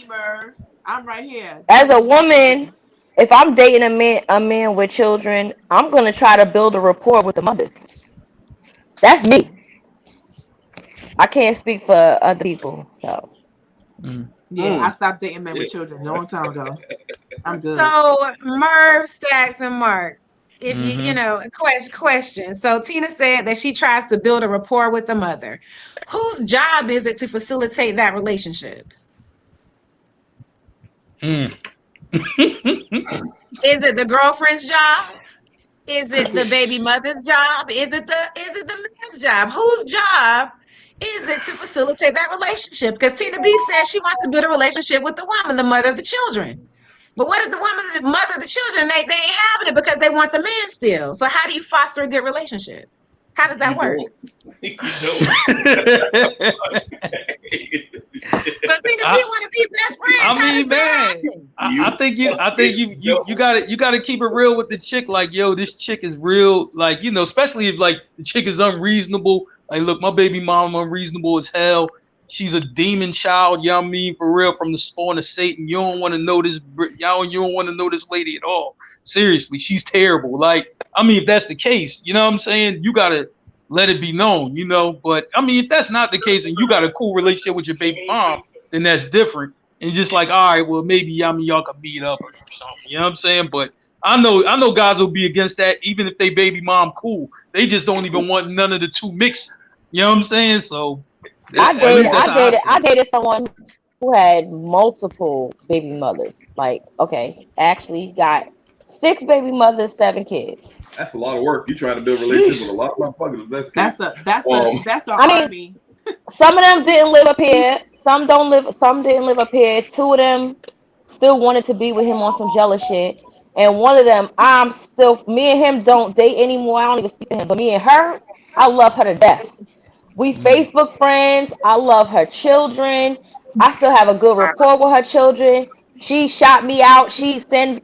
I'm right here. As a woman, if I'm dating a man with children, I'm gonna try to build a rapport with the mothers. That's me. I can't speak for other people, so. Yeah, I stopped dating men with children a long time ago. I'm good. So Merv, Stacks, and Mark, if you question. So Tina said that she tries to build a rapport with the mother. Whose job is it to facilitate that relationship? Is it the girlfriend's job? Is it the baby mother's job? Is it the man's job? Whose job is it to facilitate that relationship? Because Tina B says she wants to build a relationship with the woman, the mother of the children. But what if the woman, the mother of the children, they ain't having it because they want the man still? So how do you foster a good relationship? How does that work? You don't. So Tina B want to be best friends. I mean, man, I think you gotta keep it real with the chick. Like, yo, this chick is real. Like, especially if like the chick is unreasonable. Like, look, my baby mom unreasonable as hell. She's a demon child, you know what I mean? For real, from the spawn of Satan. You don't want to know this, you don't want to know this lady at all. Seriously, she's terrible. Like, I mean, if that's the case, you know what I'm saying? You got to let it be known, But, I mean, if that's not the case and you got a cool relationship with your baby mom, then that's different. And just like, all right, well, maybe, y'all can meet up or something. You know what I'm saying? But I know guys will be against that, even if they baby mom cool. They just don't even want none of the two mixed. You know what I'm saying? So I dated someone who had multiple baby mothers. Like, okay, actually got 6 baby mothers, 7 kids. That's a lot of work. You trying to build relationships with a lot of motherfuckers. That's An I mean, army. some of them didn't live up here. Some didn't live up here. 2 of them still wanted to be with him on some jealous shit. And one of them, me and him don't date anymore. I don't even speak to him. But me and her, I love her to death. We Facebook friends. I love her children. I still have a good rapport with her children. She shot me out. She send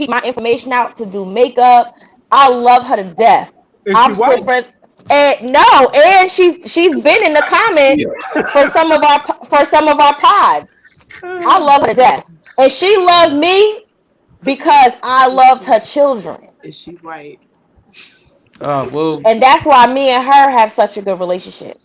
my information out to do makeup. I love her to death. I'm still friends. And no, and she's been in the comments for some of our pods. I love her to death, and she loved me because I loved her children. Is she white? Well, And that's why me and her have such a good relationship.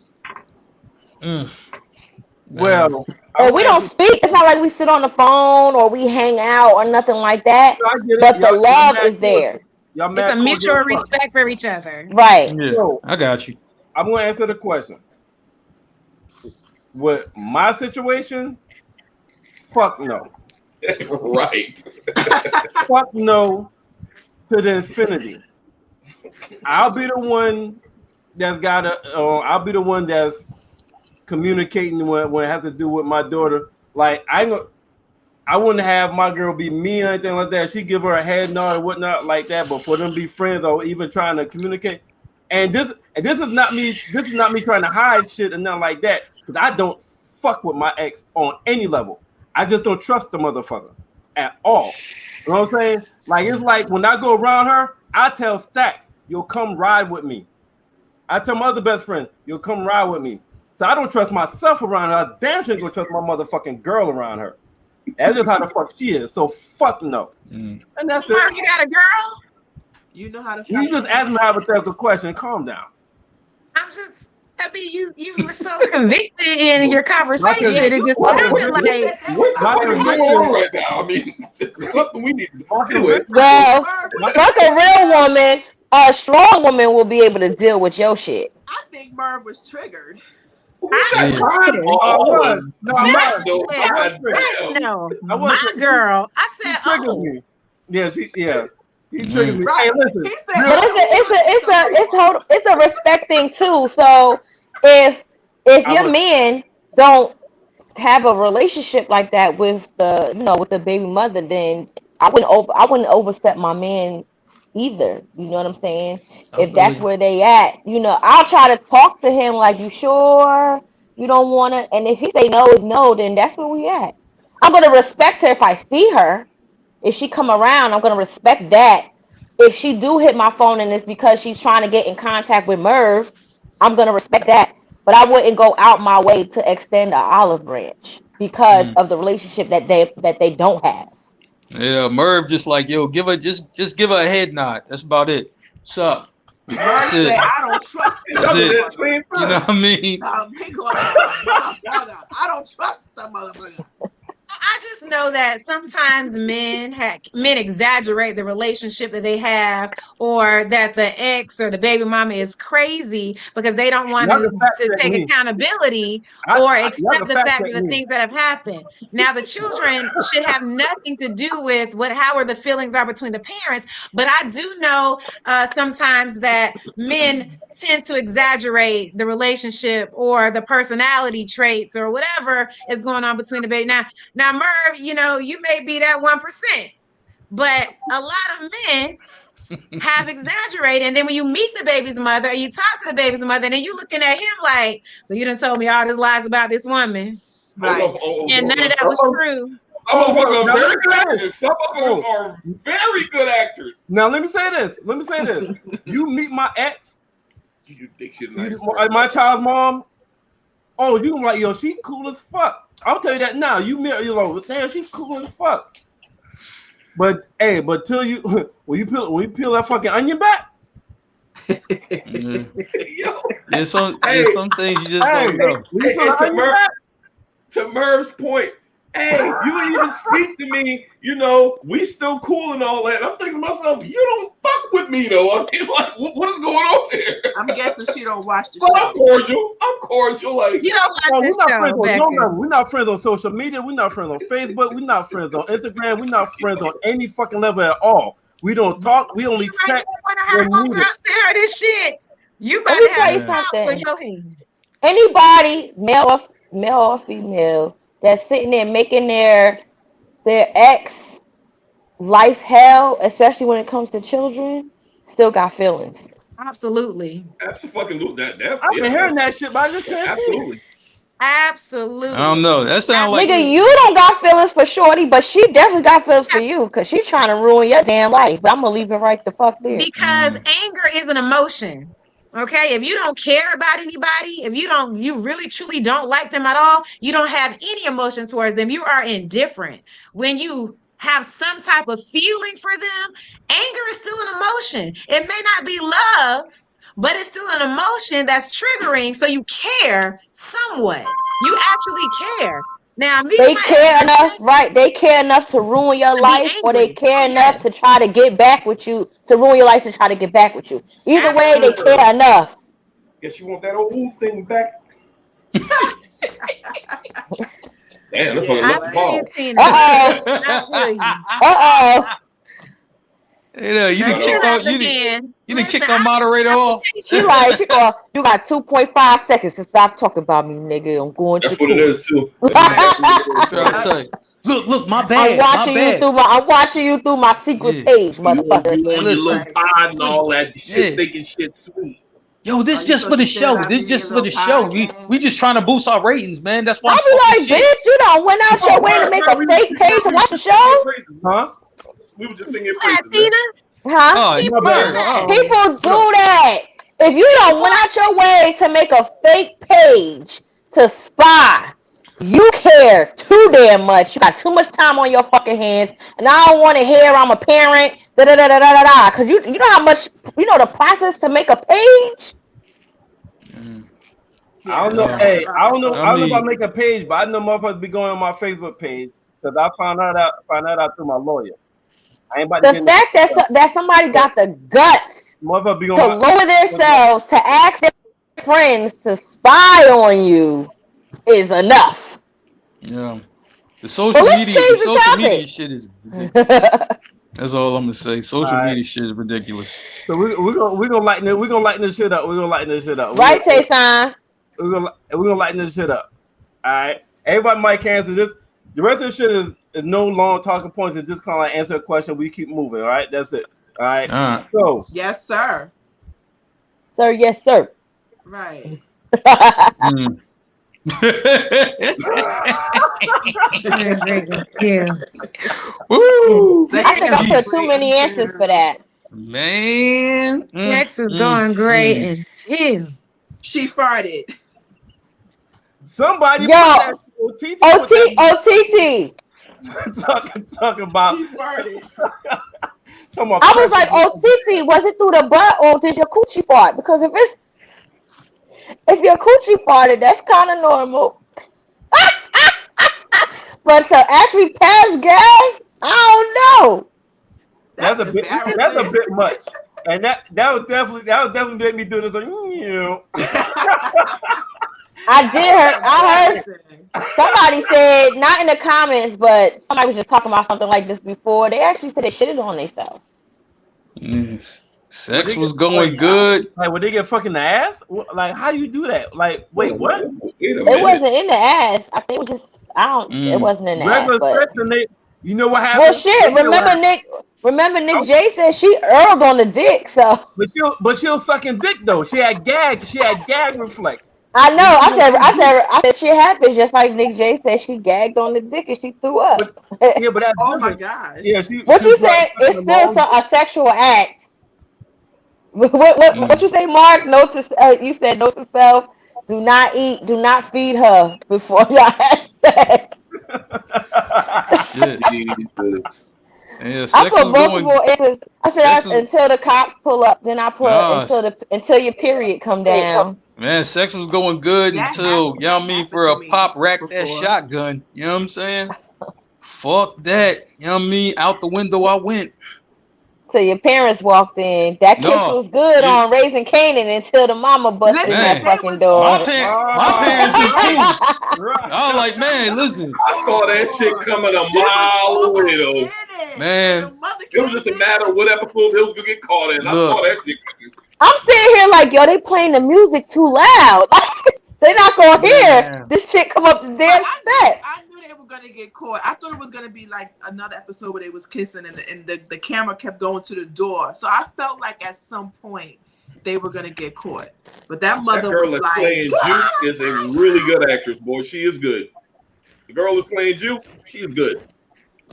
Well, and we don't speak. It's not like we sit on the phone or we hang out or nothing like that. But the love is there. It's a mutual respect for each other. Right. Yeah, So, I got you. I'm going to answer the question. With my situation, fuck no. right. Fuck no to the infinity. I'll be the one I'll be the one that's communicating when it has to do with my daughter. Like I wouldn't have my girl be me or anything like that. She give her a head nod or whatnot like that, but for them to be friends or even trying to communicate. And this is not me. This is not me trying to hide shit and nothing like that. Because I don't fuck with my ex on any level. I just don't trust the motherfucker at all. You know what I'm saying? Like it's like when I go around her, I tell Stacks, you'll come ride with me. I tell my other best friend, you'll come ride with me. So I don't trust myself around her. I damn sure ain't gonna trust my motherfucking girl around her. That's just how the fuck she is. So fuck no. And that's it. You got a girl? You know how to. You just ask me a hypothetical question. Calm down. I mean, you were so convicted in your conversation. It just sounded like. What's going on right now? I mean, it's something we need to talk with. Well, fuck a real woman. A strong woman will be able to deal with your shit. I think Merv was triggered. My girl. I said, me. Yeah, he triggered me. Right. Hey, listen. But it's a respect thing too. So if your men don't have a relationship like that with the baby mother, then I wouldn't overstep my man either. You know what I'm saying? If that's where they at, I'll try to talk to him like, you sure you don't want to? And if he say no is no, then that's where we at. I'm gonna respect her if I see her. If she come around, I'm gonna respect that. If she do hit my phone and it's because she's trying to get in contact with Merv, I'm gonna respect that. But I wouldn't go out my way to extend an olive branch because of the relationship that they don't have. Yeah, Merv just like, yo, give her just give her a head nod. That's about it. What's up? Merv said, I don't trust you. You know what I mean? I don't trust the motherfucker. I just know that sometimes men exaggerate the relationship that they have, or that the ex or the baby mama is crazy because they don't want to take accountability or accept the fact of the things that have happened. Now, the children should have nothing to do with how the feelings are between the parents, but I do know sometimes that men tend to exaggerate the relationship or the personality traits or whatever is going on between the baby. Now, Merv, you may be that 1%, but a lot of men have exaggerated. And then when you meet the baby's mother, or you talk to the baby's mother, and then you looking at him like, so you done told me all these lies about this woman. Right. And none of that was true. Some of them are very good actors. Some of them are very good actors. Now, let me say this. You meet my ex, You think she's nice. my child's mom. Oh, you like, yo, she cool as fuck. I'll tell you that now. You meet her, you're like, damn, she cool as fuck. But till you when you peel that fucking onion back. Yeah, some things you just don't know. To Merv's point, hey, you didn't even speak to me. You know, we still cool and all that. And I'm thinking to myself, you don't fuck with me though. I mean, like, what is going on here? I'm guessing she don't watch the Well, show. I'm cordial. I'm cordial. Like, You don't watch this show, we're not friends on social media. We're not friends on Facebook. We're not friends on Instagram. We're not friends on any fucking level at all. We don't talk. We only chat. Her homegirl send her this shit. You Let me better tell have you your mouth on something. your hand. Anybody, male or female, that's sitting there making their ex life hell, especially when it comes to children, still got feelings. Absolutely. that's a fucking that's. I've been hearing that shit, but I just can't see it. Absolutely. Absolutely. I don't know. That sounds like Nigga, you don't got feelings for Shorty, but she definitely got feelings for you because she's trying to ruin your damn life. But I'm gonna leave it right the fuck there. Because anger is an emotion. Okay, if you don't care about anybody, if you really truly don't like them at all, you don't have any emotion towards them, you are indifferent. When you have some type of feeling for them, anger is still an emotion. It may not be love, but it's still an emotion that's triggering, so you care somewhat. You actually care. Now, me, They care enough, right? They care enough to ruin your be life, or they angry. care enough to try to get back with you, to ruin your life to try to get back with you. Either way, they care enough. Guess you want that old thing back. Damn, that's Yeah, what I left the ball. You know, you didn't kick our moderator off. She like, you got 2.5 seconds to stop talking about me, nigga. I'm going That's to what it is too. Look, my bad. I'm watching you through my secret page, motherfucker. You on your little pod and all that shit, thinking shit sweet. Yo, this just for the show. This just for the show. We just trying to boost our ratings, man. That's why. I be like, bitch, you don't went out your way to make a fake page to watch the show? Huh? We were just singing Tina? Huh? People do that. People do that. If you don't went out your way to make a fake page to spy, you care too damn much. You got too much time on your fucking hands, and I don't want to hear I'm a parent. Because you know how much the process to make a page. I don't know. Hey, I don't know about making a page, but I know motherfuckers be going on my Facebook page because I found that out through my lawyer. I ain't about the fact that somebody got the guts to lower themselves to ask their friends to spy on you is enough. Yeah, the social media shit is ridiculous. That's all I'm gonna say. Social media shit is ridiculous. So we're gonna lighten this shit up. Right, Tayson? We're gonna lighten this shit up. All right. Everybody might answer this. The rest of the shit is no long talking points. It's just kind of like answer a question. We keep moving. All right. That's it. All right. So yes, sir. Sir, yes, sir. Right. Woo! I think I put too many answers for that. Man, Next is going great until she farted. Somebody OTT talking about she farted. I was like, OTT, was it through the butt or did your coochie fart? Because if your coochie farted, that's kind of normal. But to actually pass gas, I don't know. That's a bit much. And that would definitely make me do this. Like, I heard somebody said, not in the comments, but somebody was just talking about something like this before. They actually said they shitted on themselves. Sex was going good. Like, would they get fucking the ass? Like, how do you do that? Like, wait, what? It wasn't in the ass. I think it was just, it wasn't in the ass. But... You know what happened? Well, shit. Remember Nick J said she earled on the dick, so. But she was sucking dick though. She had gag reflex. I know. I said shit happens just like Nick J said she gagged on the dick and she threw up. But that's oh my gosh. Yeah. What you said? It's still a sexual act. What you say, Mark? You said note to self: do not eat, do not feed her before y'all have sex. Jesus. Yeah, I put multiple answers. I said until the cops pull up. Then I put until your period come down. Man, sex was going good That until, happened- you know what I that mean, happened for to a me pop rack that before. shotgun. You know what I'm saying? Fuck that. You know what I mean? Out the window I went. So your parents walked in. That kiss No, was good it- on Raising Canaan until the mama busted in Listen, that Man, they fucking was door. my parents was cool. Right. I was like, man, listen, I saw that shit coming a She was mile almost away though. in it. Man. And the mother It was came just a in. matter of what episode they was gonna get caught in. I saw Look. that shit coming. I'm sitting here like, yo, they playing the music too loud. They're not gonna hear Man. this shit come up the But damn steps. I knew they were gonna get caught. I thought it was gonna be like another episode where they was kissing and the camera kept going to the door. So I felt like at some point they were gonna get caught. But that That mother girl was that's playing like, Juke is a really good actress, boy. She is good. The girl who's playing Juke, she is good.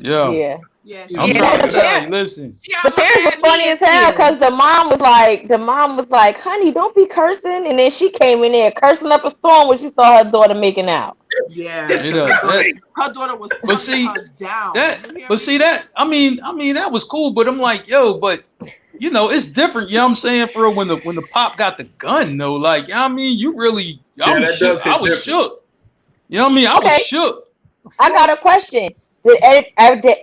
Yeah. Yeah. yeah, I'm Yeah. trying to Yeah. tell you, listen. The parents were funny as hell because the mom was like, honey, don't be cursing. And then she came in there cursing up a storm when she saw her daughter making out. yeah. This You know, that- Her daughter was But see, tonguing her down. that, You hear but me? see that, I mean, that was cool, but I'm like, yo, but you know, it's different. You know what I'm saying? For real, when the pop got the gun, though, like, you know what I mean, you really, Yeah, I that was does shook. hit I was different. shook. You know what I mean? I Okay. was shook. I got a question.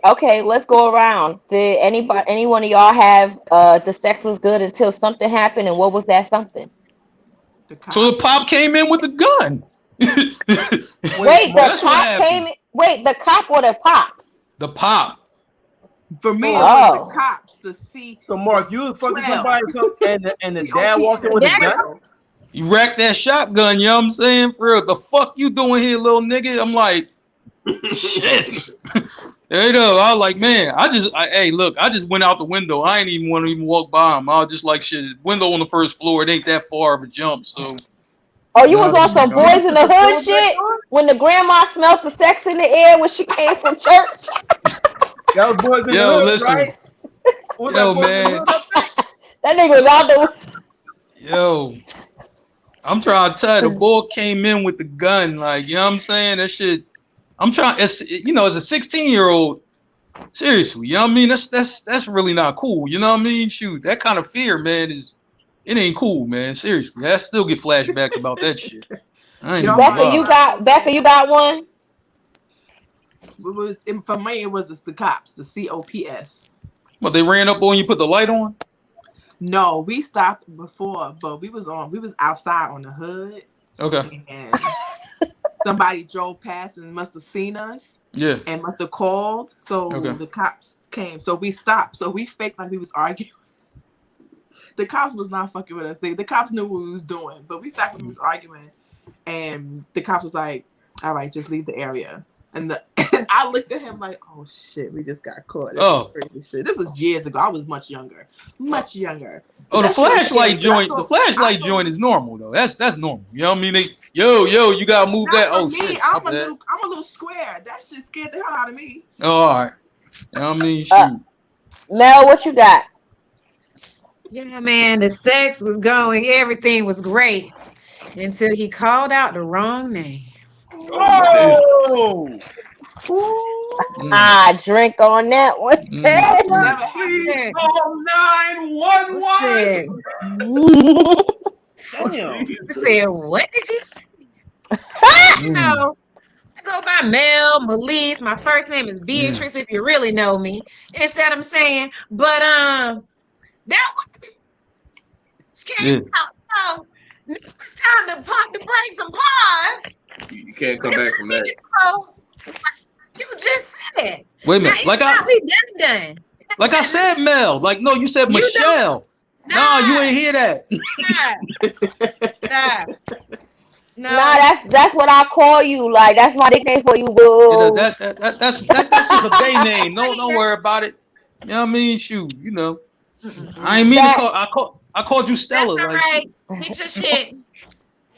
Okay, let's go around. Did any one of y'all have the sex was good until something happened, and what was that something? The cops. So the pop came in with the gun. Wait, the that's what cop happened. came in. Wait, the cop or the pops? The pop. For me, it Oh. was the cops to see. So Mark, you was fucking 12. somebody and the dad walked in with a That- gun? You racked that shotgun, you know what I'm saying? For real, the fuck you doing here, little nigga? I'm like, shit. There you go. I was like, man, hey, look, I just went out the window. I ain't even want to even walk by him. I was just like, shit, window on the first floor. It ain't that far of a jump, so. Oh, you No, was on some no. Boys in the Hood shit when the grandma smelled the sex in the air when she came from church. That was Boys in Yo, the Hood, listen. right? What was Yo, that Boys in the man. Hood up there? That nigga was out there. Yo, I'm trying to tell you, the boy came in with the gun, like, you know what I'm saying? That shit. I'm trying. As a 16-year-old, seriously, you know what I mean? That's really not cool. You know what I mean? Shoot, that kind of fear, man, it ain't cool, man. Seriously, I still get flashback about that shit. I ain't Yo, even Becca, lie. you got one? For me, it was the cops, the COPS. What, they ran up on you, put the light on? No, we stopped before, but we was outside on the hood, Okay. and somebody drove past and must have seen us Yeah. and must have called. So Okay. the cops came. So we stopped. So we faked like we was arguing. The cops was not fucking with us. The cops knew what we was doing, but we faked like we was arguing. And the cops was like, "All right, just leave the area." And I looked at him like, "Oh shit, we just got caught." This is crazy shit. This was years ago. I was much younger. Oh, the That shit was flashlight scary, 'cause I joint. The thought- flashlight I thought- joint is normal though. That's normal. You know what I mean? Yo, you gotta move Not that. for Oh me. shit. I'm my bad. a little square. That shit scared the hell out of me. Oh, all right. You know what I mean? Shoot. Mel, what you got? Yeah, man, the sex was going, everything was great until he called out the wrong name. Oh! Ah, drink on that one. Never happened. Please call 911. Damn. I said, what did you say? You know, I go by Mel, Melise. My first name is Beatrice, if you really know me. You see what I'm saying? But that was scared out. So it's time to pump the brakes and pause. You can't come back from that. Oh, you just said it. Wait a Now, minute. it's Like not we done. I said, Mel. Like, no, you said You Michelle. No, you ain't hear that. No. Nah, that's what I call you. Like that's my nickname for you, You boo. know, that's just a day name. Don't worry about it. You know what I mean? Shoot, you know. I ain't mean to call. I called you Stella. That's all right. Get your shit.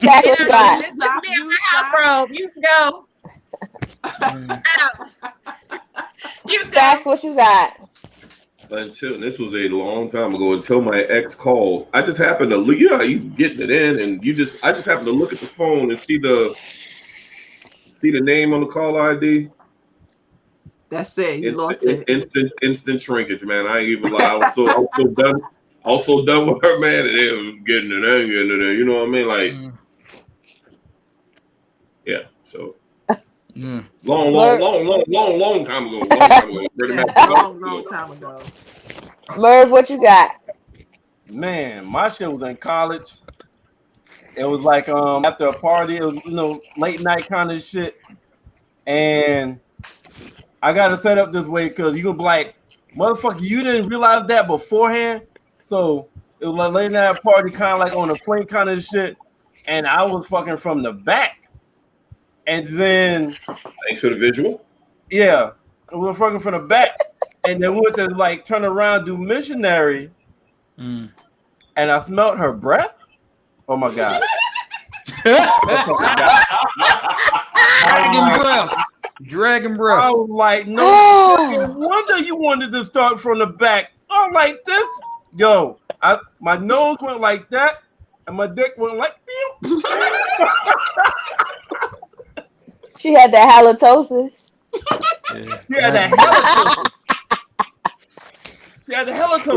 That's You what you know, got. this be in my house robe. You can go. Out. You can That's go. what you got. Until this was a long time ago, until my ex called, I just happened to look. You know, you getting it in, and I just happened to look at the phone and see the name on the call ID. That's it. You lost it. Instant shrinkage, man. I ain't even lie. I was so also done with her, man, and they was getting it in. You know what I mean? Like, yeah. So long time ago. Long time ago. Merv, what you got? Man, my shit was in college. It was like after a party, it was late night kind of shit. And I got to set up this way because you gonna be like, motherfucker, you didn't realize that beforehand. So it was like late night party, kind of like on a plane kind of shit. And I was fucking from the back. And then thanks for the visual. Yeah, we were fucking from the back. And then we went to like turn around, do missionary. And I smelled her breath. Oh my God. Dragon breath. I was like, no wonder you wanted to start from the back. I'm like this. Yo, my nose went like that, and my dick went like She had that halitosis. She had that halitosis. She had the halitosis.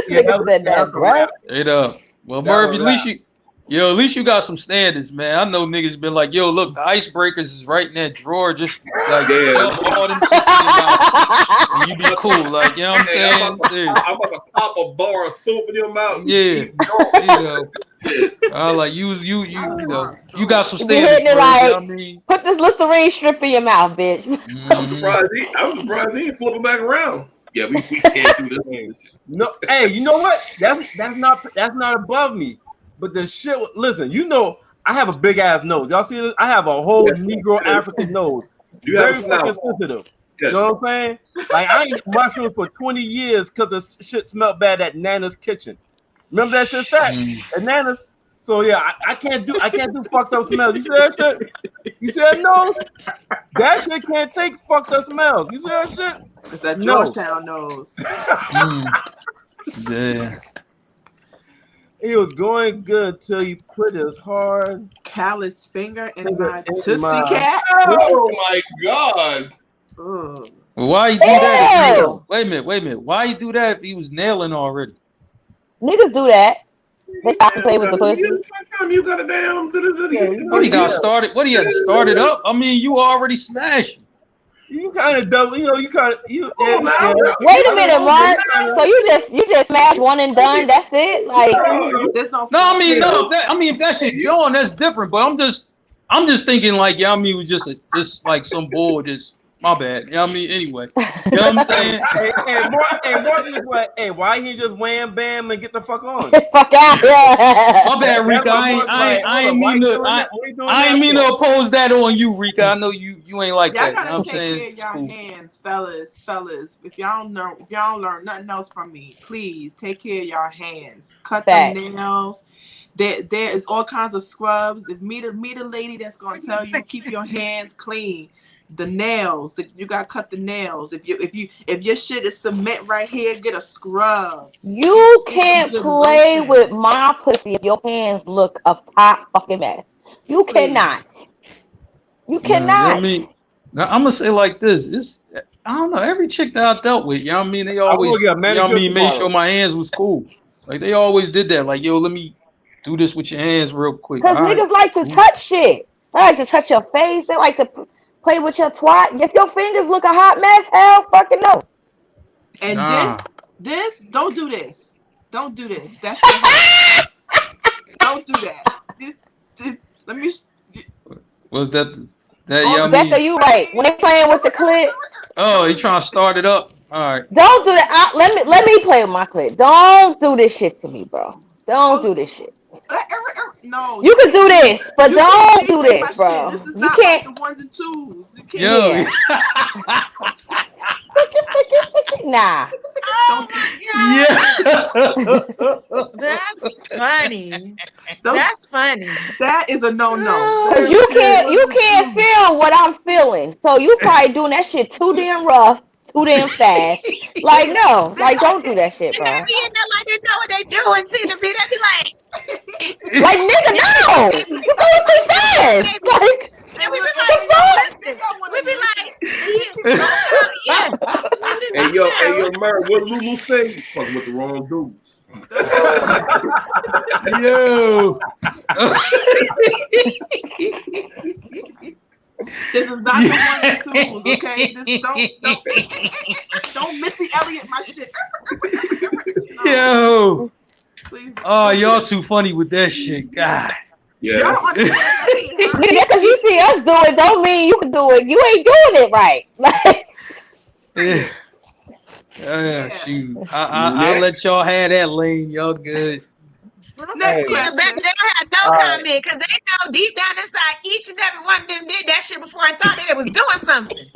Yeah, that breath. Straight up. Well, Merv, at least you got some standards, man. I know niggas been like, yo, look, the icebreakers is right in that drawer. Just like, all them shit in your mouth, and you be cool. Like, you know what I'm saying? I'm about to pop a bar of soap in your mouth. Yeah. Like you got some standards. Like, you know what I mean? Put this Listerine strip in your mouth, bitch. I'm surprised he ain't flipping back around. Yeah, we can't do this. No, hey, you know what? That's not above me. But the shit, listen, I have a big ass nose. Y'all see this? I have a whole Negro African nose. You very have fucking sensitive. Yes. You know what I'm saying? Like I ate mushrooms for 20 years because the shit smelled bad at Nana's kitchen. Remember that shit, Stack? At Nana's. So yeah, I can't do fucked up smells. You see that shit? You see that nose? That shit can't take fucked up smells. You see that shit? It's that Georgetown nose. Yeah. It was going good till you put his hard callous finger in my tussie cat. Oh my God. Well, why you do that? Wait a minute. Why you do that if he was nailing already? Niggas do that. They stop to play with the pussy. You got a damn. What he got started? What he had to start it up? I mean, you already smashed. You kind of double, you kind of Wait a minute, Mark. So you just smash one and done? That's it? Like if that shit John, that's different. But I'm just thinking like it was just like some bull. Just my bad. You know what I mean? Anyway, you know what I'm saying? Martin is like, hey, why he just wham bam and get the fuck on? Fuck out here. My bad, Rika. I ain't mean to oppose that on you, Rika. I know you ain't like y'all that. Gotta you know take care of y'all hands, fellas. If y'all learn nothing else from me, please take care of y'all hands. Cut the nails. There is all kinds of scrubs. If meet a lady that's gonna tell you keep your hands clean. The nails, you gotta cut the nails. If your shit is cement right here, get a scrub. You can't play with my pussy if your hands look a hot fucking mess. You cannot. You cannot. I mean, now I'm gonna say like this. I don't know. Every chick that I dealt with, you know what I mean? They always, made sure my hands was cool. Like they always did that. Like, yo, let me do this with your hands real quick. Because niggas like to touch shit. They like to touch your face. They like to play with your twat. If your fingers look a hot mess, hell fucking no. And this, don't do this. Don't do this. That's your don't do that. This, let me. Was that that's how you right. When they playing with the clit. Oh, he trying to start it up. All right. Don't do that. Let me play with my clit. Don't do this shit to me, bro. Don't do this shit. No, you can do this, but don't do this, bro. This is you not can't. Like the ones and twos. You can't. Yo. Nah. That's funny. That's funny. That is a no-no. You can't feel what I'm feeling. So you probably doing that shit too damn rough, too damn fast. Like no, like don't do that shit, bro. They be in there like they know what they doing too. They be like nigga, no, you going too fast. Like. And we be like, listen. We be like, yo, Murray, what Lulu say? Fucking with the wrong dudes. Yo. This is not the ones and twos, okay? This don't Missy Elliott my shit. No, Yo. please. Oh, y'all too funny with that shit. God. Yeah. Y'all don't understand that shit, huh? Just because you see us do it, don't mean you can do it. You ain't doing it right. Like, Yeah. Shoot. I'll let y'all have that lane. Y'all good. Next Yeah, question. baby, they don't have no comment because they know deep down inside each and every one of them did that shit before and thought that it was doing something.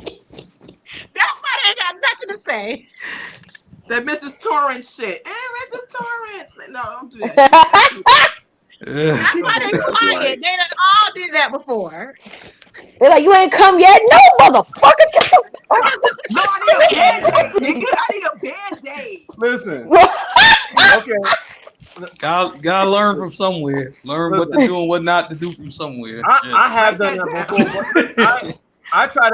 That's why they ain't got nothing to say. That Mrs. Torrance shit. Mrs. Torrance. No, don't do that. That's why they quiet. They done all did that before. they're like, you ain't come yet? No, motherfucker. Get the fuck No, I need a band-aid, nigga. I need a band-aid. Listen. Okay. Gotta learn from somewhere. Learn what to do and what not to do from somewhere. I have done that before. But I try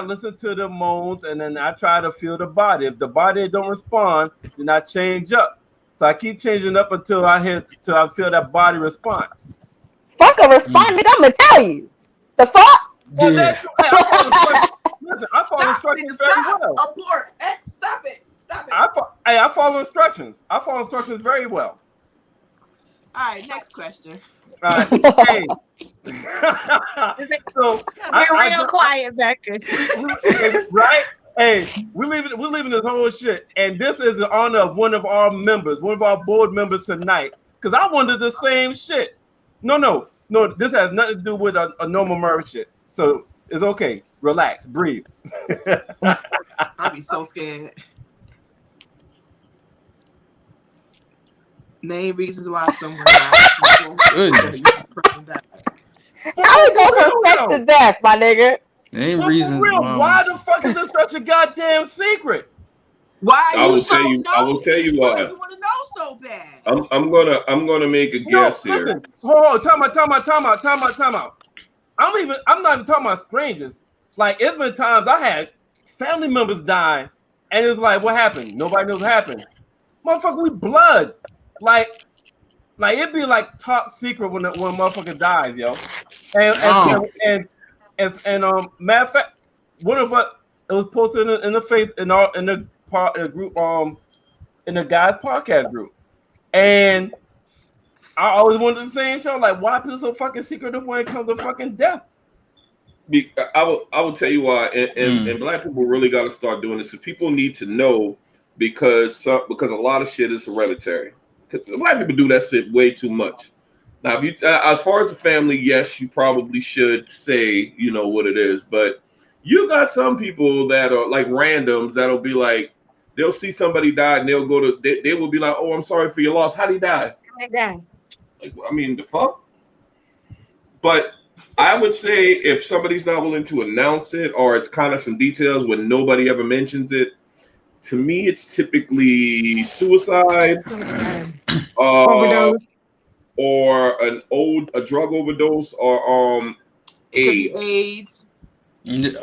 to listen to the moans, and then I try to feel the body. If the body don't respond, then I change up. So I keep changing up until I feel that body response. fuck a respond, nigga. I'm gonna tell you. The fuck? Well, Yeah. I follow instructions very well. Abort. Stop it. Stop it. I follow instructions. I follow instructions very well. All right, next question. All right. Hey. So They're real quiet back there. right? Hey, we're leaving this whole shit, and this is the honor of one of our members, one of our board members tonight, because I wanted the same shit. No. This has nothing to do with a normal Murray shit. So it's okay. Relax, breathe. I'll be so scared. Name reasons why someone Goodness. died. I would go from sex to death, my nigga. Ain't But reason. for real, why the fuck is this such a goddamn secret? Why I you will so tell you. I will tell you Why why. do you want to know so bad? I'm gonna make a guess here. Listen, hold on, time out. I'm not even talking about strangers. Like, it's been times I had family members die, and it's like, what happened? Nobody knows what happened. Motherfucker, we blood. Like it'd be like top secret when a motherfucker dies, yo. And matter of fact, one of us, it was posted in the face in the group in the guys podcast group, and I always wanted the same show. Like, why people so fucking secretive when it comes to fucking death? I will tell you why, and black people really got to start doing this. So people need to know because a lot of shit is hereditary. Because black people do that shit way too much. Now, if you as far as the family, yes, you probably should say what it is, but you got some people that are like randoms that'll be like, they'll see somebody die and they'll go to they will be like, oh, I'm sorry for your loss. How'd he die? Like, I mean, the fuck. But I would say if somebody's not willing to announce it, or it's kind of some details when nobody ever mentions it, to me, it's typically suicide, Overdose, or a drug overdose, or AIDS.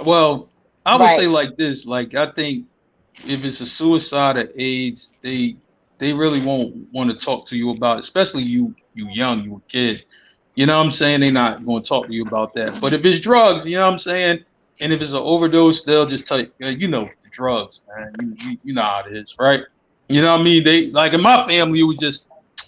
Well, I would Right. say like this. Like, I think if it's a suicide or AIDS, they really won't want to talk to you about it, especially you young, you a kid. You know what I'm saying? They're not going to talk to you about that. But if it's drugs, you know what I'm saying? And if it's an overdose, they'll just tell you, the drugs, man. You know how it is, right? You know what I mean? They, like in my family, it was just,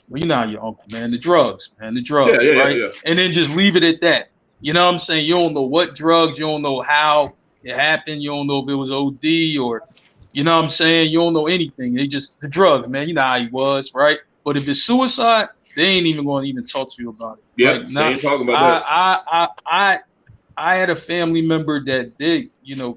well, you know how your uncle, man, the drugs, right? Yeah. And then just leave it at that. You know what I'm saying? You don't know what drugs, you don't know how it happened, you don't know if it was OD or, you know what I'm saying? You don't know anything. They just, the drugs, man, you know how he was, right? But if it's suicide, they ain't even going to even talk to you about it. Yeah, Like, they ain't talking about that. I had a family member that did,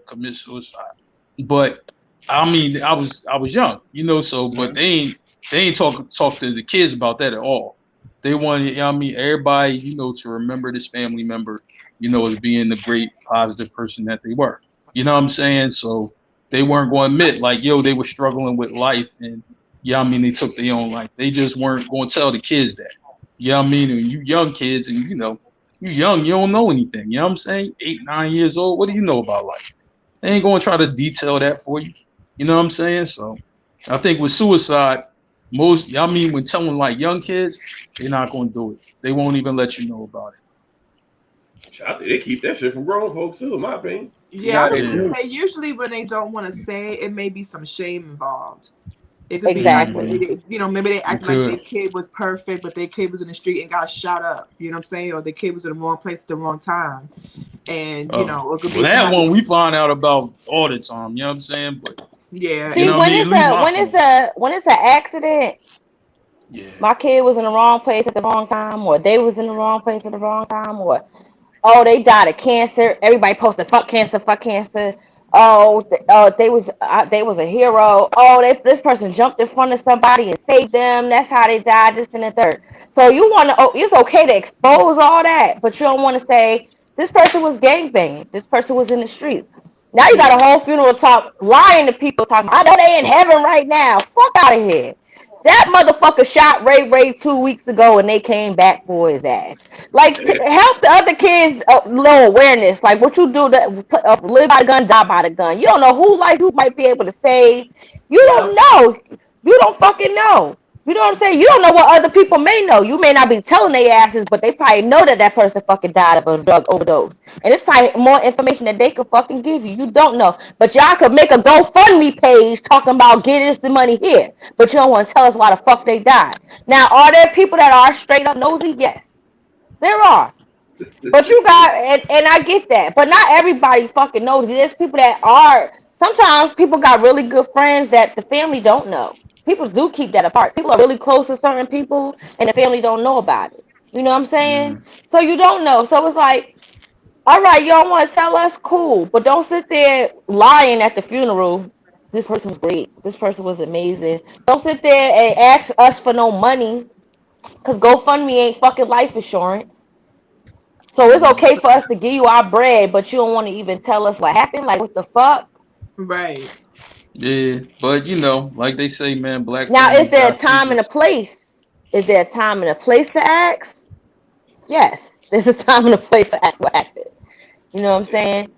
commit suicide, but I mean, I was young, so, but they ain't talk to the kids about that at all. They wanted, everybody, to remember this family member, as being the great positive person that they were. You know what I'm saying? So they weren't going to admit like, they were struggling with life and, they took their own life. They just weren't going to tell the kids that. And you young kids and, you young, you don't know anything. You know what I'm saying? 8, 9 years old. What do you know about life? They ain't going to try to detail that for you. You know what I'm saying? So I think with suicide, when telling like young kids, they're not gonna do it. They won't even let you know about it. I think they keep that shit from grown folks too, in my opinion. Yeah, I was Yeah. gonna say usually when they don't want to say it, may be some shame involved. It could Exactly. be like maybe they act like Good. their kid was perfect, but their kid was in the street and got shot up. You know what I'm saying? Or their kid was in the wrong place at the wrong time. And it could be Well, that somebody- one we find out about all the time. You know what I'm saying? But Yeah. See, You know what I mean? when it's an accident, yeah, my kid was in the wrong place at the wrong time, or they was in the wrong place at the wrong time, or oh, they died of cancer. Everybody posted fuck cancer, fuck cancer. Oh, they was a hero. Oh, this person jumped in front of somebody and saved them. That's how they died. This and the third. So you want to? Oh, it's okay to expose all that, but you don't want to say this person was gangbanging. This person was in the streets. Now you got a whole funeral talk, lying to people, talking. I know they in heaven right now. Fuck out of here. That motherfucker shot Ray 2 weeks ago, and they came back for his ass. Like, help the other kids know awareness. Like, what you do to live by the gun, die by the gun. You don't know who life you might be able to save. You don't know. You don't fucking know. You know what I'm saying? You don't know what other people may know. You may not be telling their asses, but they probably know that person fucking died of a drug overdose. And it's probably more information that they could fucking give you. You don't know. But y'all could make a GoFundMe page talking about getting us the money here. But you don't want to tell us why the fuck they died. Now, are there people that are straight up nosy? Yes. There are. But you got, and I get that. But not everybody fucking knows. There's people that are, sometimes people got really good friends that the family don't know. People do keep that apart. People are really close to certain people and the family don't know about it. You know what I'm saying? So you don't know. So it's like, all right, you don't want to tell us, cool. But don't sit there lying at the funeral. This person was great. This person was amazing. Don't sit there and ask us for no money. Because GoFundMe ain't fucking life insurance. So it's okay for us to give you our bread, but you don't want to even tell us what happened. Like, what the fuck? Right. yeah. But like they say, man, black. Now, families is there a got time and a secrets. place? Is there a time and a place to ask? Yes, there's a time and a place to ask what happened. You know what I'm saying?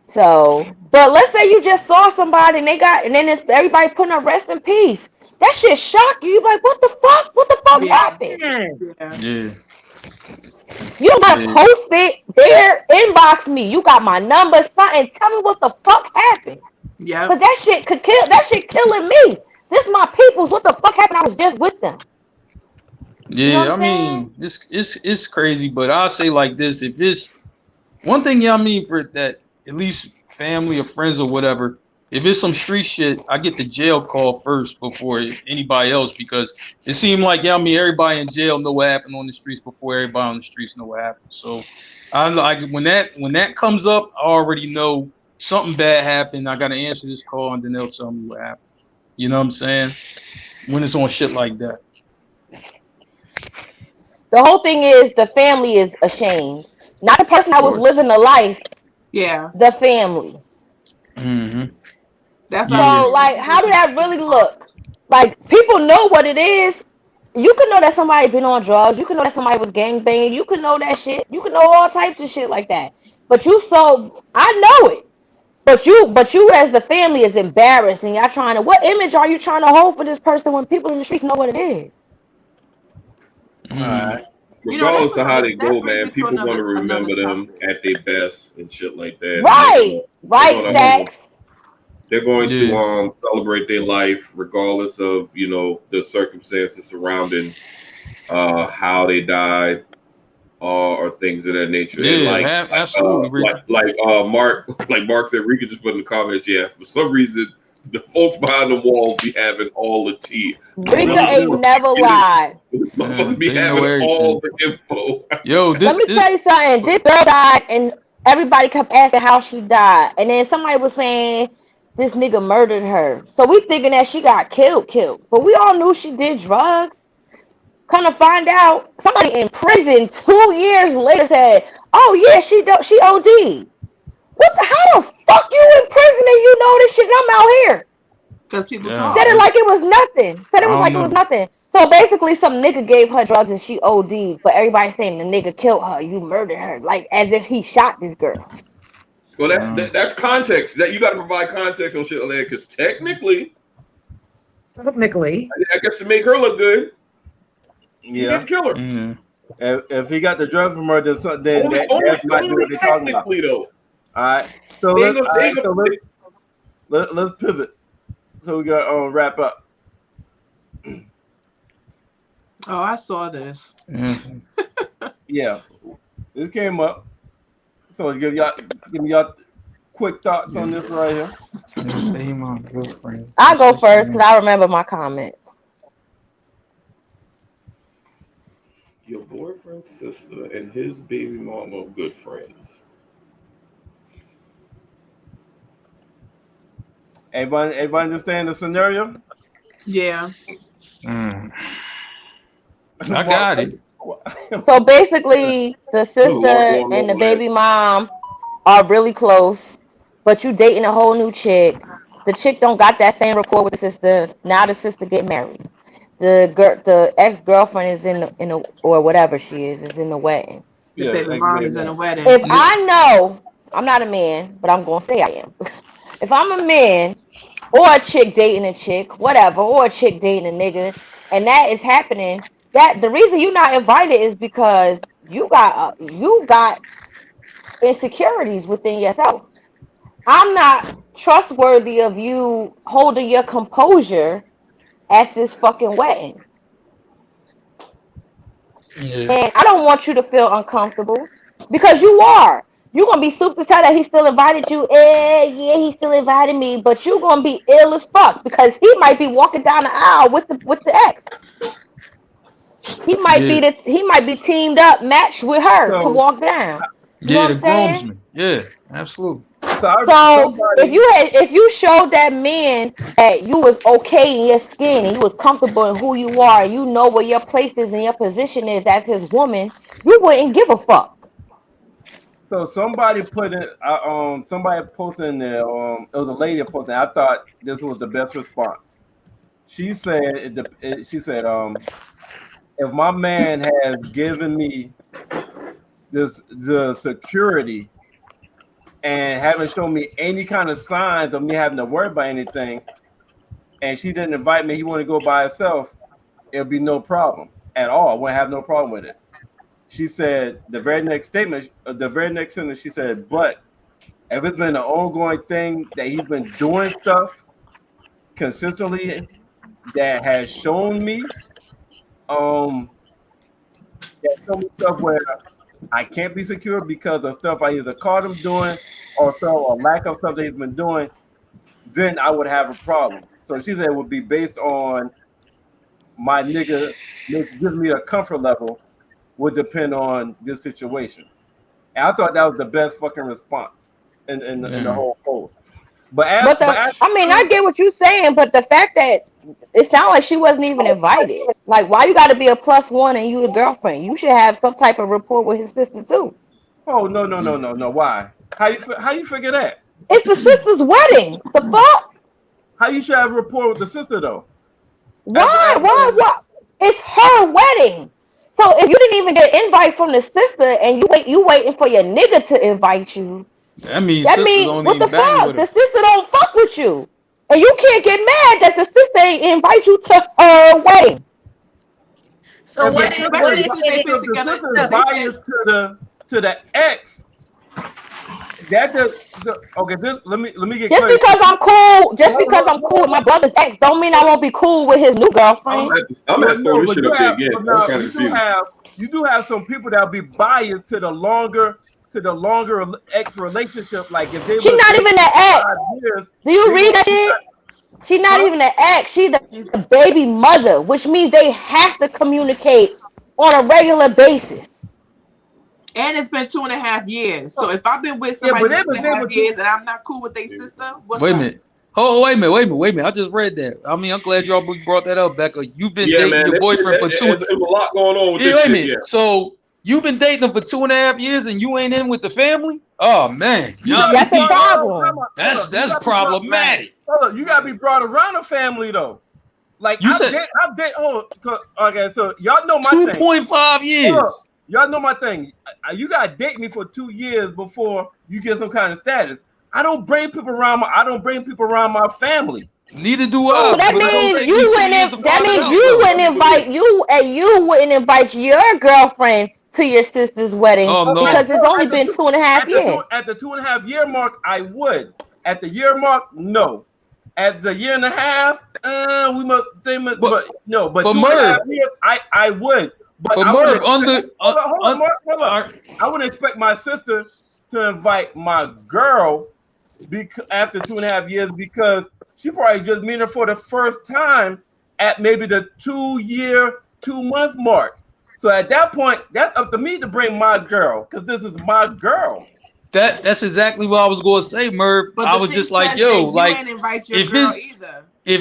So, but let's say you just saw somebody and then everybody putting a rest in peace. That shit shock you. You like, what the fuck? What the fuck happened? Yeah. Yeah. You don't gotta Yeah. post it there, inbox me. You got my number, something. Tell me what the fuck happened. Yep. Cause that shit could kill. That shit killing me. This my peoples. What the fuck happened? I was just with them. Yeah, You know what I I'm mean, it's crazy, but I'll say like this: if it's one thing, for that, at least family or friends or whatever, if it's some street shit, I get the jail call first before anybody else because it seemed like everybody in jail know what happened on the streets before everybody on the streets know what happened. So I like when that comes up, I already know something bad happened. I gotta answer this call and then they'll tell me what happened. You know what I'm saying? When it's on shit like that. The whole thing is the family is ashamed. Not the person that was living the life, Yeah. the family. Mm-hmm. That's So, Yeah. like, how do that really look? Like, people know what it is. You can know that somebody been on drugs. You can know that somebody was gangbanging. You can know that shit. You can know all types of shit like that. But I know it. But you as the family is embarrassed and y'all trying to, what image are you trying to hold for this person when people in the streets know what it is? Mm-hmm. All right. Regardless of how they that go, brings man, me to people want to another remember them topic. at their best and shit like that. Right. Right, gonna- Stacks. They're going Yeah. to celebrate their life regardless of the circumstances surrounding how they died or things of that nature. And Yeah, absolutely. Ricky. Mark said, Rika just put in the comments, yeah, for some reason the folks behind the wall be having all the tea. Rika ain't never lied. Motherfuckers be they know having everything. all the info. Yo, Let me tell you something. This girl died, and everybody kept asking how she died. And then somebody was saying this nigga murdered her. So we thinking that she got killed. But we all knew she did drugs. Come to find out, somebody in prison 2 years later said, "Oh yeah, she OD'd." How the fuck you in prison and you know this shit? And I'm out here. Because people Yeah. talk. Said it like it was nothing. Said it I was don't like know. it was nothing. So basically, some nigga gave her drugs and she OD'd, but everybody's saying the nigga killed her. You murdered her, like as if he shot this girl. Well, that's context. That you got to provide context on shit like that because technically, I guess to make her look good, he didn't kill her. Mm. If he got the drugs from her, then that might be what they're talking about. Though. All right, so let's pivot. So we got wrap up. Oh, I saw this. Mm. Yeah, this came up. So give me y'all quick thoughts on this right here. I'll go first because I remember my comment. Your boyfriend's sister and his baby mom are good friends. Everybody understand the scenario? Yeah. Mm. I got it. So basically, the sister and the baby mom are really close, but you dating a whole new chick. The chick don't got that same rapport with the sister. Now the sister get married. The ex-girlfriend is in the or whatever she is in the wedding. The baby mom is in a wedding. If I know, I'm not a man, but I'm gonna say I am. If I'm a man or a chick dating a chick, whatever, or a chick dating a nigga, and that is happening, that the reason you're not invited is because you got insecurities within yourself. I'm not trustworthy of you holding your composure at this fucking wedding. Yeah. And I don't want you to feel uncomfortable because you are. You're going to be super tight that he still invited you. Yeah, he still invited me. But you're going to be ill as fuck because he might be walking down the aisle with the ex. He might be teamed up, matched with her to walk down. You know what I'm saying? Groomsman. Yeah, absolutely. So if you showed that man that you was okay in your skin and you was comfortable in who you are, you know where your place is and your position is as his woman, you wouldn't give a fuck. So somebody put in somebody posted in there, it was a lady posting. I thought this was the best response. She said if my man has given me the security and haven't shown me any kind of signs of me having to worry about anything, and she didn't invite me, he want to go by herself, it'll be no problem at all. I wouldn't have no problem with it. She said the very next sentence, she said, but if it's been an ongoing thing that he's been doing stuff consistently that has shown me stuff where I can't be secure because of stuff I either caught him doing or lack of stuff that he's been doing, then I would have a problem. So she said it would be based on my nigga giving me a comfort level would depend on this situation. And I thought that was the best fucking response in the whole post. I get what you're saying, but the fact that it sounds like she wasn't even invited. Like, why you got to be a +1 and you the girlfriend? You should have some type of rapport with his sister too. Oh no! Why? How you figure that? It's the sister's wedding. The fuck? How you should have a rapport with the sister though? Why? It's her wedding. So if you didn't even get an invite from the sister and you waiting for your nigga to invite you, that means what the fuck? The sister don't fuck with you. And you can't get mad that the sister ain't invite you to her wedding. So what if they put together bias to the ex? That okay. Let me get just because I'm cool with my brother's ex, don't mean I won't be cool with his new girlfriend. I'm at throw this shit up there again. You do have some people that'll be biased to the longer ex relationship. Like if they she's not even an ex. Do you read that shit? She's not even an ex. She's the baby mother, which means they have to communicate on a regular basis. And it's been 2.5 years. So if I've been with somebody for 2.5 years and I'm not cool with their sister, wait a minute. Oh, wait a minute. I just read that. I mean, I'm glad y'all brought that up, Becca. You've been dating your boyfriend for 2. There's a lot going on with this wait a shit. minute. Yeah. So you've been dating them for 2.5 years and you ain't in with the family? Oh man, that's a problem. That's problematic. Hold on, you gotta be brought around a family though. Like you okay, so y'all know my 2.5 years. y'all know my thing. You gotta date me for 2 years before you get some kind of status. I don't bring people around my family. Neither do I. So that means you wouldn't. That means you wouldn't invite your girlfriend to your sister's wedding because it's only been 2.5 years. At the 2.5 year mark, I would. At the year mark, no. At the year and a half, we must. But no. But 2.5 years, I would. But Merv, hold on, I wouldn't expect my sister to invite my girl after 2.5 years because she probably just met her for the first time at maybe the 2 year, 2 month mark. So at that point, that's up to me to bring my girl because this is my girl. That's exactly what I was going to say, Merv. I was just like, yo, like, if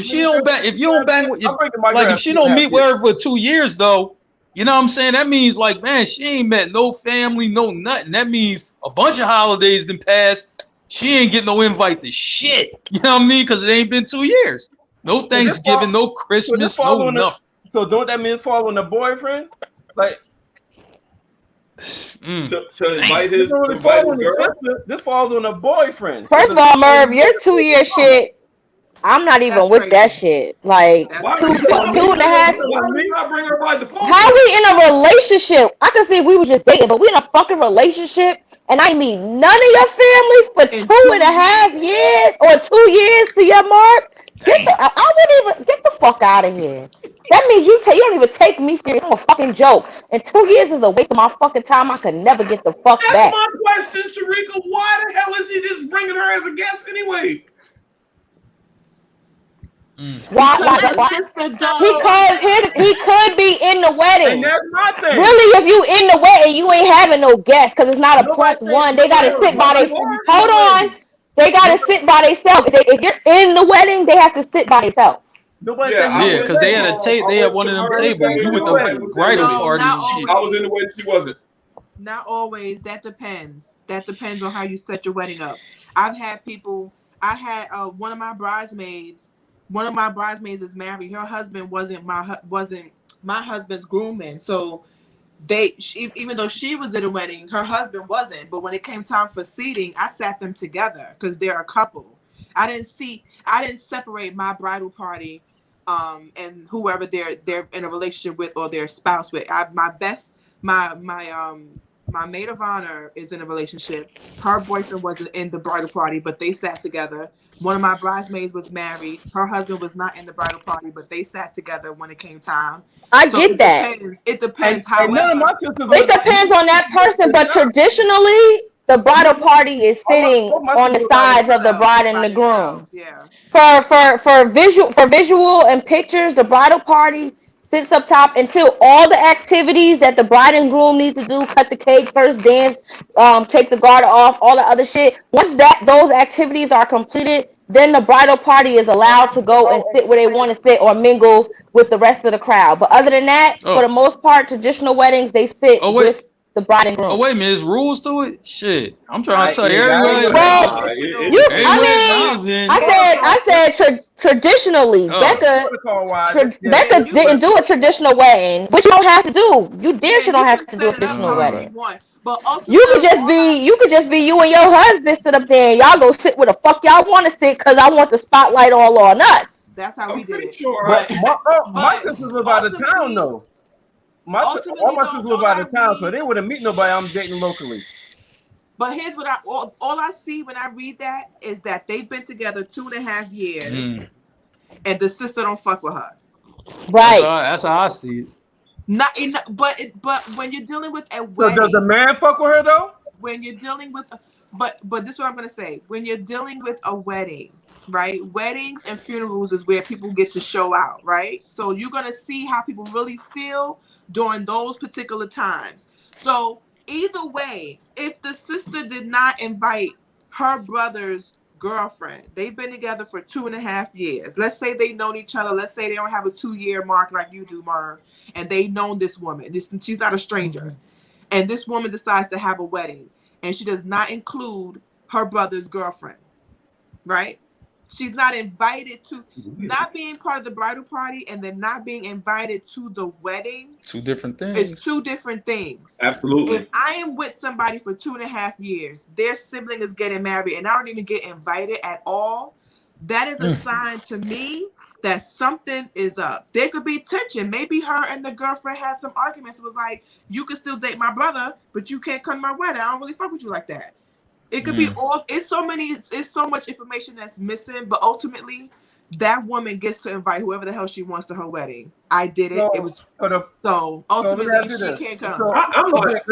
she don't bang, if she don't meet with her for 2 years though, you know what I'm saying? That means like, man, she ain't met no family, no nothing. That means a bunch of holidays done passed. She ain't getting no invite to shit. You know what I mean? Because it ain't been 2 years. No Thanksgiving, no Christmas, no nothing. So don't that mean fall on the boyfriend? Like to invite his this falls on the boyfriend. First of all, Merv, your 2 year shit, I'm not even with that shit. Like 2.5. How we in a relationship? I can see if we were just dating, but we in a fucking relationship, and I meet none of your family for 2.5 years or 2 years to your mark. I wouldn't even get the fuck out of here. That means you don't even take me serious. I'm a fucking joke. And 2 years is a waste of my fucking time. I could never get the fuck back. That's my question, Sharika. Why the hell is he just bringing her as a guest anyway? Why? Because he could be in the wedding. And that's my thing. Really, if you in the wedding, you ain't having no guests because it's not a +1. They gotta sit by themselves. Hold on. They gotta sit by themselves. If you're in the wedding, they have to sit by themselves. Because they had they had one of them tables. You with the bridal party and shit. I was in the wedding, she wasn't. Not always. That depends. That depends on how you set your wedding up. I've had people. I had one of my bridesmaids. One of my bridesmaids is married. Her husband wasn't my husband's groomman. So even though she was at a wedding, her husband wasn't. But when it came time for seating, I sat them together because they're a couple. I didn't separate my bridal party and whoever they're in a relationship with or their spouse with. My maid of honor is in a relationship. Her boyfriend wasn't in the bridal party, but they sat together. One of my bridesmaids was married. Her husband was not in the bridal party, but they sat together when it came time. I get that. It depends. However, it depends on that person, but traditionally, the bridal party is sitting on the sides of the bride and the groom. Yeah. For visual and pictures, the bridal party sits up top until all the activities that the bride and groom need to do, cut the cake, first dance, take the garter off, all the other shit. Once those activities are completed, then the bridal party is allowed to go and sit where they want to sit or mingle with the rest of the crowd. But other than that, for the most part, traditional weddings, they sit with the bride and groom. Oh wait a minute, there's rules to it? Shit, I'm trying to tell you everybody. I said traditionally. Becca didn't do a traditional wedding, which you don't have to do. You damn sure don't have to do a traditional wedding. But you could just be you and your husband sit up there and y'all go sit where the fuck y'all want to sit because I want the spotlight all on us. That's how we did it. Sure. But my sisters live out of town though. All my sisters live out of town, so they wouldn't meet nobody I'm dating locally. But here's what all I see when I read that is that they've been together 2.5 years, and the sister don't fuck with her. Right. That's how I see it. But when you're dealing with a wedding, so does the man fuck with her though? When you're dealing with, but this is what I'm gonna say. When you're dealing with a wedding, right? Weddings and funerals is where people get to show out, right? So you're gonna see how people really feel during those particular times. So either way, if the sister did not invite her brother's girlfriend, they've been together for 2.5 years. Let's say they know each other. Let's say they don't have a 2-year mark like you do, Merv, and they know this woman. She's not a stranger. And this woman decides to have a wedding, and she does not include her brother's girlfriend, right? She's not invited to, not being part of the bridal party and then not being invited to the wedding. Two different things. It's two different things. Absolutely. If I am with somebody for 2.5 years, their sibling is getting married and I don't even get invited at all, that is a sign to me that something is up. There could be tension. Maybe her and the girlfriend had some arguments. It was like, you can still date my brother, but you can't come to my wedding. I don't really fuck with you like that. It could be all. It's so much information that's missing. But ultimately, that woman gets to invite whoever the hell she wants to her wedding. I did it. It was so ultimately she can't come. Let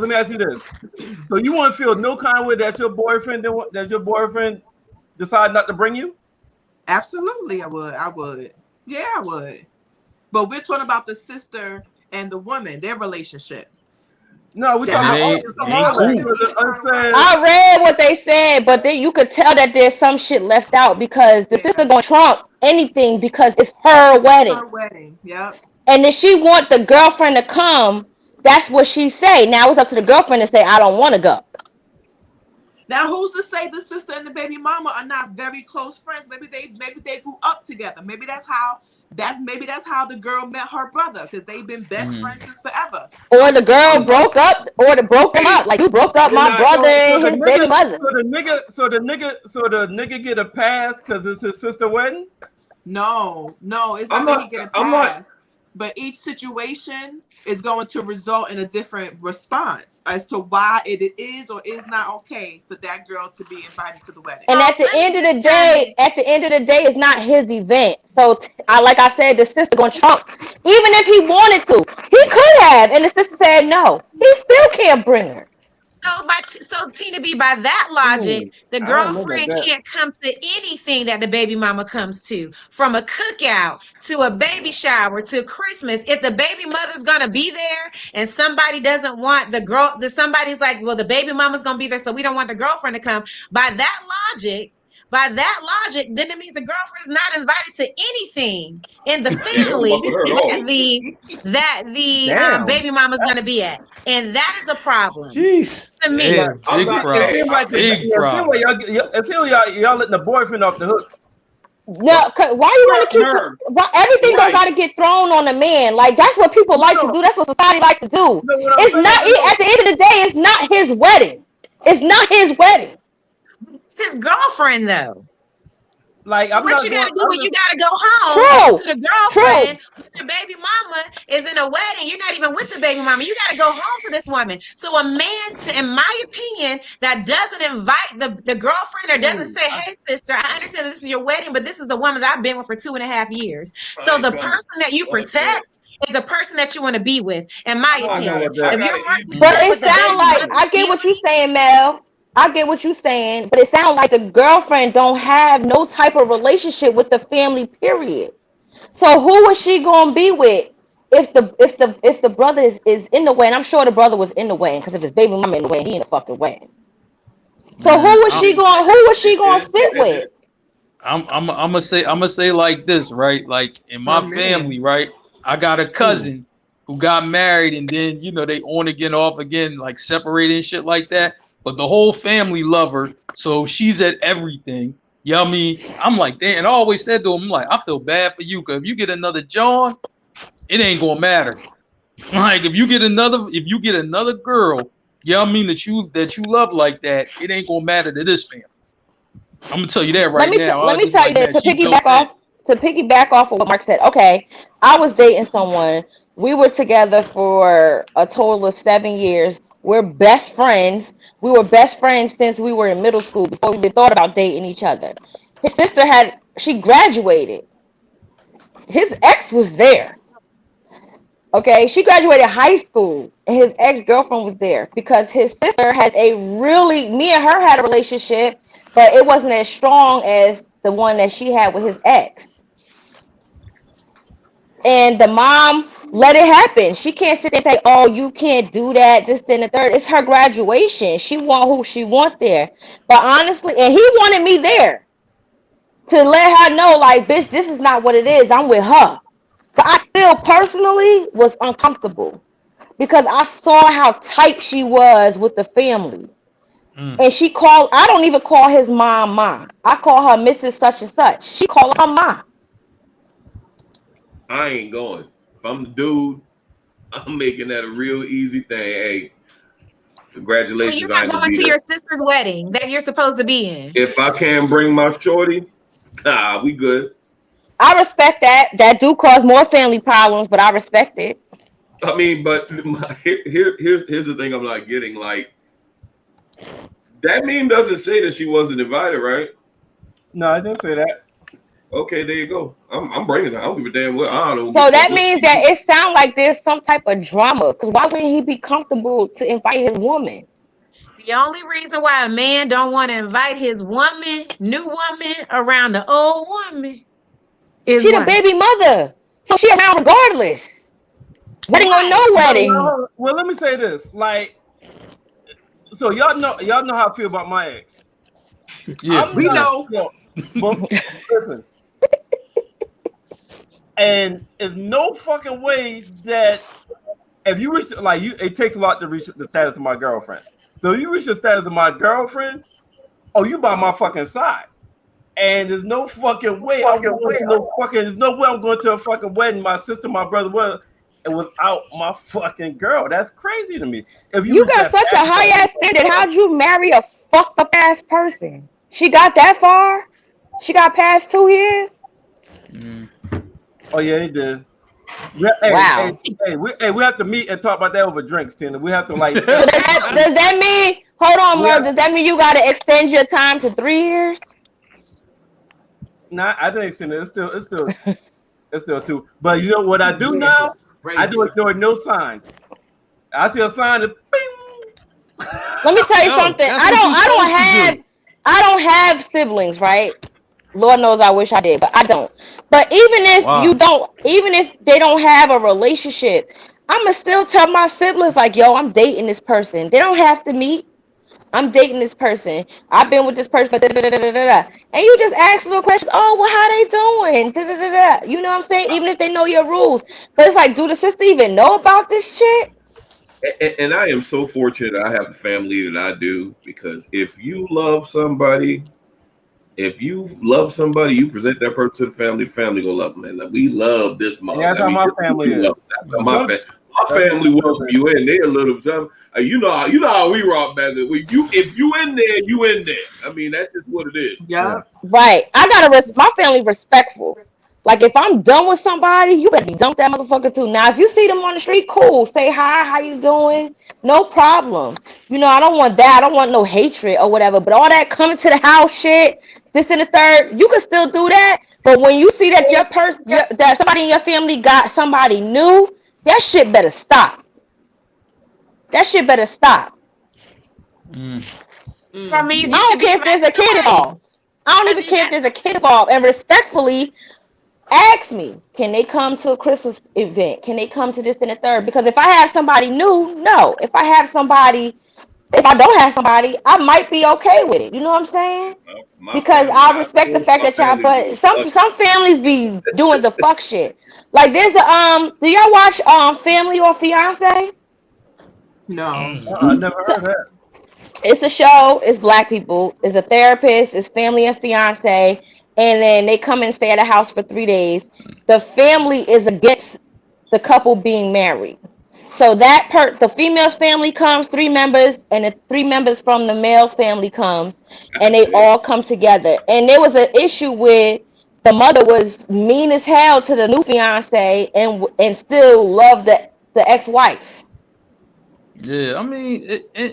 me ask you this. So you want to feel no kind of way that your boyfriend decide not to bring you? Absolutely, I would. Yeah, I would. But we're talking about the sister and the woman, their relationship. No, we talking about. I read what they said, but then you could tell that there's some shit left out because the sister gonna trump anything because it's her wedding. Her wedding, yep. And if she want the girlfriend to come, that's what she say. Now it's up to the girlfriend to say, I don't want to go. Now, who's to say the sister and the baby mama are not very close friends? Maybe they grew up together. Maybe that's how the girl met her brother because they've been best friends since forever. Or the girl broke up, or broke them up. Like you broke up my brother and his baby mother. So the nigga get a pass because it's his sister wedding? No, it's not that he get a pass. But each situation is going to result in a different response as to why it is or is not okay for that girl to be invited to the wedding. And at the end of the day, it's not his event. So, like I said, the sister gonna trump. Even if he wanted to, he could have, and the sister said no. He still can't bring her. So Tina B, by that logic, the girlfriend can't come to anything that the baby mama comes to, from a cookout to a baby shower to Christmas. If the baby mother's gonna be there and somebody doesn't want somebody's like, well, the baby mama's gonna be there, so we don't want the girlfriend to come. By that logic, then it means the girlfriend is not invited to anything in the family that the baby mama's gonna be at, and that is a problem. Jeez. To me, It feels like y'all letting the boyfriend off the hook. No, why you want to keep? Everything don't got to get thrown on a man. Like that's what people like to do. That's what society like to do. It's not. At the end of the day, it's not his wedding. It's not his wedding. It's his girlfriend, though. Like, so what you gotta do when you gotta go home to the girlfriend. The baby mama is in a wedding. You're not even with the baby mama. You gotta go home to this woman. So a man, in my opinion, that doesn't invite the girlfriend or doesn't say, "Hey, sister, I understand this is your wedding, but this is the woman that I've been with for 2.5 years." So the person that you protect is the person that you want to be with. In my opinion, but it sounds like I get what you're saying, Mel. I get what you're saying, but it sounds like the girlfriend don't have no type of relationship with the family, period. So who is she gonna be with if the brother is in the way? And I'm sure the brother was in the way, because if his baby mama in the way, he in the fucking way. So who was she going to sit with? I'm gonna say like this, right? Like in my family, right? I got a cousin who got married, and then they on again, off again, like separated and shit like that. But the whole family love her, so she's at everything. You know what I mean? I'm like, damn, and I always said to him, I'm like, I feel bad for you, because if you get another John, it ain't gonna matter. Like if you get another girl, you know what I mean, that you love like that, it ain't gonna matter to this family. I'm gonna tell you that right now. Let me tell you this to piggyback off of what Mark said. Okay, I was dating someone. We were together for a total of 7 years. We're best friends. We were best friends since we were in middle school, before we even thought about dating each other. His sister she graduated. His ex was there. Okay, she graduated high school, and his ex-girlfriend was there because his sister has me and her had a relationship, but it wasn't as strong as the one that she had with his ex. And the mom let it happen. She can't sit there and say, "Oh, you can't do that, this, then the third." It's her graduation. She want who she want there. But honestly, and he wanted me there to let her know, like, bitch, this is not what it is. I'm with her. But I still personally was uncomfortable because I saw how tight she was with the family. And she called. I don't even call his mom. I call her Mrs. Such and Such. She called her mom. I ain't going. If I'm the dude, I'm making that a real easy thing. Hey, congratulations. So you're not going to your sister's wedding that you're supposed to be in. If I can't bring my shorty, we good. I respect that. That do cause more family problems, but I respect it. I mean, but here's the thing I'm not getting. Like, that meme doesn't say that she wasn't invited, right? No, I didn't say that. Okay, there you go. I'm bringing it. I don't give a damn what. I don't know. So that means that it sounds like there's some type of drama. Because why wouldn't he be comfortable to invite his woman? The only reason why a man don't want to invite his new woman around the old woman is she the baby mother. So she around regardless. Wedding or no wedding. Well, let me say this. Like, so y'all know how I feel about my ex. Yeah, we know. But listen. And there's no fucking way that if you reach it takes a lot to reach the status of my girlfriend. So you reach the status of my girlfriend, you by my fucking side. And there's no fucking way there's no way I'm going to a fucking wedding, my sister, my brother, without my fucking girl. That's crazy to me. If you got such a high ass standard, how'd you marry a fucked up ass person? She got that far? She got past 2 years? Oh yeah, he did. Wow. We have to meet and talk about that over drinks, Tina. We have to like. does that mean? Hold on, Mo. Does that mean you got to extend your time to 3 years? Nah, I didn't extend it. It's still 2. But you know what I do now? I do ignore no signs. I see a sign that. Bing. Let me tell you something. I don't have siblings, right? Lord knows I wish I did, but I don't. But even if they don't have a relationship, I'ma still tell my siblings like, yo, I'm dating this person. They don't have to meet. I'm dating this person. I've been with this person. And you just ask them questions. Oh, well, how they doing? You know what I'm saying? Even if they know your rules. But it's like, do the sister even know about this shit? And I am so fortunate I have the family that I do, because if you love somebody, you present that person to the family gonna love them. Man, like, we love this mom. Yeah, that's how my family is. My family welcome you in. They're a little time. You know how we rock back there. If you in there, you in there. I mean, that's just what it is. Yeah. Right. I gotta my family respectful. Like, if I'm done with somebody, you better be done with that motherfucker too. Now, if you see them on the street, cool. Say hi. How you doing? No problem. You know, I don't want that. I don't want no hatred or whatever. But all that coming to the house shit, this and the third, you can still do that. But when you see that that somebody in your family got somebody new, that shit better stop. That shit better stop. So that means I don't care if there's a kid involved. I don't even care if there's a kid involved. And respectfully, ask me, can they come to a Christmas event? Can they come to this and the third? Because if I have somebody new, no. If I don't have somebody, I might be okay with it. You know what I'm saying? Because I respect the fact that y'all, but some families be doing the fuck shit. Like, there's do y'all watch Family or Fiance? No. I never heard of that. It's a show. It's black people. It's a therapist. It's Family and Fiance. And then they come and stay at a house for 3 days. The family is against the couple being married. So the female's family comes, 3 members, and the 3 members from the male's family comes, and they all come together. And there was an issue with the mother was mean as hell to the new fiance and still loved the ex-wife. Yeah, I mean,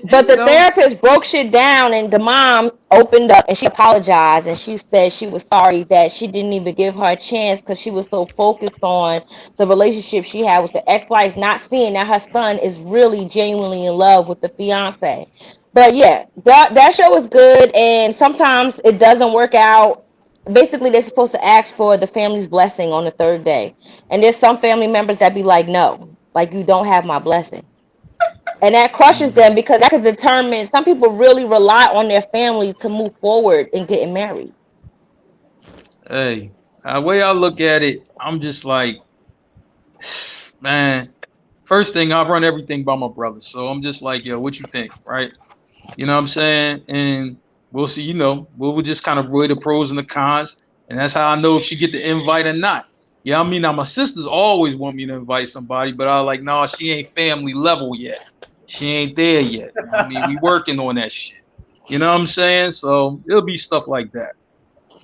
but the therapist broke shit down, and the mom opened up and she apologized, and she said she was sorry that she didn't even give her a chance because she was so focused on the relationship she had with the ex-wife, not seeing that her son is really genuinely in love with the fiance. But yeah, that show is good, and sometimes it doesn't work out. Basically, they're supposed to ask for the family's blessing on the 3rd day, and there's some family members that be like, no, like, you don't have my blessing. And that crushes them, because that can determine, some people really rely on their family to move forward in getting married. Hey, the way I look at it, I'm just like, man, first thing, I run everything by my brother. So I'm just like, yo, what you think, right? You know what I'm saying? And we'll see. You know, we'll just kind of weigh the pros and the cons, and that's how I know if she get the invite or not. Yeah, I mean, now my sisters always want me to invite somebody, but I was like, no, she ain't family level yet. She ain't there yet. You know what I mean, we working on that shit. You know what I'm saying? So it'll be stuff like that.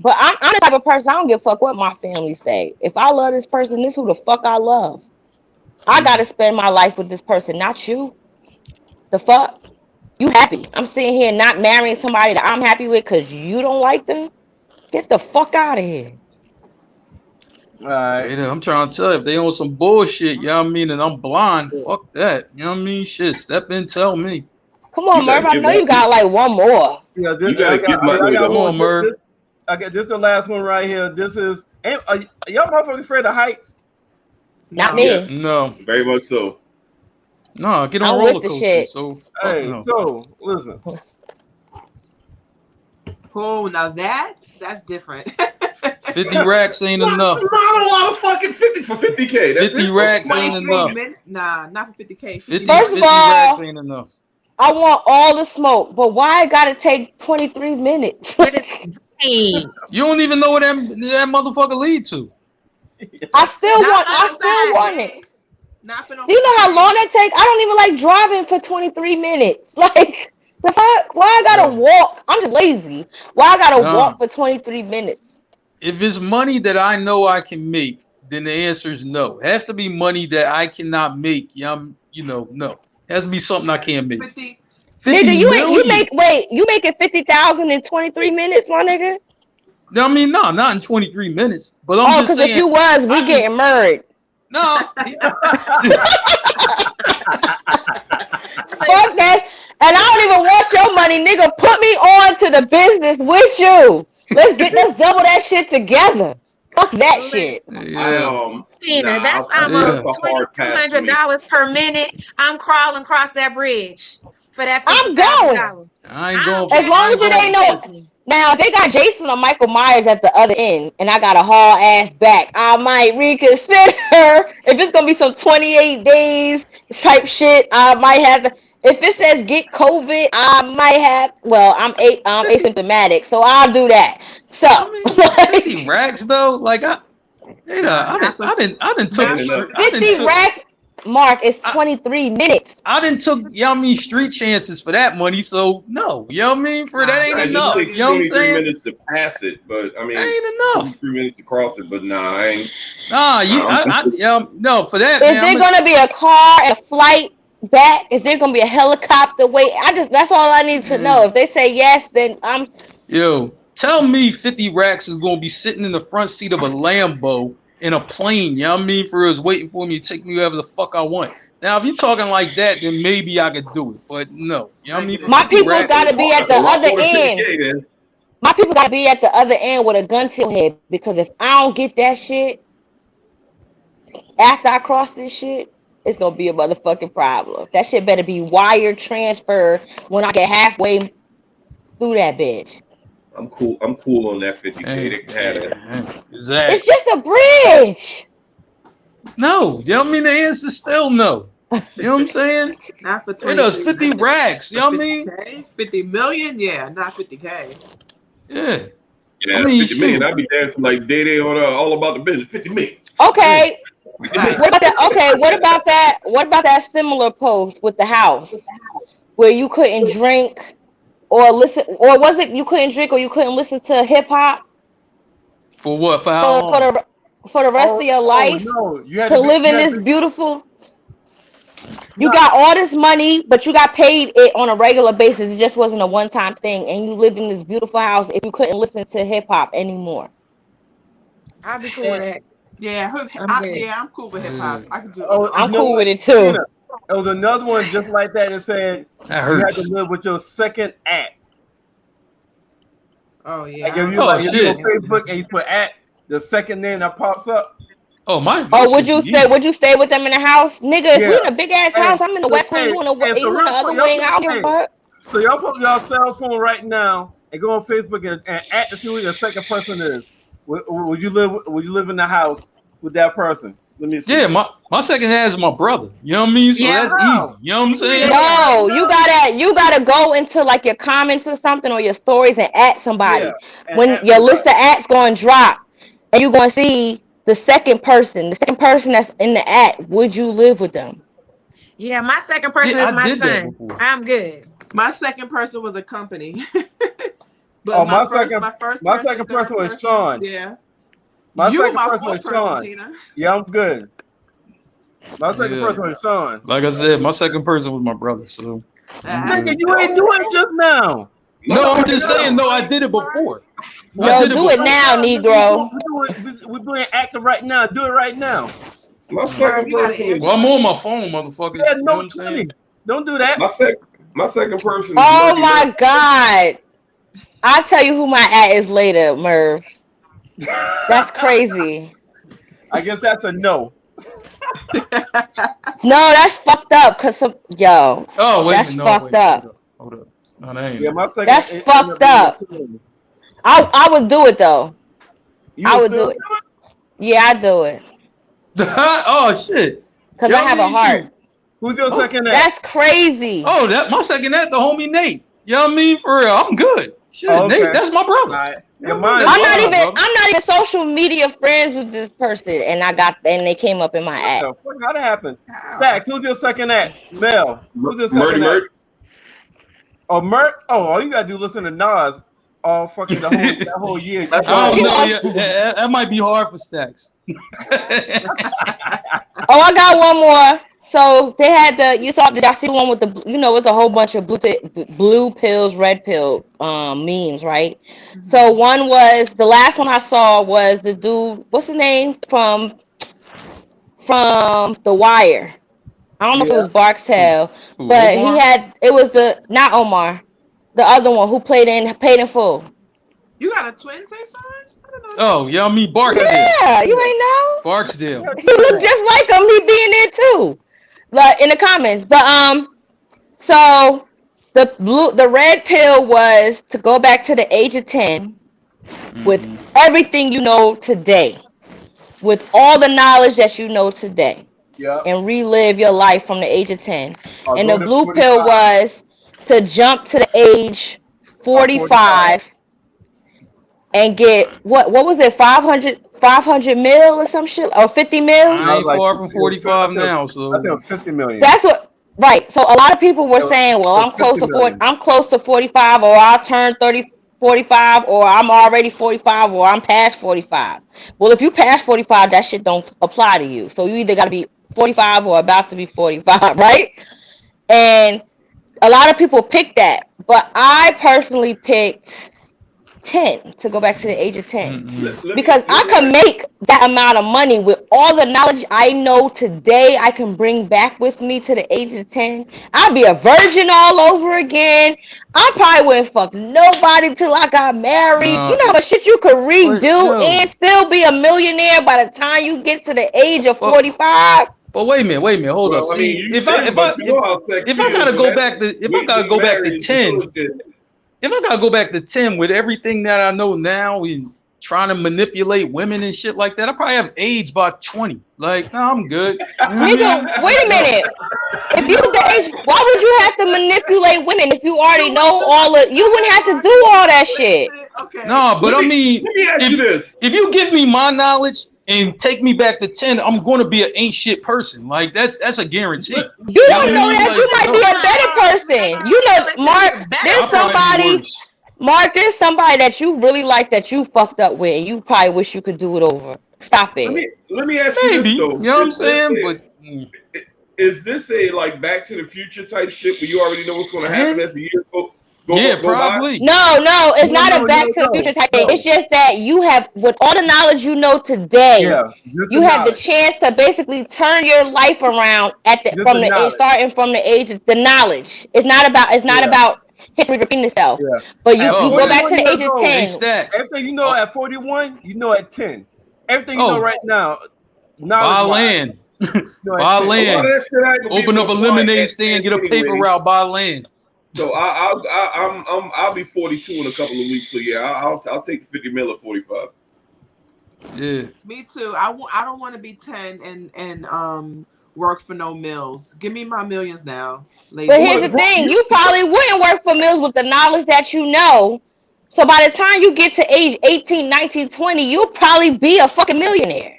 But I'm the type of person, I don't give a fuck what my family say. If I love this person, this who the fuck I love. I gotta spend my life with this person, not you. The fuck? You happy. I'm sitting here not marrying somebody that I'm happy with because you don't like them? Get the fuck out of here. All right. I'm trying to tell you, if they on some bullshit, you know what I mean, and I'm blind, fuck that. You know what I mean? Shit, step in, tell me. Come on, Murph. I know you got like one more. Yeah, You gotta get my Come on, Murph. This the last one right here. This is y'all motherfuckers afraid of heights? Not me. Yes. No, very much so. no, get on I'm roller with the coaster. shit. So, Hey, no. so listen. Oh, now that's different. 50 racks ain't enough. Not a lot of fucking 50 for 50K. That's 50 it. racks ain't 23 enough. minutes? Nah, not for 50K. 50, First of 50 all- racks ain't enough. I want all the smoke, but why I gotta take 23 minutes? But it's dang. You don't even know what that motherfucker lead to. I still Not want it. Not for no Do you know how long that takes? I don't even like driving for 23 minutes. Like, the fuck? Why I gotta walk? I'm just lazy. Why I gotta Nah. walk for 23 minutes? If it's money that I know I can make, then the answer is no. It has to be money that I cannot make. No. It has to be something I can't make. 50. 50 Nigga, you million. making 50,000 in 23 minutes, my nigga? No, I mean, no, not in 23 minutes. But I'm Oh, just because saying. if you was, we getting married. No. Fuck that. And I don't even want your money, nigga. Put me on to the business with you. Let's double that shit together. Fuck that shit. Yeah. Cena, that's I'll- almost that's a hard pass for me. $2,200 per minute. I'm crawling across that bridge for that I'm $50,000. I ain't going. As long as it ain't no. Now, if they got Jason or Michael Myers at the other end, and I got a haul ass back, I might reconsider. If it's gonna be some 28 days type shit, I might have to. If it says get COVID, I might have. Well, I'm asymptomatic, so I'll do that. So, I mean, 50 racks though, like I didn't took 50 racks. Mark, it's 23 minutes. I didn't took, you know what I mean, street chances for that money, so no, you know what I mean? For that ain't It enough. just takes You know what I'm 23 saying? minutes to pass it, but I mean, That ain't enough. 3 minutes to cross it, but nah, I ain't. Nah, no, for that. Is man, there gonna be a car and a flight back? Is there gonna be a helicopter wait? That's all I need to know. If they say yes, then I'm. Yo, tell me 50 racks is gonna be sitting in the front seat of a Lambo in a plane, you know what I mean? For us waiting for me to take me wherever the fuck I want. Now, if you're talking like that, then maybe I could do it. But no, you know what I mean? My people gotta be at the other end. 50K, then. My people gotta be at the other end with a gun to your head, because if I don't get that shit after I cross this shit, it's gonna be a motherfucking problem. That shit better be wire transfer when I get halfway through that bitch. I'm cool on that 50K. They can have that. Exactly. It's just a bridge. No, you know what I mean? The answer's still no. You know what I'm saying? Not for It does 20. 50 racks, you know what I mean? 50K? 50 million? Yeah, not 50K. Yeah. Yeah, I mean, 50 million. shoot. I'd be dancing like Day Day on All About the Business. 50 million. Okay. What about that? Okay, what about that? What about that similar post with the house where you couldn't drink or listen, or was it you couldn't drink or you couldn't listen to hip hop For what? For how long? for the rest of your life No. You had to live in this beautiful? You got all this money, but you got paid it on a regular basis. It just wasn't a one-time thing, and you lived in this beautiful house. If you couldn't listen to hip hop anymore, I'll be cool with that. Yeah, I'm cool with hip hop. I can do it. I'm cool with it too. There was another one just like that. It said That you had hurts. to live with your second act. Oh yeah. Like if you if you on Facebook and you put act, the second name that pops up. Oh my. Oh, would you stay with them in the house, nigga? If we in a big ass house, I'm in the west wing, you in the other wing. I don't give a fuck. So y'all put your cell phone right now and go on Facebook and act to see who your second person is. Would you live in the house with that person? Let me see. Yeah, my second half is my brother. You know what I mean? So Yeah. that's easy. You know what I'm saying? No, you gotta go into like your comments or something or your stories and at somebody. Yeah, and When at your somebody. list of ads going to drop, and you're going to see the second person that's in the ad. Would you live with them? Yeah, my second person Yeah, is I my did that son. before. I'm good. My second person was a company. But Oh, my my second third person was Sean. Yeah. My You second my person fourth was Sean. person, Tina. Yeah, I'm good. My second Yeah. person was Sean. Like I said, my second person was my brother. So Nigga, you ain't doing it just now. no, I'm just saying. No, I did it before. No, do it now, Negro. We're doing active right now. Do it right now. My second person is Well, I'm on my phone, motherfucker. Yeah, You know no, what I'm saying? 20. Don't do that. my second person. Is Oh Merky my Merc. God. I'll tell you who my at is later, Merv. That's crazy. I guess that's a no. No, that's fucked up. Yo, Oh, wait a that's minute. No, fucked wait, up. Hold up. No, that ain't Yeah, it. my second. That's it fucked ended up. being I would do it though. You I would would still do it. Yeah, I'd do it. Oh shit. Because Yo, I have a me heart. too. Who's your second at? That's crazy. Oh, that my second at the homie Nate. You know what I mean? For real, I'm good. Shit, Oh, okay. Nate, that's my brother. All right. Yeah, Your mind. I'm Wow, not even social media friends with this person, and they came up in my ad. How'd that happen? Stacks, who's your second at? Mel, who's your Murdy second at? Merc. Oh, Mert? Oh, all you gotta do is listen to Nas all fucking that whole year. That's I don't know. Yeah. Yeah, that might be hard for Stacks. Oh, I got one more. So they had did y'all see the one with the, it's a whole bunch of blue pills, red pill memes, right? Mm-hmm. So one was, the last one I saw was the dude, what's his name from The Wire. I don't know if it was Barksdale, but it was not Omar, the other one who Paid in Full. You got a twin, say son? Oh, yeah, I mean Barksdale. Yeah, you ain't know? Barksdale. He looked just like him. He be in there too, like in the comments. But so the red pill was to go back to the age of 10 with everything you know today, with all the knowledge that you know today, and relive your life from the age of 10. And the blue pill was to jump to the age 45 and get what was it, 500 mil or some shit, or 50 mil? I ain't far from 45 now, so I think 50 million. That's what, right. So a lot of people were saying, well, I'm close to 40, I'm close to 45, or I'll turn 45, or I'm already 45, or I'm past 45. Well, if you pass 45, that shit don't apply to you. So you either got to be 45 or about to be 45, right? And a lot of people picked that, but I personally picked 10, to go back to the age of 10, because I can make that amount of money with all the knowledge I know today. I can bring back with me to the age of 10. I'll be a virgin all over again. I probably wouldn't fuck nobody till I got married. You know how much shit you could redo and still be a millionaire by the time you get to the age of 45. But wait a minute, hold up. See, if I gotta go back to 10, if I gotta go back to 10 with everything that I know now and trying to manipulate women and shit like that, I probably have aged by 20. Like, no, I'm good. Nigga, wait a minute. If you the age, why would you have to manipulate women if you already know all of? You wouldn't have to do all that shit. Okay. No, but let me ask you this. If you give me my knowledge and take me back to 10, I'm going to be an ain't shit person. Like that's a guarantee. You don't know that. You might be a better person. You know, Mark, there's somebody that you really like that you fucked up with, and you probably wish you could do it over. Stop it. Let me ask you this though. You know what I'm saying? But is this a like Back to the Future type shit where you already know what's going to happen as the years go probably. by? No, it's not a Back to the Future type thing. It's just that you have, with all the knowledge you know today, you have the chance to basically turn your life around starting from the age of the knowledge. It's not about history repeating itself. Yeah. But you go back to the age of 10. Everything you know at 41, you know at 10. Everything you know right now, buy land. Buy land. Open up a lemonade stand, get a paper route, buy land. So I'll be 42 in a couple of weeks. So yeah, I'll take 50 mil at 45. Yeah. Me too. I don't want to be 10 and work for no mills. Give me my millions now, ladies. But here's the thing: you probably wouldn't work for mills with the knowledge that you know. So by the time you get to age 18, 19, 20, you'll probably be a fucking millionaire.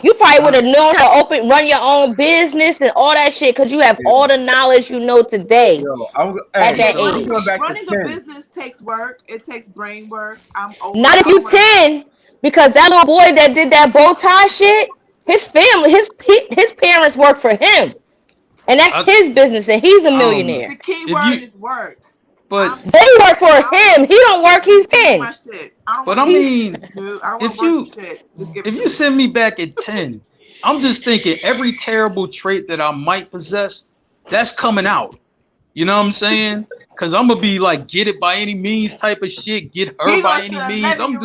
You probably would have known how to run your own business and all that shit because you have all the knowledge you know today. At that age. Running a business takes work. It takes brain work. I'm old. Not if you 10, because that little boy that did that bow tie shit, his family, his parents work for him, and that's his business, and he's a millionaire. The key word is work. But they work for him. He don't work. He's 10. But I mean, if you send me back at 10, I'm just thinking every terrible trait that I might possess, that's coming out. You know what I'm saying? Because I'm gonna be like, get it by any means type of shit, get her by any means. I'm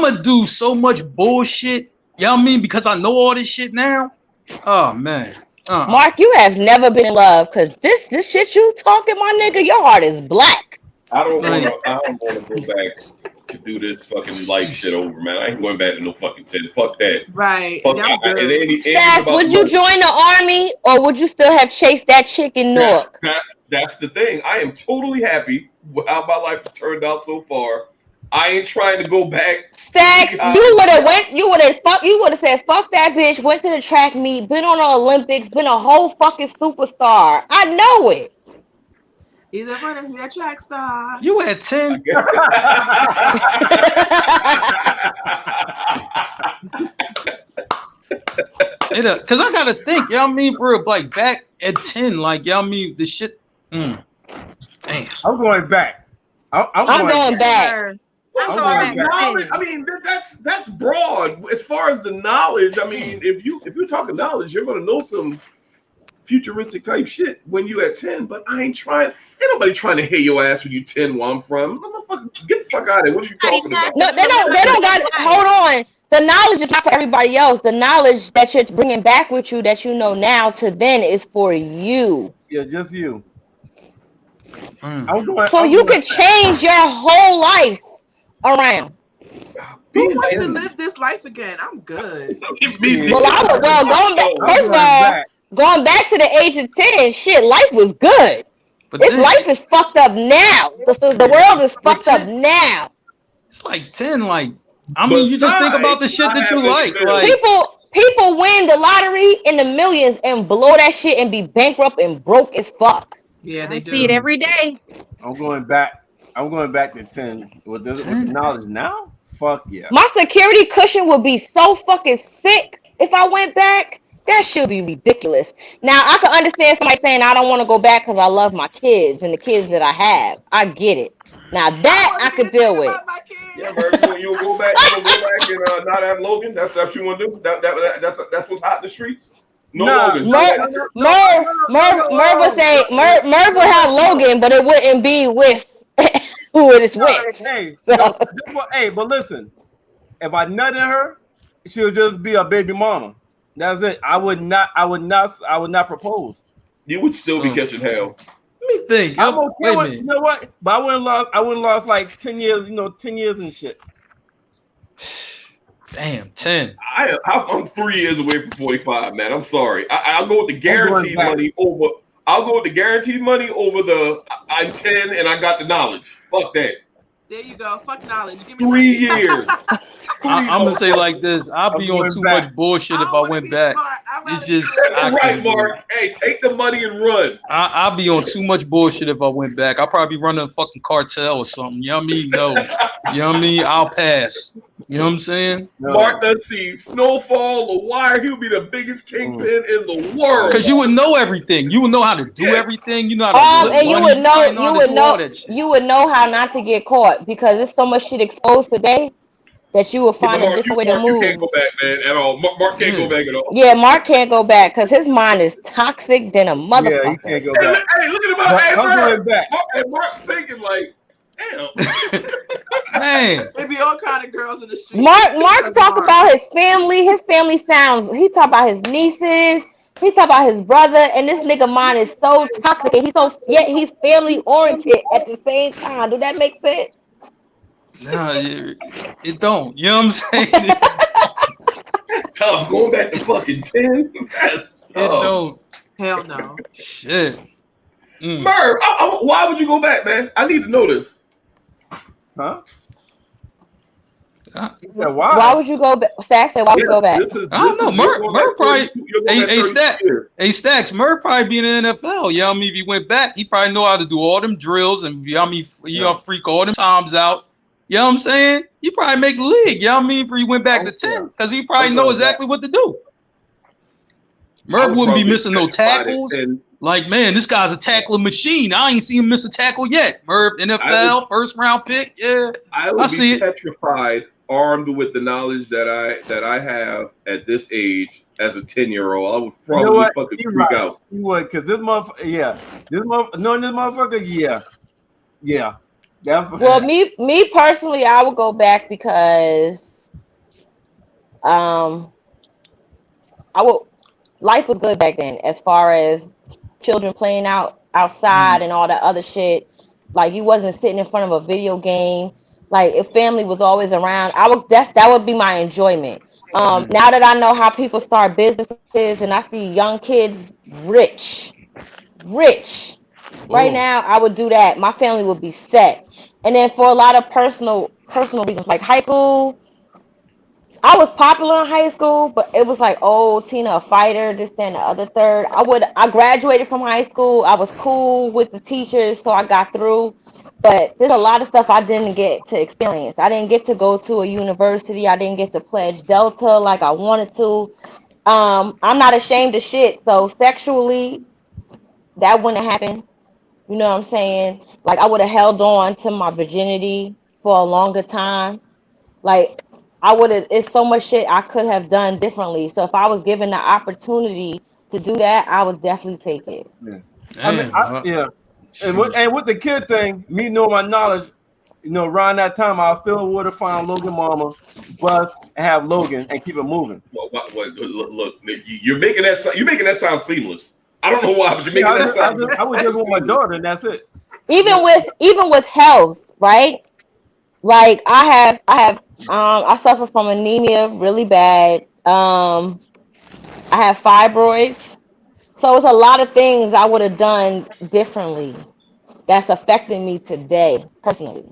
gonna do so much bullshit. You know what I mean? Because I know all this shit now. Oh man. Mark, you have never been in love because this shit you talking, my nigga, your heart is black. I don't want to go back to do this fucking life shit over, man. I ain't going back to no fucking 10. Fuck that. Right. Fuck that. Steph, would you join the army or would you still have chased that chick in Newark? That's the thing. I am totally happy with how my life has turned out so far. I ain't trying to go back. Stack, you would have said, fuck that bitch, went to the track meet, been on the Olympics, been a whole fucking superstar. I know it. He's a runner, he's a track star. You at 10? Because I gotta think, you know what I mean, bro, like back at 10, like, you know what I mean, the shit. Damn. I'm going back. I'm going back. I mean, that's broad. As far as the knowledge, I mean, if you're talking knowledge, you're gonna know some futuristic type shit when you at 10. But I ain't trying. Ain't nobody trying to hit your ass when you 10 where I'm from. Get the fuck out of here. What are you talking about? No, they don't got. Hold on. The knowledge is not for everybody else. The knowledge that you're bringing back with you that you know now to then is for you. Yeah, just you. So you can change your whole life around. Who wants to live this life again? I'm good. Going back to the age of 10, shit, life was good. Life is fucked up now. The world is fucked up now. It's like 10, like, I mean, you just think about the shit that you like. People win the lottery in the millions and blow that shit and be bankrupt and broke as fuck. Yeah, they see it every day. I'm going back to 10 with the knowledge now. Fuck yeah. My security cushion would be so fucking sick if I went back. That should be ridiculous. Now I can understand somebody saying I don't want to go back because I love my kids and the kids that I have. I get it. Now that I could deal with. Yeah, Murph, you'll go back and not have Logan. That's what you want to do. That's what's hot in the streets. Logan. Merv would have Logan, but it wouldn't be with who it is with. Hey, but listen, if I nutted her, she'll just be a baby mama. That's it. I would not propose. You would still be catching hell. Let me think. I'm okay with, you know what? But I wouldn't lost like 10 years, 10 years and shit. Damn, 10. I'm 3 years away from 45, man. I'm sorry. I'll go with the guaranteed money over. I'll go with the guaranteed money over the I'm 10 and I got the knowledge. Fuck that. There you go. Fuck knowledge. Give me 3 years. I'm gonna say like this. I'll be on too much bullshit if I went back. It's just right, Mark. Hey, take the money and run. I'll be on too much bullshit if I went back. I'll probably run a fucking cartel or something. You know what I mean? No. You know what I mean? I'll pass. You know what I'm saying? Mark, let's see. Snowfall, The Wire, he'll be the biggest kingpin in the world. Because you would know everything. You would know how to do everything. You know how to and you would know how not to get caught because there's so much shit exposed today. That you will find a different way to move. You can't go back, man, at all. Mark can't go back at all. Yeah, Mark can't go back because his mind is toxic than a motherfucker. Yeah, he can't go back. Hey, look at him. I'm going back. Mark thinking like, damn. Man. There be all kind of girls in the street. Mark talk about his family. His family sounds. He talk about his nieces. He talk about his brother. And this nigga mind is so toxic. And he's family oriented at the same time. Do that make sense? Nah, it don't. You know what I'm saying? Tough. Going back to fucking 10. That's tough. It don't. Hell no. Shit. Merv, why would you go back, man? I need to know this. Huh? Yeah, Why would you go back? Stack said, why would you go back? I don't know. Merv probably. Hey, Stacks. Merv probably be in the NFL. You know what I mean? If he went back, he probably know how to do all them drills and freak all them times out. You know what I'm saying? He probably make the league. You know what I mean? If he went back to 10, because he probably know exactly what to do. Merv wouldn't be missing no tackles. Like, man, this guy's a tackling machine. I ain't seen him miss a tackle yet. Merv, NFL, first round pick. Yeah, I would see be petrified, armed with the knowledge that I have at this age as a 10-year-old. I would probably fucking freak out. You would, because this motherfucker, this motherfucker, yeah. Well, me personally, I would go back because life was good back then as far as children playing outside and all that other shit. Like, you wasn't sitting in front of a video game. Like, if family was always around, that would be my enjoyment. Now that I know how people start businesses and I see young kids rich right now, I would do that. My family would be set. And then for a lot of personal reasons, like high school, I was popular in high school, but it was like, oh, Tina, a fighter, this, that, and the other, third. I graduated from high school. I was cool with the teachers, so I got through. But there's a lot of stuff I didn't get to experience. I didn't get to go to a university. I didn't get to pledge Delta like I wanted to. I'm not ashamed of shit. So sexually, that wouldn't happen. You know what I'm saying? Like, I would have held on to my virginity for a longer time. Like, it's so much shit I could have done differently. So if I was given the opportunity to do that, I would definitely take it. Yeah. And with the kid thing, me knowing my knowledge, around that time, I still would have found Logan Mama, Bus, and have Logan and keep it moving. Well, look, you're making that sound seamless. I don't know why, but you're making that sound. I would just want my daughter, and that's it. Even with health, right? Like, I suffer from anemia really bad. I have fibroids. So it's a lot of things I would have done differently that's affecting me today, personally.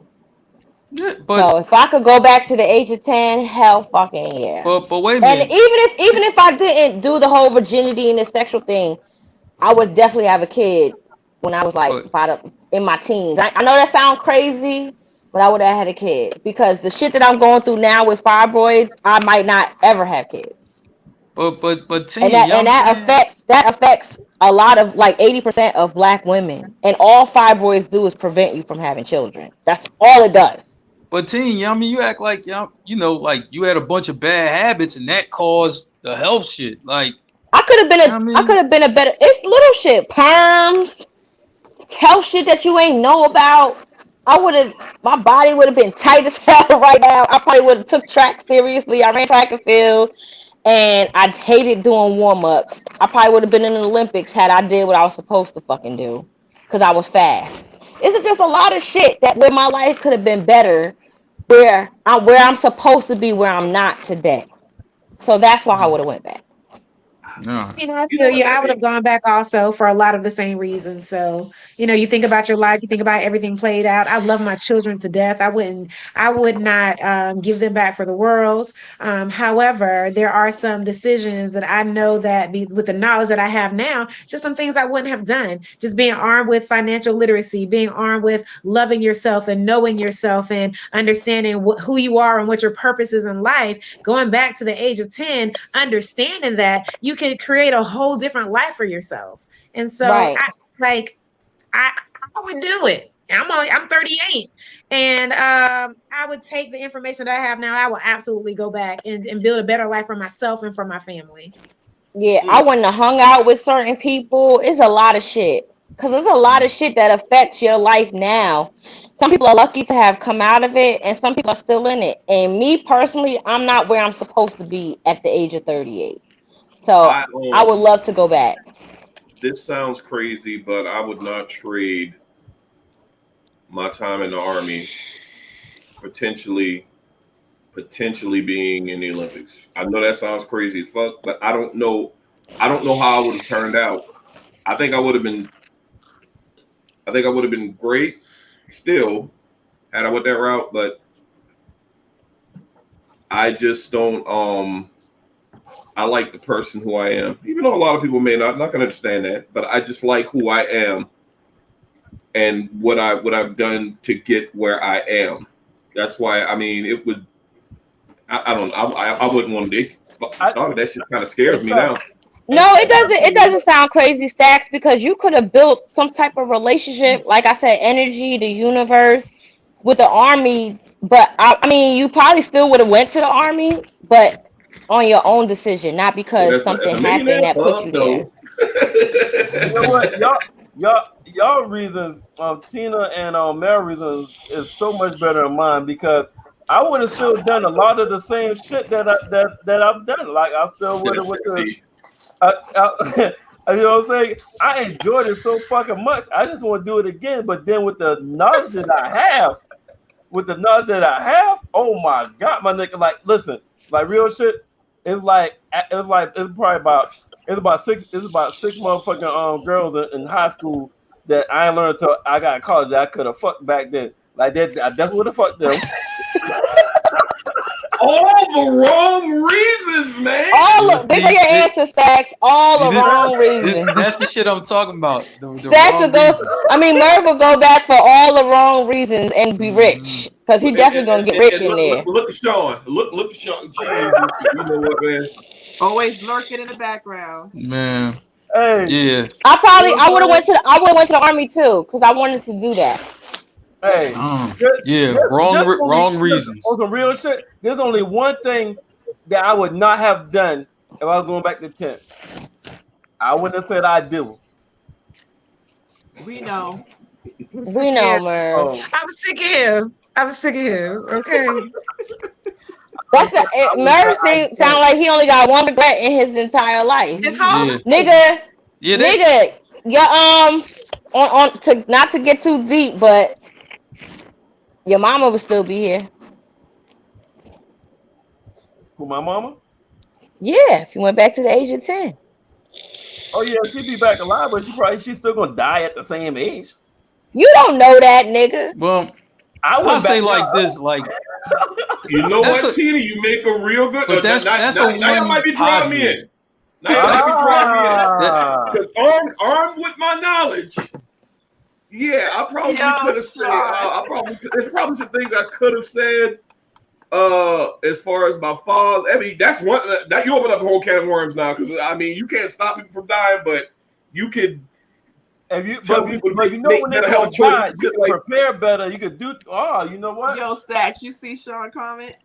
Yeah, so if I could go back to the age of 10, hell fucking yeah. But wait a minute. And even if I didn't do the whole virginity and the sexual thing, I would definitely have a kid when I was like in my teens. I know that sounds crazy, but I would have had a kid because the shit that I'm going through now with fibroids, I might not ever have kids. But that affects a lot of, like, 80% of Black women, and all fibroids do is prevent you from having children. That's all it does. But Teen, I mean, you act like like you had a bunch of bad habits and that caused the health shit. Like, I could have been a better. It's little shit, perms, health shit that you ain't know about. My body would have been tight as hell right now. I probably would have took track seriously. I ran track and field. And I hated doing warm-ups. I probably would have been in the Olympics had I did what I was supposed to fucking do, because I was fast. It's just a lot of shit where my life could have been better, where I'm supposed to be, where I'm not today. So that's why I would have went back. No. I feel you. I would have gone back also for a lot of the same reasons. So, you think about your life, you think about everything played out. I love my children to death. I would not give them back for the world. However, there are some decisions that I know that with the knowledge that I have now, just some things I wouldn't have done. Just being armed with financial literacy, being armed with loving yourself and knowing yourself and understanding who you are and what your purpose is in life. Going back to the age of 10, understanding that you can create a whole different life for yourself. And so I would do it. I'm 38 and I would take the information that I have now. I will absolutely go back and build a better life for myself and for my family. Yeah, I wouldn't have hung out with certain people. It's a lot of shit. Because there's a lot of shit that affects your life now. Some people are lucky to have come out of it, and some people are still in it. And me personally, I'm not where I'm supposed to be at the age of 38. So I would love to go back. This sounds crazy, but I would not trade my time in the Army potentially being in the Olympics. I know that sounds crazy as fuck, but I don't know how I would have turned out. I think I would have been great still had I went that route, but I just don't I like the person who I am. Even though a lot of people may not gonna understand that, but I just like who I am and what I've done to get where I am. That's why I mean it was I wouldn't want to thought of that shit kind of scares me now. No, it doesn't. It doesn't sound crazy, Stacks, because you could have built some type of relationship, like I said, energy, the universe, with the army. But I mean, you probably still would have went to the army, but on your own decision, not because something happened that put you there. You know what, y'all reasons, Tina and Mel reasons is so much better than mine because I would have still done a lot of the same shit that I've done. Like I still would have went to. You know what I'm saying? I enjoyed it so fucking much. I just want to do it again. But then with the knowledge that I have, oh my god, my nigga, like listen, like real shit. It's about six motherfucking girls in high school that I ain't learned until I got in college that I could have fucked back then. Like that, I definitely would have fucked them. All the wrong reasons, man. They got your answer, Stacks. All the wrong reasons. That's the shit I'm talking about. Stacks will go. I mean, Merv will go back for all the wrong reasons and be rich because he definitely gonna get rich in there. Look at Sean. Look at Sean. Jesus, you know what, man? Always lurking in the background. Man. Hey. Yeah. I would have went to the army too because I wanted to do that. Hey, wrong reasons. On some real shit, there's only one thing that I would not have done if I was going back to 10. I wouldn't have said I do. We know. We know, Merv. Oh. I'm sick of him. Okay. Merv sound like he only got one regret in his entire life. Nigga, your on to not to get too deep, but your mama would still be here. Who, my mama? Yeah, if you went back to the age of 10. Oh yeah, she'd be back alive, but she's still gonna die at the same age. You don't know that, nigga. Well, I'll say like this, like you know what, Tina, you make a real good. But that's now you might be driving me in. Now you might be driving me in. Because armed with my knowledge. Yeah, I probably could have said. There's probably some things I could have said. As far as my father, I mean, that's one that you open up a whole can of worms now. Because I mean, you can't stop people from dying, but you could. If you know when they're gonna die, you can prepare better. You could do. Oh, you know what? Yo, Stacks, you see Sean comment?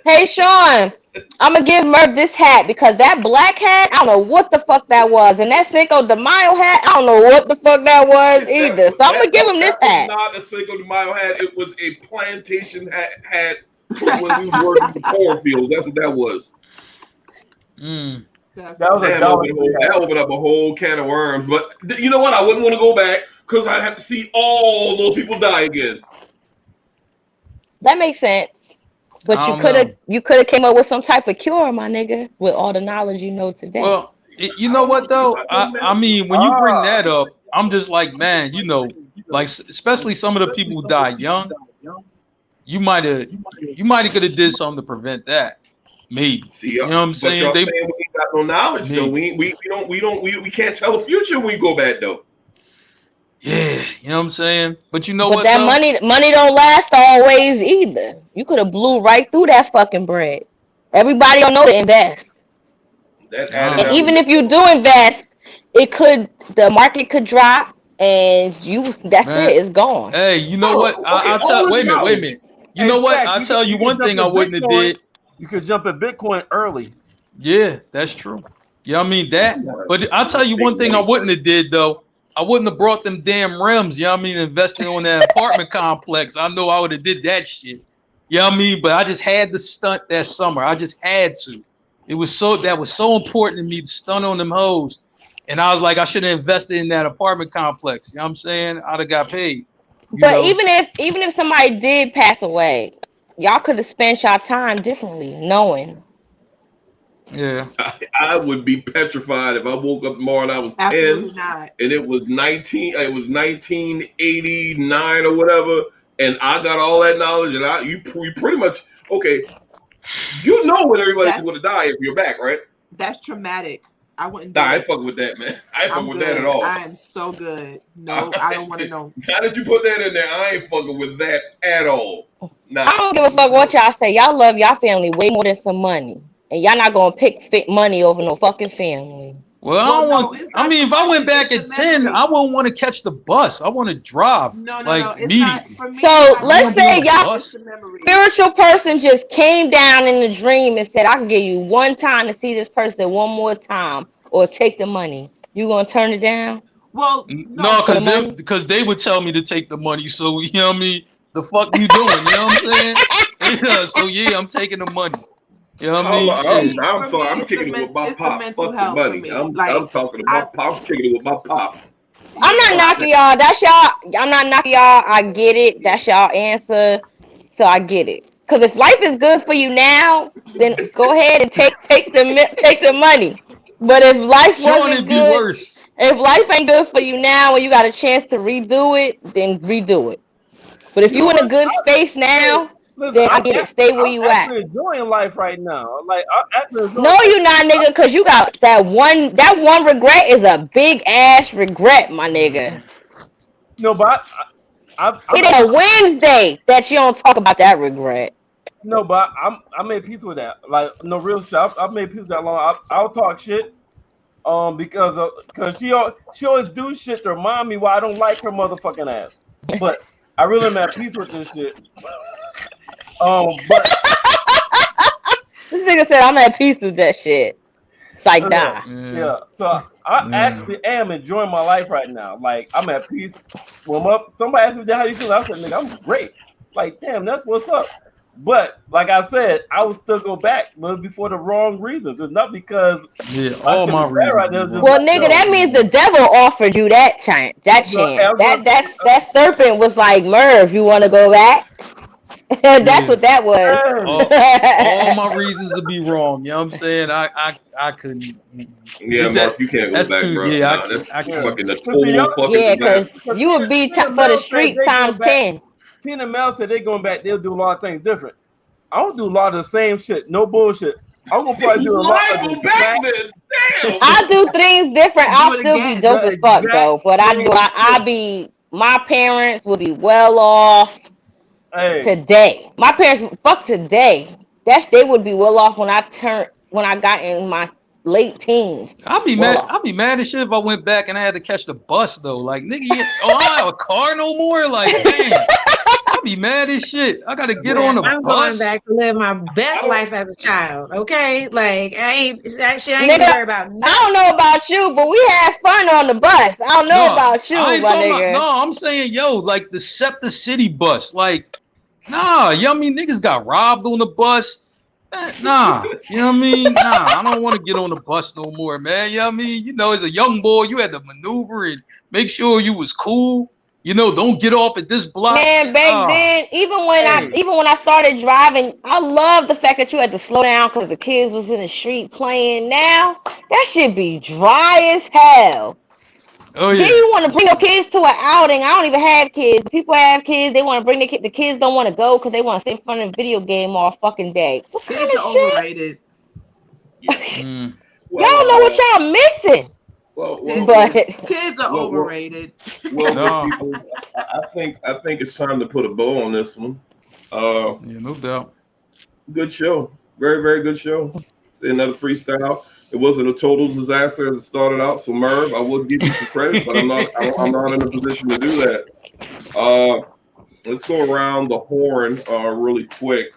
Hey Sean, I'm gonna give Merv this hat because that black hat, I don't know what the fuck that was, and that Cinco de Mayo hat, I don't know what the fuck that was either. So I'm gonna give him this hat. Not a Cinco de Mayo hat. It was a plantation hat when we were working the cornfield. That's what that was. That opened up a whole can of worms. But you know what? I wouldn't want to go back because I'd have to see all those people die again. That makes sense. But you could have came up with some type of cure, my nigga, with all the knowledge you know today. Well, you know what though? I mean, when you bring that up, I'm just like, man, you know, like especially some of the people who die young, you might have could have did something to prevent that. Maybe. See, you know what I'm saying? We ain't got no knowledge though. We can't tell the future when we go back though. Yeah, you know what I'm saying? But you know what? That money don't last always either. You could have blew right through that fucking bread. Everybody don't know to invest. And even if you do invest, the market could drop and it's gone. Hey, you know what? Wait a minute. You know what? I'll tell you one thing I wouldn't have did. You could jump at Bitcoin early. Yeah, that's true. You know what I mean? That. But I'll tell you one thing I wouldn't have did though. I wouldn't have brought them damn rims, you know what I mean, investing on that apartment complex. I know I would have did that shit. You know what I mean? But I just had to stunt that summer. I just had to. That was so important to me to stunt on them hoes. And I was like, I should have invested in that apartment complex. You know what I'm saying? I'd have got paid. But even if somebody did pass away, y'all could have spent your time differently, knowing. Yeah. I would be petrified if I woke up tomorrow and I was Absolutely 10 not. and it was 1989 or whatever, and I got all that knowledge, and you pretty much okay. You know when everybody's going to die if you're back, right? That's traumatic. I wouldn't do Nah, I it. ain't fucking with that, man. I ain't fucking with good. that at all. I am so good. No, I don't want to know. Now that you put that in there, I ain't fucking with that at all. Nah. I don't give a fuck what y'all say. Y'all love y'all family way more than some money. And y'all not gonna pick money over no fucking family. Well, I mean, if I went back at 10, I wouldn't want to catch the bus. I want to drive. No, it's not for me. So let's say y'all spiritual person just came down in the dream and said, I can give you one time to see this person one more time or take the money. You gonna turn it down? Well, no, because they would tell me to take the money. So you know what I mean? The fuck you doing? You know what I'm saying? Yeah, so yeah, I'm taking the money. You know what I mean? I'm sorry. I'm kicking it with my pop. Fuck the money. I'm talking about pop. I'm kicking it with my pop. I'm not knocking y'all. That's y'all. I'm not knocking y'all. I get it. That's y'all answer. So I get it. Because if life is good for you now, then go ahead and take the money. But if life wasn't good, if life ain't good for you now and you got a chance to redo it, then redo it. But if you in a good space now, then I get it. Stay where you at. I'm enjoying life right now. Like no, you not, nigga, because you got that one. That one regret is a big ass regret, my nigga. No, but it ain't a Wednesday that you don't talk about that regret. No, but I made peace with that. Like no real shit. I've made peace with that long. I'll talk shit. Because she always do shit to remind me why I don't like her motherfucking ass. But I really am at peace with this shit. But this nigga said I'm at peace with that shit. Psych die. Yeah. So I actually am enjoying my life right now. Like I'm at peace. When somebody asked me how you feel, I said, nigga, I'm great. Like, damn, that's what's up. But like I said, I would still go back, but before the wrong reasons. It's not because all my reasons. Right well, nigga, that means the devil offered you that chance. That serpent was like, Merv, you want to go back? That's what that was. All my reasons to be wrong. You know what I'm saying? I couldn't. Yeah, Mark, you can't go back, bro. Yeah, I can't. Fucking the total fucking. Yeah, because you would be for the street times 10. Tina and Mel said they're going back. They'll do a lot of things different. I don't do a lot of the same shit. No bullshit. I'm gonna probably do a lot of the damn. I do things different. I'll still be dope as fuck though. But I be. My parents will be well off today. My parents fuck today. They would be well off when I got in my late teens. I'd be mad as shit if I went back and I had to catch the bus though. Like nigga, I don't have a car no more. Like damn. I'll be mad as shit. I gotta get on the bus. I'm going back to live my best life as a child. Okay, like that shit. I ain't nigga, worry about. Nothing. I don't know about you, but we had fun on the bus. I don't know about you, my nigga. I'm saying, like the SEPTA City bus. Like, nah, you know what I mean? Niggas got robbed on the bus. Nah, you know what I mean? Nah, I don't want to get on the bus no more, man. You know what I mean? You know, as a young boy, you had to maneuver and make sure you was cool. You know, don't get off at this block. Man, back then, even when I started driving, I love the fact that you had to slow down because the kids was in the street playing. Now that shit be dry as hell. Oh yeah. Then you want to bring your kids to an outing. I don't even have kids. People have kids. They want to bring their kids. The kids don't want to go because they want to sit in front of a video game all fucking day. What kind of shit? Overrated. Y'all know what y'all missing. But kids are overrated. People, I think it's time to put a bow on this one. Yeah, no doubt. Good show, very very good show. See another freestyle. It wasn't a total disaster as it started out. So Merv, I would give you some credit, but I'm not in a position to do that. Let's go around the horn really quick.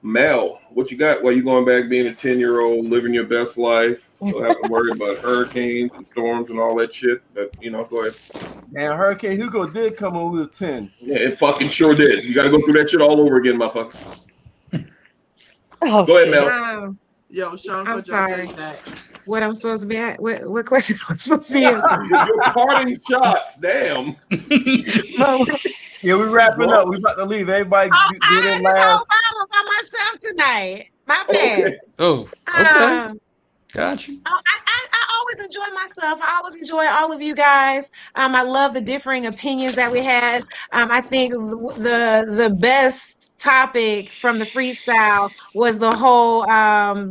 Mel, what you got? While you going back being a 10-year-old, living your best life, so having to worry about hurricanes and storms and all that shit. But go ahead. Man, Hurricane Hugo did come when we was 10. Yeah, it fucking sure did. You got to go through that shit all over again, motherfucker. Oh, Go ahead, Mel. Yo, Sean, I'm sorry. next. What I'm supposed to be at? What question am I supposed to be answering? Your parting shots, damn. Yeah, we wrapping up. We about to leave. Everybody do their This last. whole Bible by myself tonight. My bad. Okay. Oh, okay. Got you. I always enjoy myself. I always enjoy all of you guys. I love the differing opinions that we had. I think the best topic from the freestyle was the whole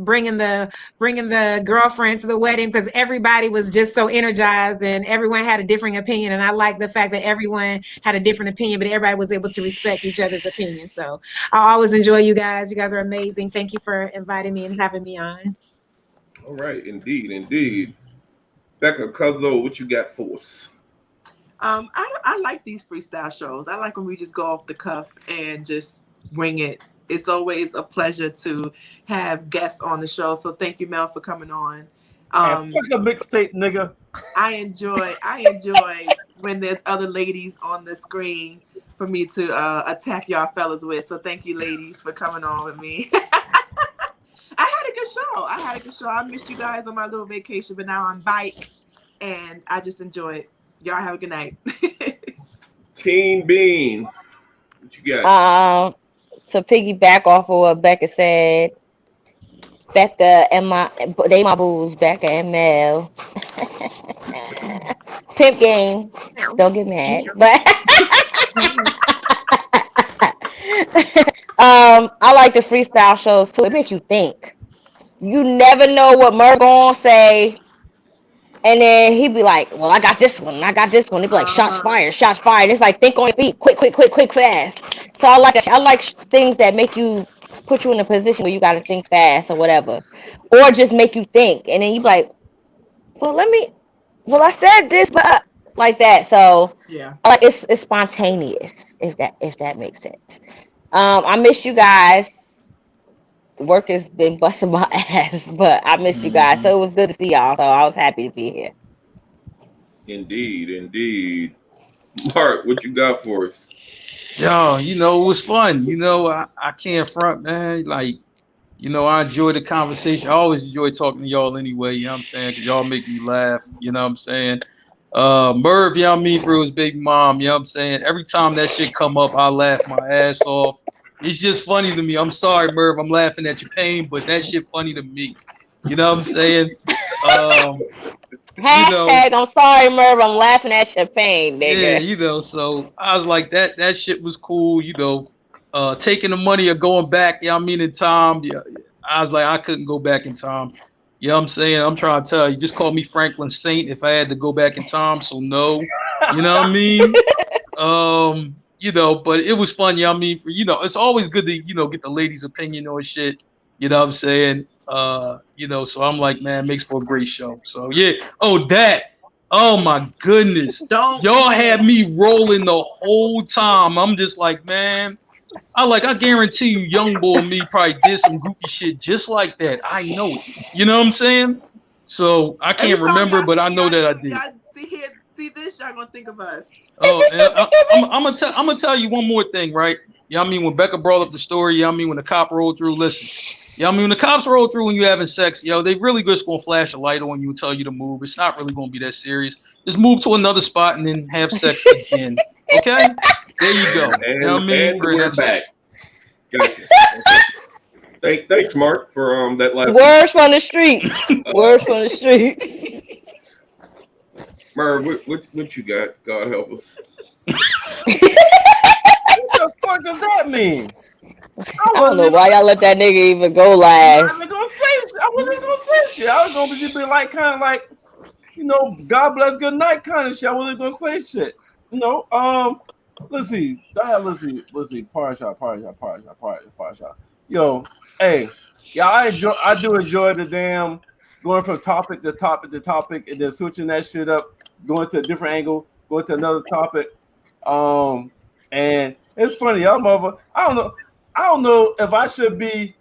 bringing the girlfriend to the wedding, because everybody was just so energized and everyone had a differing opinion. And I like the fact that everyone had a different opinion, but everybody was able to respect each other's opinion. So I always enjoy you guys. You guys are amazing. Thank you for inviting me and having me on. All right, indeed. Becca Cuzzo, what you got for us? I like these freestyle shows. I like when we just go off the cuff and just wing it. It's always a pleasure to have guests on the show. So thank you, Mel, for coming on. Fuck a mixtape, nigga. I enjoy when there's other ladies on the screen for me to attack y'all fellas with. So thank you, ladies, for coming on with me. I had a good show. I missed you guys on my little vacation, but now I'm back and I just enjoy it. Y'all have a good night. Teen Bean, what you got? To piggyback off of what Becca said, Becca and my booze, Becca and Mel. Pimp game. Don't get mad. But I like the freestyle shows too. It makes you think. You never know what Merv gonna say. And then he'd be like, well, I got this one. He'd be like, shots fired. It's like, think on your feet, quick, fast. So I like things that make you, put you in a position where you got to think fast or whatever. Or just make you think. And then you be like, I said this, but like that. So yeah, I like it's spontaneous, if that makes sense. I miss you guys. Work has been busting my ass, but I miss you guys. So it was good to see y'all. So I was happy to be here. Indeed. Mark, what you got for us? Yo, it was fun. I can't front, man. Like, I enjoy the conversation. I always enjoy talking to y'all anyway, you know what I'm saying? Because y'all make me laugh, you know what I'm saying? Merv, you know what I mean, for his baby mom, you know what I'm saying? Every time that shit come up, I laugh my ass off. It's just funny to me. I'm sorry, Merv. I'm laughing at your pain, but that shit funny to me. You know what I'm saying? Hashtag, I'm sorry, Merv. I'm laughing at your pain, nigga. Yeah, so I was like, that shit was cool, taking the money or going back, you know what I mean, in time. Yeah, I was like, I couldn't go back in time. You know what I'm saying? I'm trying to tell you, just call me Franklin Saint if I had to go back in time, so no. You know what I mean? But it was fun, you know what I mean? It's always good to, get the ladies' opinion on shit, you know what I'm saying? So I'm like, man, it makes for a great show. So yeah. Oh my goodness. Y'all had me rolling the whole time. I'm just like, man, I guarantee you, young boy me probably did some goofy shit just like that. I know it. You know what I'm saying? So I can't remember, but I know that I did. See this, y'all gonna think of us. Oh, I'm gonna tell you one more thing, right? You know what I mean? When Becca brought up the story, you know what I mean? When the cop rolled through, listen. You know what I mean? When the cops roll through when you're having sex, they really just gonna flash a light on you and tell you to move. It's not really gonna be that serious. Just move to another spot and then have sex again. Okay? There you go. You know what I mean? And we're back. Gotcha. Okay. Thanks, Mark, for that last Words from the street. Words from the street. Merv, what you got? God help us. What the fuck does that mean? I don't know why y'all let that nigga even go live. I wasn't gonna say shit. I was gonna just be like, kind of like, God bless, good night, kind of shit. I wasn't gonna say shit. Let's see. Parashah. Yo, hey, yeah, I do enjoy the damn going from topic to topic, and then switching that shit up, going to a different angle, going to another topic. And it's funny, y'all mother. I don't know. I don't know if I should be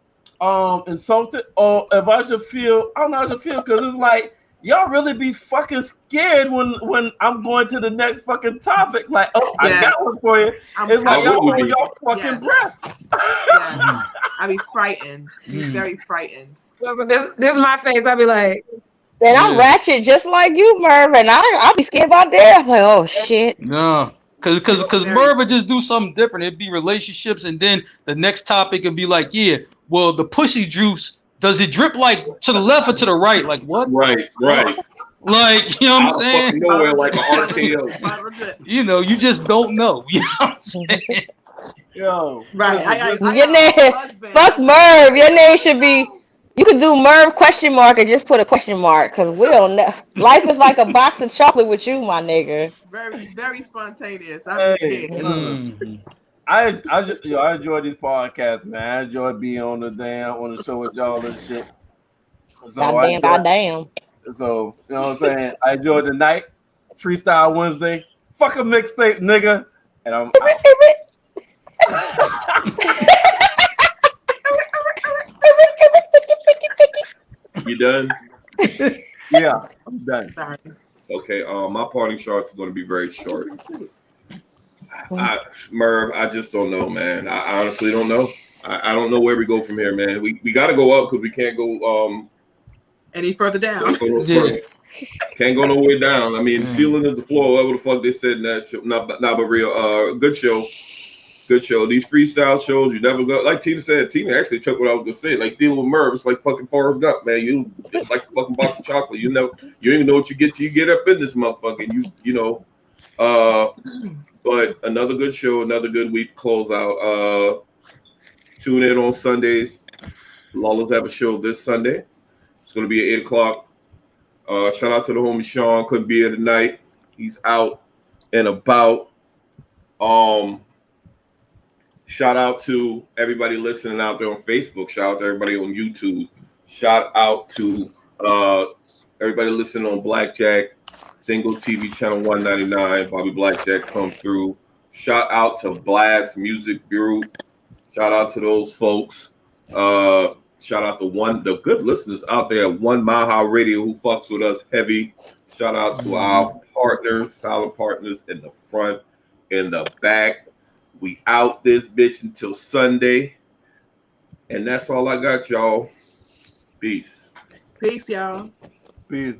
insulted or if I should feel. I don't know how to feel because it's like y'all really be fucking scared when I'm going to the next fucking topic. Like, oh, I got one for you. It's like y'all hold y'all fucking breath. I be frightened. He's very frightened. This is my face. I'll be like, then I'm ratchet just like you, Merv, and I'll be scared about that. I'm like, oh shit. No. Cause Merv would just do something different. It'd be relationships, and then the next topic would be like, yeah, well, the pussy juice, does it drip like to the left or to the right? Like what? Right. Like, you know what I'm saying? Nowhere like an RKO. You know, you just don't know. You know what I'm saying? Yo, right. Your name, fuck Merv. Your name should be. You could do Merv question mark and just put a question mark because we don't know. Life is like a box of chocolate with you, my nigga. Very, very spontaneous. I'm hey, I enjoy these podcasts, man. I enjoy being on the show with y'all and shit. So goddamn. So you know what I'm saying? I enjoyed the night, Freestyle Wednesday, fuck a mixtape, nigga, and I'm. You done? Yeah, I'm done. Sorry. Okay. My parting shots is going to be very short. Merv, I just don't know, man. I honestly don't know. I don't know where we go from here, man. We got to go up because we can't go any further down. Can't go nowhere down. I mean, ceiling is the floor. Whatever the fuck they said in that show. Not but real. Good show. Good show. These freestyle shows, you never go. Like Tina said, Tina actually took what I was gonna say. Like dealing with Merv, it's like fucking Forrest Gump, man. It's like a fucking box of chocolate. You don't even know what you get till you get up in this motherfucker. You know. But another good show, another good week close out. Tune in on Sundays. Lawless have a show this Sunday. It's gonna be at 8:00. Shout out to the homie Sean. Couldn't be here tonight. He's out and about. Shout out to everybody listening out there on Facebook. Shout out to everybody on YouTube. Shout out to everybody listening on Blackjack, Single TV channel 199. Bobby Blackjack come through. Shout out to Blast Music Bureau. Shout out to those folks. Shout out to the good listeners out there at One Mile High Radio who fucks with us heavy. Shout out to our partners, solid partners in the front, in the back. We out this bitch until Sunday. And that's all I got, y'all. Peace. Peace, y'all. Peace.